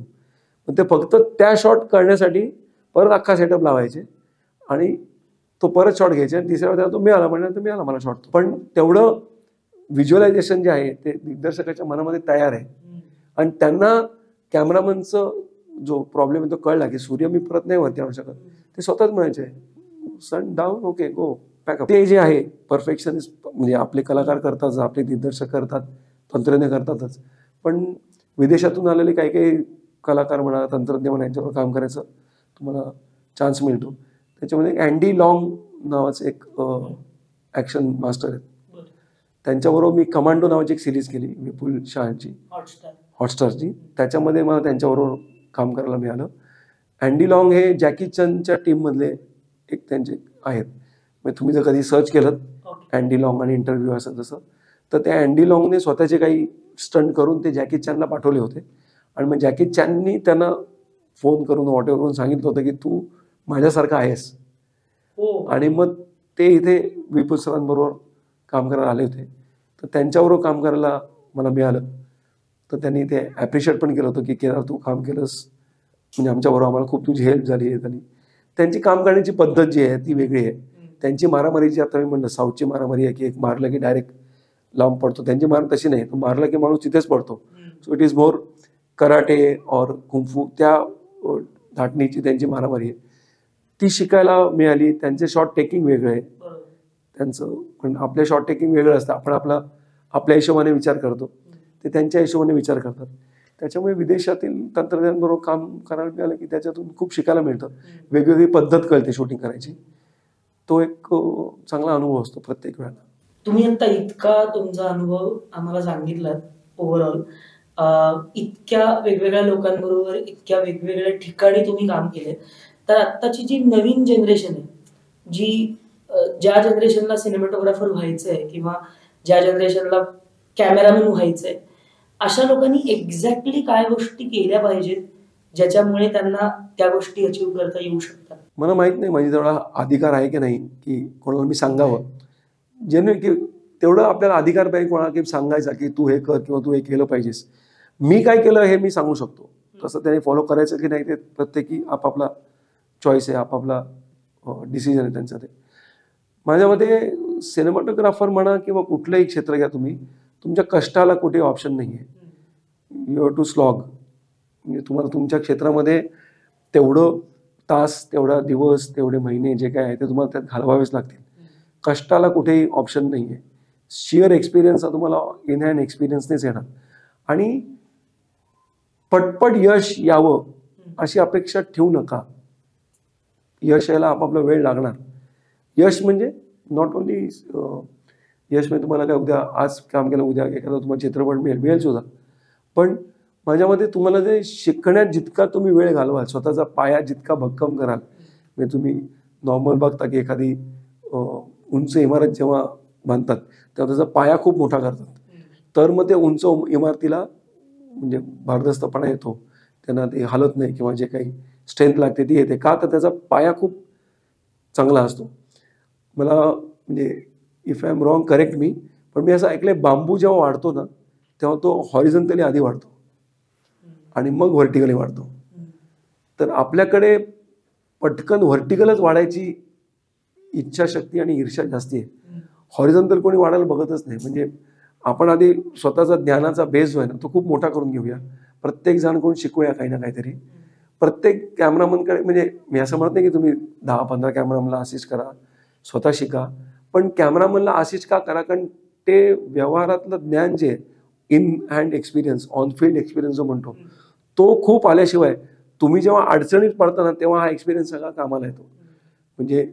Speaker 1: पण ते फक्त त्या शॉट करण्यासाठी परत अख्खा सेटअप लावायचे आणि तो परत शॉट घ्यायचे आणि तिसऱ्या वेळेला तो मिळाला म्हणल्यानंतर मिळाला मला शॉट. पण तेवढं व्हिज्युअलायझेशन जे आहे ते दिग्दर्शकाच्या मनामध्ये तयार आहे आणि त्यांना कॅमेरामनचं जो प्रॉब्लेम आहे तो कळला की सूर्य मी परत नाही वरती आणू शकत. ते स्वतःच म्हणायचे सन डाऊन, ओके गो पॅकअप. ते जे आहे परफेक्शनिस्ट म्हणजे आपले कलाकार करतात, आपले दिग्दर्शक करतात, तंत्रज्ञ करतातच. पण विदेशातून आलेले काही काही कलाकार म्हणा, तंत्रज्ञ म्हणा, यांच्यावर काम करायचं तुम्हाला चान्स मिळतो. त्याच्यामध्ये अँडी लॉंग नावाचे एक ॲक्शन मास्टर आहेत, त्यांच्याबरोबर मी कमांडो नावाची एक सिरीज केली विपुल शहाची हॉटस्टारची. त्याच्यामध्ये मला त्यांच्याबरोबर काम करायला मिळालं. अँडी लॉंग हे जॅकी चनच्या टीममधले एक त्यांचे आहेत. म्हणजे तुम्ही जर कधी सर्च केलं अँडी लॉंग आणि इंटरव्ह्यू असं तसं, तर त्या अँडी लॉंगने स्वतःचे काही स्टंट करून ते जॅकी चॅनला पाठवले होते आणि मग जॅकी चॅननी त्यांना फोन करून व्हॉटएव्हर करून सांगितलं होतं की तू माझ्यासारखा आहेस. आणि मग ते इथे विपुल सरांबरोबर काम करायला आले होते, तर त्यांच्याबरोबर काम करायला मला मिळालं. तर त्यांनी ते ॲप्रिशिएट पण केलं होतं की केदार तू काम केलंस, म्हणजे आमच्याबरोबर आम्हाला खूप तुझी हेल्प झाली आहे. झाली त्यांची काम करण्याची पद्धत जी आहे ती वेगळी आहे. त्यांची मारामारीची आता मी म्हणलं साऊथची मारामारी आहे की एक मारलं की डायरेक्ट लांब पडतो, त्यांची मार तशी नाही, तो मारला की माणूस तिथेच पडतो. So it is more karate और कुंफू, त्या धाटणीची त्यांची मारामारी आहे ती शिकायला मिळाली. त्यांचे शॉट टेकिंग वेगळं आहे त्यांचं, पण आपले शॉट टेकिंग वेगळं असतं. आपण आपल्या हिशोबाने विचार करतो, ते त्यांच्या हिशोबाने विचार करतात. त्याच्यामुळे विदेशातील तंत्रज्ञानाबरोबर काम करायला मिळालं की त्याच्यातून खूप शिकायला मिळतं. वेगवेगळी पद्धत कळते शूटिंग करायची. तो एक चांगला अनुभव असतो प्रत्येक वेळेला.
Speaker 2: तुम्ही आता इतका तुमचा अनुभव आम्हाला सांगितलात ओव्हरऑल, इतक्या वेगवेगळ्या लोकांबरोबर इतक्या वेगवेगळ्या ठिकाणी तुम्ही काम केले, तर आत्ताची जी नवीन जनरेशन आहे, जी ज्या जनरेशनला सिनेमॅटोग्राफर व्हायचंय किंवा ज्या जनरेशनला कॅमेरामॅन व्हायचंय, अशा लोकांनी एक्झॅक्टली काय गोष्टी केल्या पाहिजेत ज्याच्यामुळे त्यांना त्या गोष्टी अचीव्ह करता येऊ शकतात?
Speaker 1: मला माहित नाही माझी तेवढा अधिकार आहे की नाही की कोणाला मी सांगावं. जेणे की तेवढं आपल्याला अधिकार पाहिजे कोणाला की सांगायचा की तू हे कर किंवा तू हे केलं पाहिजेस. मी काय केलं हे मी सांगू शकतो, तसं त्याने फॉलो करायचं की नाही ते प्रत्येकी आपापला चॉईस आहे, आपापला डिसिजन आहे त्यांचा. ते माझ्या मते सिनेमॅटोग्राफर म्हणा किंवा कुठलंही क्षेत्र घ्या तुम्ही, तुमच्या कष्टाला कुठे ऑप्शन नाही आहे. You have to slog. म्हणजे तुम्हाला तुमच्या क्षेत्रामध्ये तेवढं तास, तेवढा दिवस, तेवढे महिने जे काय आहे ते तुम्हाला त्यात घालवावेच लागतील. कष्टाला कुठेही ऑप्शन नाही आहे. शिअर एक्सपिरियन्स हा तुम्हाला इन हँड एक्सपिरियन्सनेच येणार आणि पटपट यश यावं अशी अपेक्षा ठेवू नका. यश यायला आपापला वेळ लागणार. यश म्हणजे नॉट ओन्ली यश म्हणजे तुम्हाला काय उद्या आज काम केलं उद्या एखादा तुम्हाला चित्रपट मिळेल सुद्धा, पण माझ्या मते तुम्हाला जे शिकण्यात जितका तुम्ही वेळ घालवाल, स्वतःचा पाया जितका भक्कम कराल, म्हणजे तुम्ही नॉर्मल बघता की एखादी उंच इमारत जेव्हा बांधतात तेव्हा त्याचा पाया खूप मोठा करतात, तर मग ते उंच इमारतीला म्हणजे भारदस्तपणा येतो, त्यांना ते हलत नाही किंवा जे काही स्ट्रेंथ लागते ती येते. का तर त्याचा पाया खूप चांगला असतो. मला म्हणजे if I am wrong correct मी, पण मी असं ऐकलंय बांबू जेव्हा वाढतो ना तेव्हा तो हॉरिझॉन्टली आधी वाढतो आणि मग व्हर्टिकली वाढतो. तर आपल्याकडे पटकन व्हर्टिकलच वाढायची इच्छाशक्ती आणि ईर्ष्या जास्ती आहे. हॉरिझॉन्टल कोणी वाढायला बघतच नाही. म्हणजे आपण आधी स्वतःचा ज्ञानाचा बेस जो आहे ना तो खूप मोठा करून घेऊया. प्रत्येक जण कोण शिकूया काही ना काहीतरी. प्रत्येक कॅमेरामनकडे, म्हणजे मी असं म्हणत नाही की तुम्ही 10-15 कॅमेरामनला असिस्ट करा, स्वतः शिका, पण कॅमेरामनला असिस्ट का करा, कारण ते व्यवहारातलं ज्ञान जे in hand experience, on field experience जो म्हणतो तो खूप आल्याशिवाय तुम्ही जेव्हा अडचणीत पडता ना तेव्हा हा एक्सपिरियन्स सगळा कामाला येतो. म्हणजे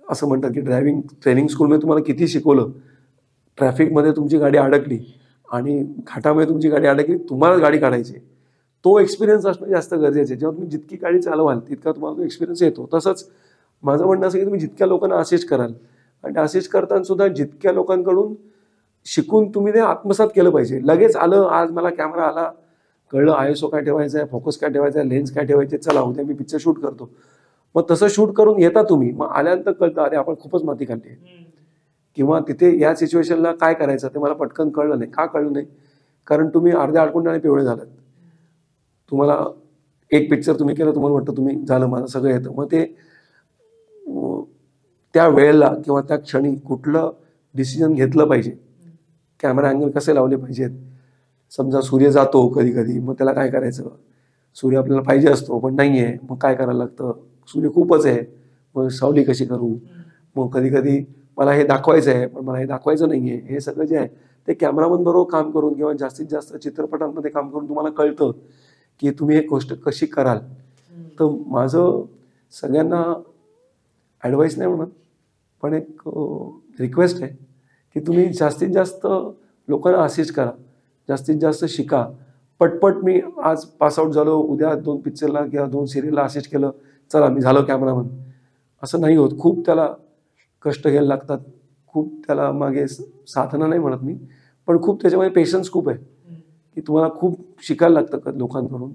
Speaker 1: असं म्हणतात की ड्रायव्हिंग ट्रेनिंग स्कूलमध्ये तुम्हाला किती शिकवलं, ट्रॅफिकमध्ये तुमची गाडी अडकली आणि घाटामध्ये तुमची गाडी अडकली, तुम्हाला गाडी काढायची, तो एक्सपिरियन्स असणं जास्त गरजेचं आहे. जेव्हा तुम्ही जितकी गाडी चालवाल तितका तुम्हाला तो एक्सपिरियन्स येतो. तसंच माझं म्हणणं असं की तुम्ही जितक्या लोकांना असिस्ट कराल आणि असिस्ट करताना सुद्धा जितक्या लोकांकडून शिकून तुम्ही ते आत्मसात केलं पाहिजे. लगेच आलं, आज मला कॅमेरा आला, कळलं आयएसओ काय ठेवायचं आहे, फोकस काय ठेवायचा आहे, लेन्स काय ठेवायचे, चला उद्या मी पिक्चर शूट करतो. मग तसं शूट करून येता तुम्ही, मग आल्यानंतर कळतं अरे आपण खूपच माती काढली आहे, किंवा तिथे या सिच्युएशनला काय करायचं ते मला पटकन कळलं नाही. का कळलं नाही? कारण तुम्ही अर्ध्या अडकुंडाने पिवळे झालात. तुम्हाला एक पिक्चर तुम्ही केलं, तुम्हाला वाटतं तुम्ही झालं माझं सगळं येतं. मग ते त्या वेळेला किंवा त्या क्षणी कुठलं डिसिजन घेतलं पाहिजे, कॅमेरा अँगल कसे लावले पाहिजेत. समजा सूर्य जातो कधी कधी, मग त्याला काय करायचं, सूर्य आपल्याला पाहिजे असतो पण नाही आहे, मग काय करायला लागतं, सूर्य खूपच आहे, मग सावली कशी करू. मग कधी कधी मला हे दाखवायचं आहे पण मला हे दाखवायचं नाही आहे. हे सगळं जे आहे ते कॅमेरामन बरोबर काम करून किंवा जास्तीत जास्त चित्रपटांमध्ये काम करून तुम्हाला कळतं की तुम्ही हे गोष्ट कशी कराल. तर माझं सगळ्यांना ॲडवाईस नाही म्हणत, पण एक रिक्वेस्ट आहे की तुम्ही जास्तीत जास्त लोकांना असिस्ट करा, जास्तीत जास्त शिका. पटपट मी आज पासआउट झालो, उद्या 2 पिक्चरला किंवा 2 सिरियलला असिस्ट केलं, चला मी झालो कॅमेरामन, असं नाही होत. खूप त्याला कष्ट घ्यायला लागतात, खूप त्याला मागे साधनं नाही म्हणत मी, पण खूप त्याच्यामध्ये पेशन्स खूप आहे की तुम्हाला खूप शिकायला लागतं लोकांकडून.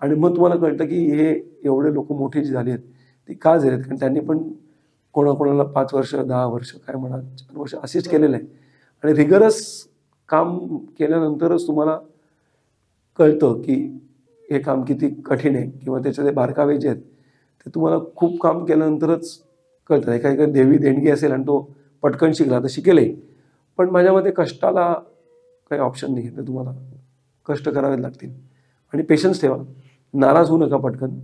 Speaker 1: आणि मग तुम्हाला कळतं की हे एवढे लोक मोठी जी झाली आहेत ती का झाली आहेत, कारण त्यांनी पण कोणाकोणाला 5 वर्ष 10 वर्ष काय म्हणा 4 वर्ष असिस्ट केलेलं आहे. आणि रिगरस काम केल्यानंतरच तुम्हाला कळतं की हे काम किती कठीण आहे, किंवा त्याच्यातले बारकावे जे आहेत ते तुम्हाला खूप काम केल्यानंतरच कळतं. एखादी देवी देणगी असेल आणि तो पटकन शिकला तर शिकेलही, पण माझ्या मते कष्टाला काही ऑप्शन नाही आहे. तर तुम्हाला कष्ट करावे लागतील आणि पेशन्स ठेवा, नाराज होऊ नका पटकन.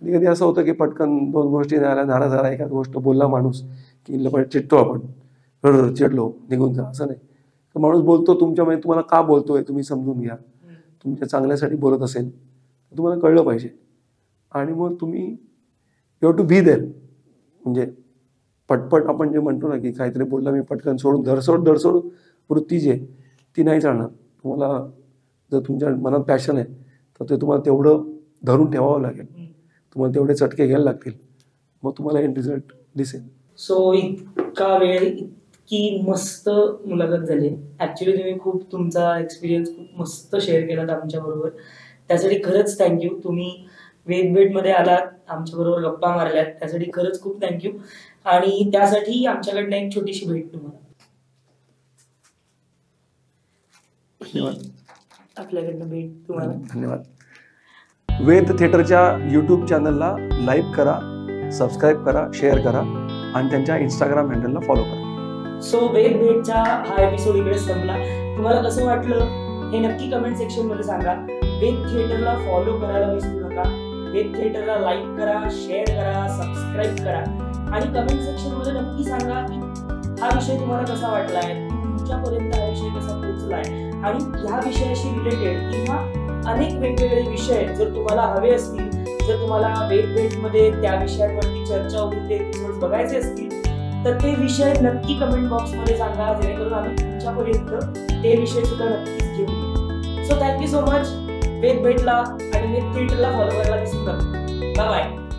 Speaker 1: कधी कधी असं होतं की पटकन 2 गोष्टी नाराज झाला, एखाद गोष्ट बोलला माणूस की चिडतो आपण, चिडलो निघून जा, असं नाही. तर माणूस बोलतो तुमच्यामध्ये, तुम्हाला का बोलतोय तुम्ही समजून घ्या. तुमच्या चांगल्यासाठी बोलत असेल तर तुम्हाला कळलं पाहिजे. आणि मग तुम्ही you have to be there. म्हणजे पटपट आपण जे म्हणतो ना की काहीतरी बोलला मी पटकन सोडून धरसोड वृत्ती जी आहे ती नाही चालणार. तुम्हाला जर तुमच्या मनात पॅशन आहे तर ते तुम्हाला तेवढं धरून ठेवावं लागेल, तुम्हाला तेवढे चटके घ्यायला लागतील, मग तुम्हाला एंड रिझल्ट दिसेल.
Speaker 2: सो इतका वेळ, इतकी मस्त मुलाखत झाली. ऍक्च्युली तुम्ही खूप तुमचा एक्सपिरियन्स खूप मस्त शेअर केलात आमच्याबरोबर, त्यासाठी खरंच थँक्यू. तुम्ही वेदभेटमध्ये आलात, आमच्याबरोबर गप्पा मारल्यात, त्यासाठी खरंच खूप थँक्यू. आणि त्यासाठी आमच्याकडनं एक छोटीशी भेट तुम्हाला. आपल्याकडनं भेट तुम्हाला.
Speaker 1: धन्यवाद. वेद थिएटरच्या यूट्यूब चॅनलला लाईक करा, सबस्क्राईब करा, शेअर करा आणि त्यांच्या इंस्टाग्राम हँडलला फॉलो करा.
Speaker 2: सो वेद भेटचा हा एपिसोड इकडे संपला. तुम्हाला कसं वाटलं हे नक्की कमेंट सेक्शन मध्ये सांगा. वेद थिएटरला फॉलो करायला विसरू नका. वेद थिएटरला लाईक करा, शेअर करा, सबस्क्राईब करा आणि कमेंट सेक्शन मध्ये नक्की सांगा की हा विषय तुम्हाला कसा वाटलाय, तुमच्यापर्यंत हा विषय कसा पोहोचलाय, आणि ह्या विषयाशी रिलेटेड किंवा अनेक वेगवेगळे विषय जर तुम्हाला हवे असतील, जर तुम्हाला वेद भेटमध्ये त्या विषयांवरती चर्चा होऊन ते एपिसोड बघायचे असतील तर ते विषय नक्की कमेंट बॉक्समध्ये सांगा, जेणेकरून आम्ही तुमच्यापर्यंत ते विषय सुद्धा नक्कीच घेऊन येऊ. So thank you so much. Ved भेटला आणि वेद थिएटरला फॉलो करायला विसरू नका. Bye bye.